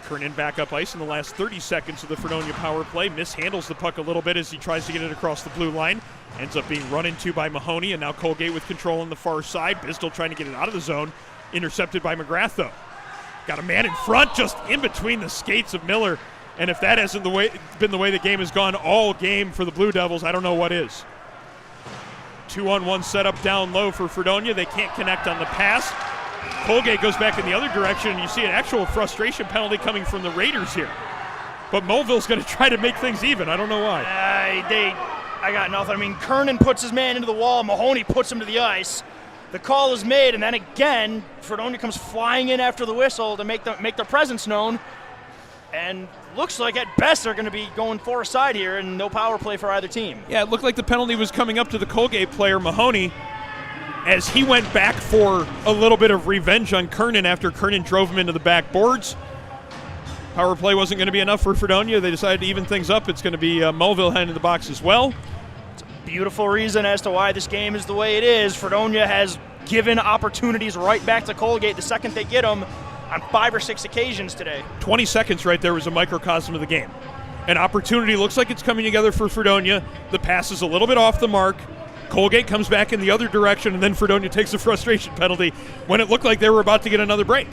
Kernan back up ice in the last 30 seconds of the Fredonia power play. Mishandles the puck a little bit as he tries to get it across the blue line. Ends up being run into by Mahoney, and now Colgate with control on the far side. Bistel trying to get it out of the zone. Intercepted by McGrath, though. Got a man in front, just in between the skates of Miller. And if that hasn't been the way the game has gone all game for the Blue Devils, I don't know what is. 2-on-1 setup down low for Fredonia. They can't connect on the pass. Colgate goes back in the other direction, and you see an actual frustration penalty coming from the Raiders here. But Mulville's going to try to make things even. I don't know why. I got nothing. I mean, Kernan puts his man into the wall. Mahoney puts him to the ice. The call is made, and then again, Fredonia comes flying in after the whistle to make their presence known. And looks like at best they're going to be going for a side here, and no power play for either team. Yeah, it looked like the penalty was coming up to the Colgate player, Mahoney, as he went back for a little bit of revenge on Kernan after Kernan drove him into the backboards. Power play wasn't going to be enough for Fredonia. They decided to even things up. It's going to be Mulville heading to the box as well. It's a beautiful reason as to why this game is the way it is. Fredonia has given opportunities right back to Colgate the second they get them on 5 or 6 occasions today. 20 seconds right there was a microcosm of the game. An opportunity looks like it's coming together for Fredonia. The pass is a little bit off the mark. Colgate comes back in the other direction, and then Fredonia takes a frustration penalty when it looked like they were about to get another break.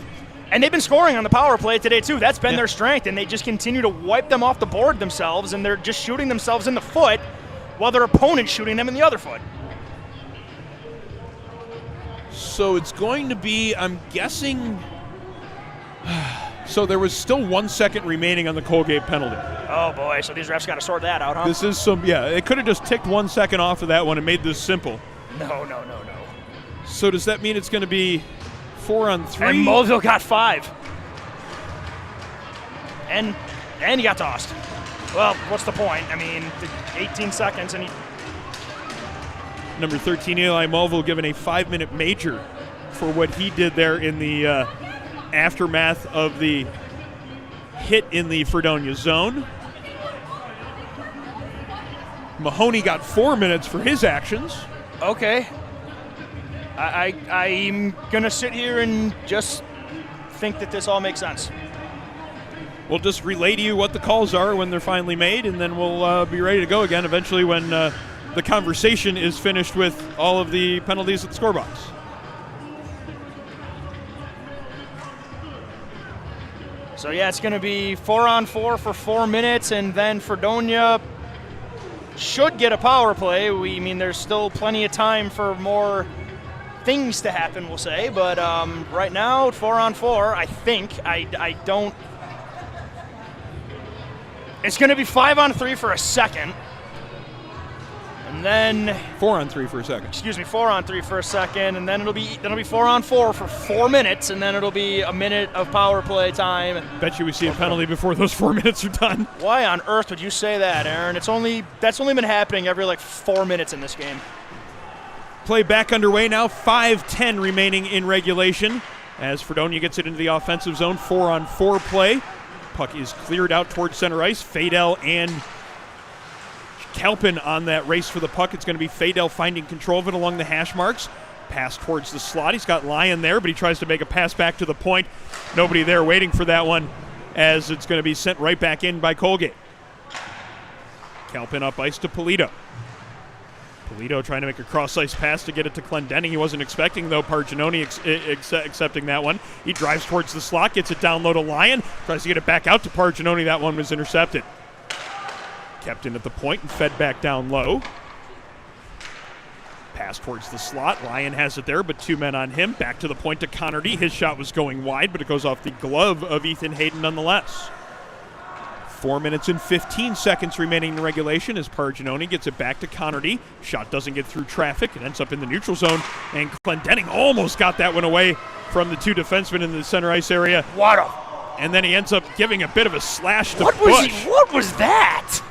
And they've been scoring on the power play today, too. That's been their strength, and they just continue to wipe them off the board themselves, and they're just shooting themselves in the foot while their opponent's shooting them in the other foot. So it's going to be, I'm guessing, so there was still 1 second remaining on the Colgate penalty. Oh, boy, so these refs got to sort that out, huh? This is it could have just ticked 1 second off of that one and made this simple. No. So does that mean it's going to be 4-on-3? And Mulville got 5. And he got tossed. Well, what's the point? I mean, 18 seconds and he... Number 13, Eli Mulville, given a 5-minute major for what he did there in the aftermath of the hit in the Fredonia zone. Mahoney got 4 minutes for his actions. Okay. I'm going to sit here and just think that this all makes sense. We'll just relay to you what the calls are when they're finally made, and then we'll be ready to go again eventually when the conversation is finished with all of the penalties at the scorebox. So, yeah, it's going to be 4-on-4 for 4 minutes, and then Fredonia should get a power play. I mean, there's still plenty of time for more things to happen, we'll say. But right now, 4-on-4, I think. I don't. It's going to be 5-on-3 for a second. And then 4-on-3 for a second. Excuse me, 4-on-3 for a second, and then it'll be 4-on-4 for 4 minutes, and then it'll be a minute of power play time. Bet you we see a penalty before those 4 minutes are done. Why on earth would you say that, Aaron? That's only been happening every 4 minutes in this game. Play back underway now. 5:10 remaining in regulation as Fredonia gets it into the offensive zone. 4-on-4 play. Puck is cleared out towards center ice. Fadel and Kelpin on that race for the puck. It's going to be Fadel finding control of it along the hash marks. Pass towards the slot. He's got Lyon there, but he tries to make a pass back to the point. Nobody there waiting for that one as it's going to be sent right back in by Colgate. Kelpin up ice to Polito. Polito trying to make a cross-ice pass to get it to Clendenning. He wasn't expecting, though, Parginoni accepting that one. He drives towards the slot, gets it down low to Lyon, tries to get it back out to Parginoni. That one was intercepted. Kept in at the point and fed back down low. Pass towards the slot. Lyon has it there, but 2 men on him. Back to the point to Connerty. His shot was going wide, but it goes off the glove of Ethan Hayden nonetheless. 4 minutes and 15 seconds remaining in regulation as Parginoni gets it back to Connerty. Shot doesn't get through traffic. It ends up in the neutral zone, and Clendenning almost got that one away from the two defensemen in the center ice area. And then he ends up giving a bit of a slash to Bush. What was that?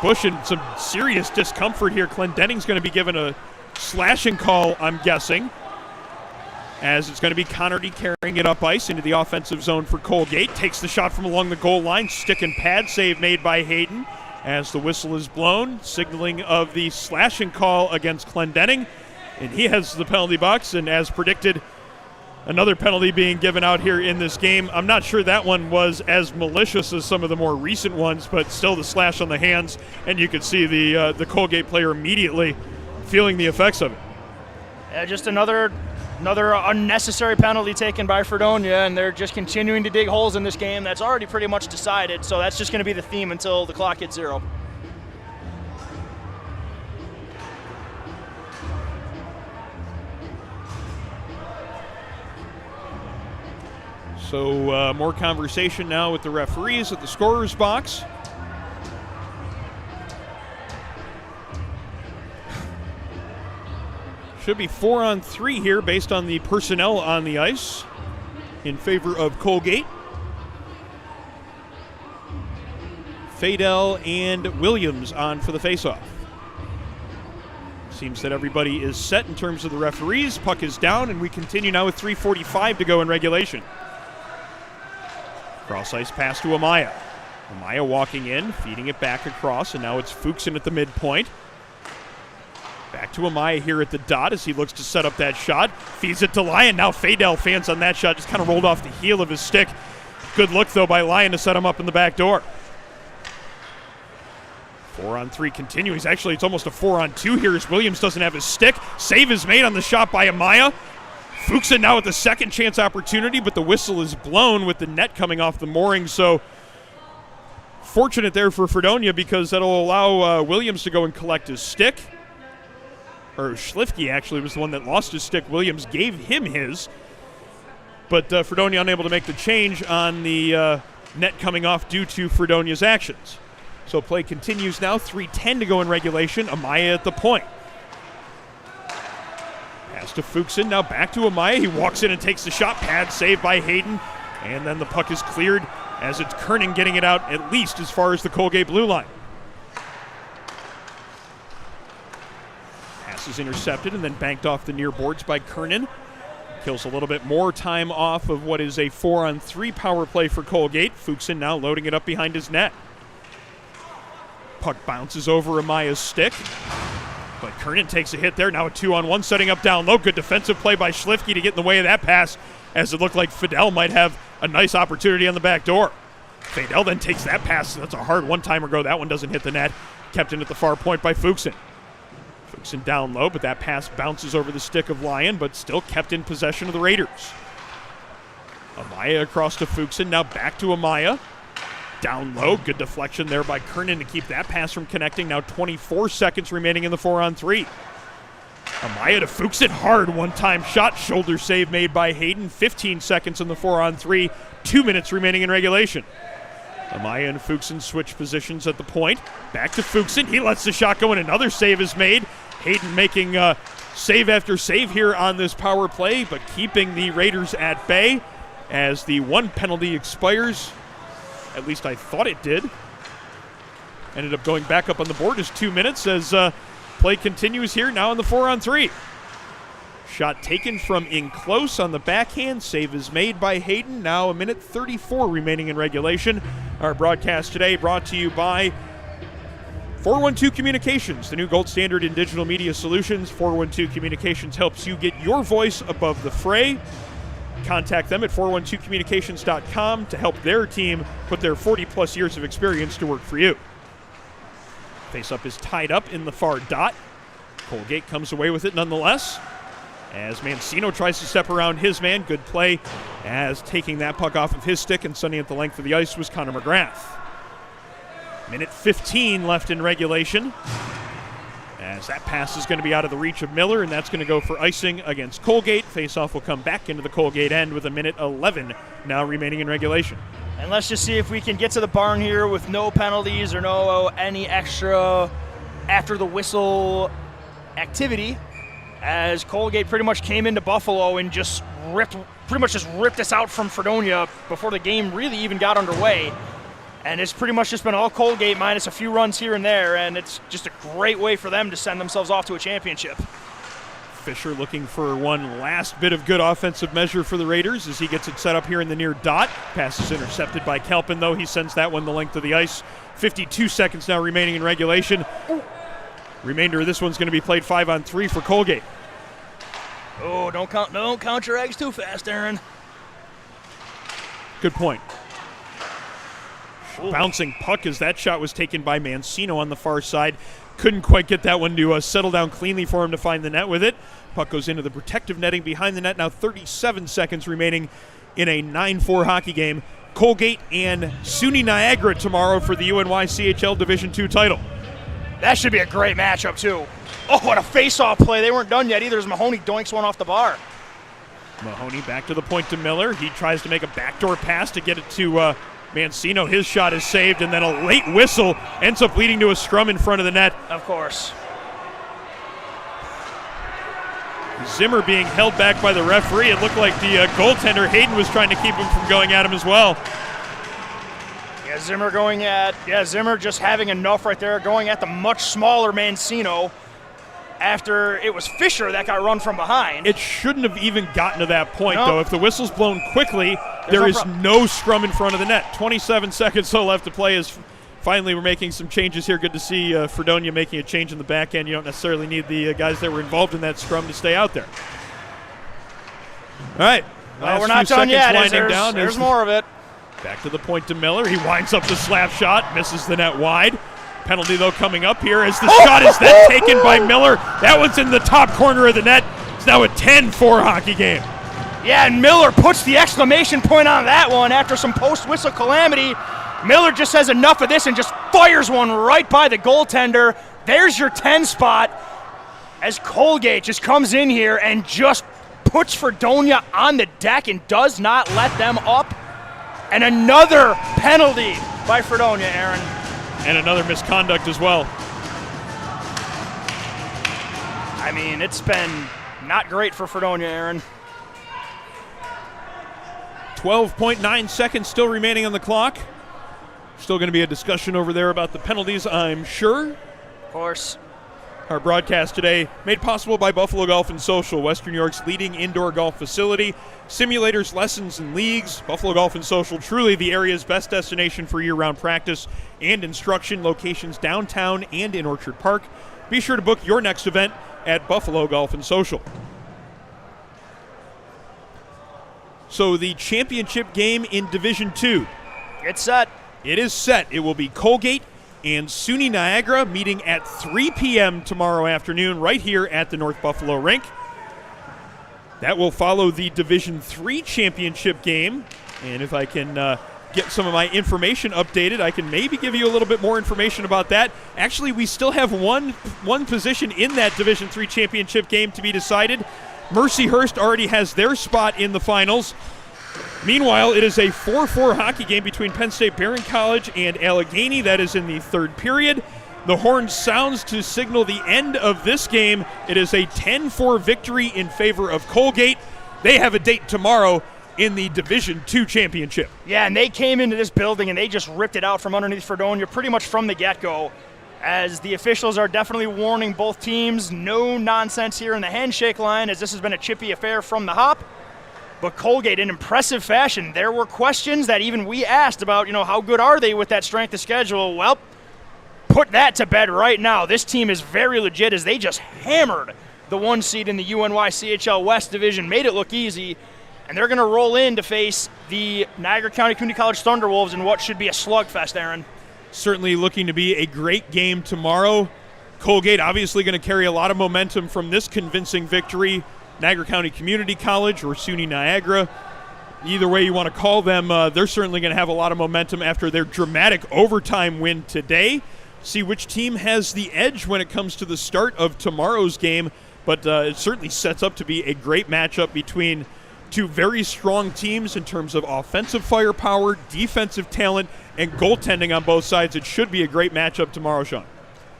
Bush in some serious discomfort here. Clendenning's going to be given a slashing call, I'm guessing, as it's going to be Connerty carrying it up ice into the offensive zone for Colgate. Takes the shot from along the goal line. Stick and pad save made by Hayden as the whistle is blown, signaling of the slashing call against Clendenning. And he has the penalty box, and as predicted, another penalty being given out here in this game. I'm not sure that one was as malicious as some of the more recent ones, but still the slash on the hands, and you could see the Colgate player immediately feeling the effects of it. Yeah, just another unnecessary penalty taken by Fredonia, and they're just continuing to dig holes in this game that's already pretty much decided, so that's just going to be the theme until the clock hits 0. So more conversation now with the referees at the scorer's box. Should be 4-on-3 here based on the personnel on the ice in favor of Colgate. Fadel and Williams on for the faceoff. Seems that everybody is set in terms of the referees. Puck is down, and we continue now with 3:45 to go in regulation. Cross ice pass to Amaya. Amaya walking in, feeding it back across, and now it's Fuchsen at the midpoint. Back to Amaya here at the dot as he looks to set up that shot. Feeds it to Lyon. Now Fadel fans on that shot. Just kind of rolled off the heel of his stick. Good look, though, by Lyon to set him up in the back door. 4-on-3 continues. Actually, it's almost a 4-on-2 here as Williams doesn't have his stick. Save is made on the shot by Amaya. Fuchsen now with the second chance opportunity, but the whistle is blown with the net coming off the mooring. So fortunate there for Fredonia because that'll allow Williams to go and collect his stick. Or Schlifke actually was the one that lost his stick. Williams gave him his. But Fredonia unable to make the change on the net coming off due to Fredonia's actions. So play continues now. 3:10 to go in regulation. Amaya at the point. Pass to Fuchsen. Now back to Amaya. He walks in and takes the shot. Pad saved by Hayden. And then the puck is cleared as it's Kernan getting it out at least as far as the Colgate blue line. Pass is intercepted and then banked off the near boards by Kernan. Kills a little bit more time off of what is a 4-on-3 power play for Colgate. Fuchsen now loading it up behind his net. Puck bounces over Amaya's stick, but Kernan takes a hit there. Now a 2-on-1 setting up down low. Good defensive play by Schlifke to get in the way of that pass as it looked like Fadel might have a nice opportunity on the back door. Fadel then takes that pass. That's a hard one-timer go. That one doesn't hit the net. Kept in at the far point by Fuchsen. Fuchsen down low, but that pass bounces over the stick of Lyon, but still kept in possession of the Raiders. Amaya across to Fuchsen. Now back to Amaya. Down low, good deflection there by Kernan to keep that pass from connecting. Now 24 seconds remaining in the 4-on-3. Amaya to Fuchsen, hard one-time shot, shoulder save made by Hayden. 15 seconds in the 4-on-3, 2 minutes remaining in regulation. Amaya and Fuchsen switch positions at the point. Back to Fuchsen, he lets the shot go and another save is made. Hayden making save after save here on this power play, but keeping the Raiders at bay as the one penalty expires. At least I thought it did. Ended up going back up on the board just 2 minutes as play continues here now in the 4-on-3. Shot taken from in close on the backhand. Save is made by Hayden. Now a minute 34 remaining in regulation. Our broadcast today brought to you by 412 Communications, the new gold standard in digital media solutions. 412 Communications helps you get your voice above the fray. Contact them at 412communications.com to help their team put their 40-plus years of experience to work for you. Face-up is tied up in the far dot. Colgate comes away with it nonetheless as Mancino tries to step around his man. Good play as taking that puck off of his stick and sending it the length of the ice was Connor McGrath. Minute 15 left in regulation as that pass is going to be out of the reach of Miller, and that's going to go for icing against Colgate. Face-off will come back into the Colgate end with a minute 11 now remaining in regulation. And let's just see if we can get to the barn here with no penalties or no any extra after the whistle activity, as Colgate pretty much came into Buffalo and just ripped us out from Fredonia before the game really even got underway. And it's pretty much just been all Colgate minus a few runs here and there, and it's just a great way for them to send themselves off to a championship. Fisher looking for one last bit of good offensive measure for the Raiders as he gets it set up here in the near dot. Pass is intercepted by Kelpin, though. He sends that one the length of the ice. 52 seconds now remaining in regulation. Remainder of this one's going to be played 5-on-3 for Colgate. Oh, don't count your eggs too fast, Aaron. Good point. Ooh. Bouncing puck as that shot was taken by Mancino on the far side. Couldn't quite get that one to settle down cleanly for him to find the net with it. Puck goes into the protective netting behind the net. Now 37 seconds remaining in a 9-4 hockey game. Colgate and SUNY Niagara tomorrow for the UNYCHL Division II title. That should be a great matchup, too. Oh, what a face-off play. They weren't done yet either as Mahoney doinks one off the bar. Mahoney back to the point to Miller. He tries to make a backdoor pass to get it to Mancino. His shot is saved, and then a late whistle ends up leading to a scrum in front of the net. Of course. Zimmer being held back by the referee. It looked like the goaltender, Hayden, was trying to keep him from going at him as well. Zimmer just having enough right there, going at the much smaller Mancino after it was Fisher that got run from behind. It shouldn't have even gotten to that point, though. If the whistle's blown quickly, there is no scrum in front of the net. 27 seconds still left to play as finally we're making some changes here. Good to see Fredonia making a change in the back end. You don't necessarily need the guys that were involved in that scrum to stay out there. All right. Well, we're not done yet. There's more of it. Back to the point to Miller. He winds up the slap shot, misses the net wide. Penalty, though, coming up here as the shot is then taken by Miller. That one's in the top corner of the net. It's now a 10-4 hockey game. Yeah, and Miller puts the exclamation point on that one after some post-whistle calamity. Miller just says enough of this and just fires one right by the goaltender. There's your 10 spot as Colgate just comes in here and just puts Fredonia on the deck and does not let them up. And another penalty by Fredonia, Aaron. And another misconduct as well. I mean, it's been not great for Fredonia, Aaron. 12.9 seconds still remaining on the clock. Still going to be a discussion over there about the penalties, I'm sure. Of course. Our broadcast today made possible by Buffalo Golf and Social, Western New York's leading indoor golf facility. Simulators, lessons, and leagues. Buffalo Golf and Social, truly the area's best destination for year-round practice and instruction. Locations downtown and in Orchard Park. Be sure to book your next event at Buffalo Golf and Social. So the championship game in Division II. It's set. It is set. It will be Colgate and SUNY Niagara meeting at 3 p.m. tomorrow afternoon right here at the North Buffalo Rink. That will follow the Division III championship game. And if I can get some of my information updated, I can maybe give you a little bit more information about that. Actually, we still have one position in that Division III championship game to be decided. Mercyhurst already has their spot in the finals. Meanwhile, it is a 4-4 hockey game between Penn State Barron College and Allegheny. That is in the third period. The horn sounds to signal the end of this game. It is a 10-4 victory in favor of Colgate. They have a date tomorrow in the Division II championship. Yeah, and they came into this building and they just ripped it out from underneath Fredonia pretty much from the get-go, as the officials are definitely warning both teams, no nonsense here in the handshake line, as this has been a chippy affair from the hop. But Colgate, in impressive fashion, there were questions that even we asked about, how good are they with that strength of schedule? Well, put that to bed right now. This team is very legit as they just hammered the 1 seed in the UNYCHL West Division, made it look easy, and they're going to roll in to face the Niagara County Community College Thunderwolves in what should be a slugfest, Aaron. Certainly looking to be a great game tomorrow. Colgate obviously going to carry a lot of momentum from this convincing victory. Niagara County Community College or SUNY Niagara, either way you want to call them, they're certainly going to have a lot of momentum after their dramatic overtime win today. See which team has the edge when it comes to the start of tomorrow's game, but it certainly sets up to be a great matchup between Two very strong teams in terms of offensive firepower, defensive talent, and goaltending on both sides. It should be a great matchup tomorrow, Sean.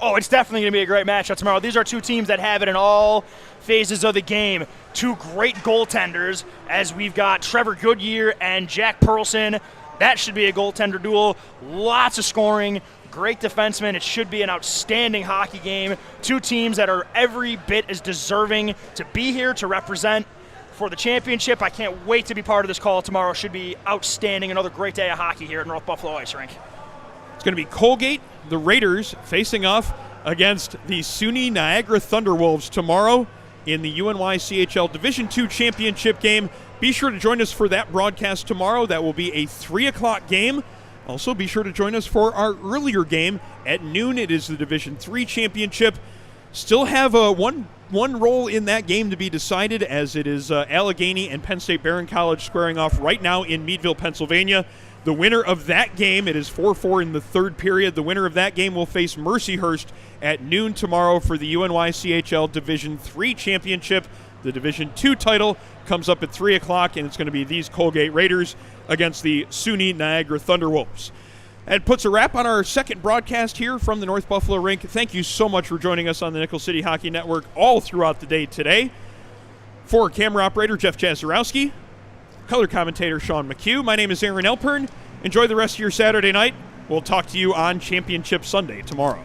Oh, it's definitely going to be a great matchup tomorrow. These are two teams that have it in all phases of the game. Two great goaltenders, as we've got Trevor Goodyear and Jack Perlson. That should be a goaltender duel. Lots of scoring, great defensemen. It should be an outstanding hockey game. Two teams that are every bit as deserving to be here to represent for the championship. I can't wait to be part of this call tomorrow. Should be outstanding. Another great day of hockey here at North Buffalo Ice Rink. It's going to be Colgate, the Raiders, facing off against the SUNY Niagara Thunderwolves tomorrow in the UNYCHL Division II championship game. Be sure to join us for that broadcast tomorrow. That will be a 3 o'clock game. Also, be sure to join us for our earlier game at noon. It is the Division III championship. Still have one role in that game to be decided, as it is Allegheny and Penn State Barron College squaring off right now in Meadville, Pennsylvania. The winner of that game, it is 4-4 in the third period. The winner of that game will face Mercyhurst at noon tomorrow for the UNYCHL Division III championship. The Division II title comes up at 3 o'clock, and it's going to be these Colgate Raiders against the SUNY Niagara Thunderwolves. That puts a wrap on our second broadcast here from the North Buffalo Rink. Thank you so much for joining us on the Nickel City Hockey Network all throughout the day today. For camera operator Jeff Jazarowski, color commentator Sean McHugh, my name is Aaron Elpern. Enjoy the rest of your Saturday night. We'll talk to you on Championship Sunday tomorrow.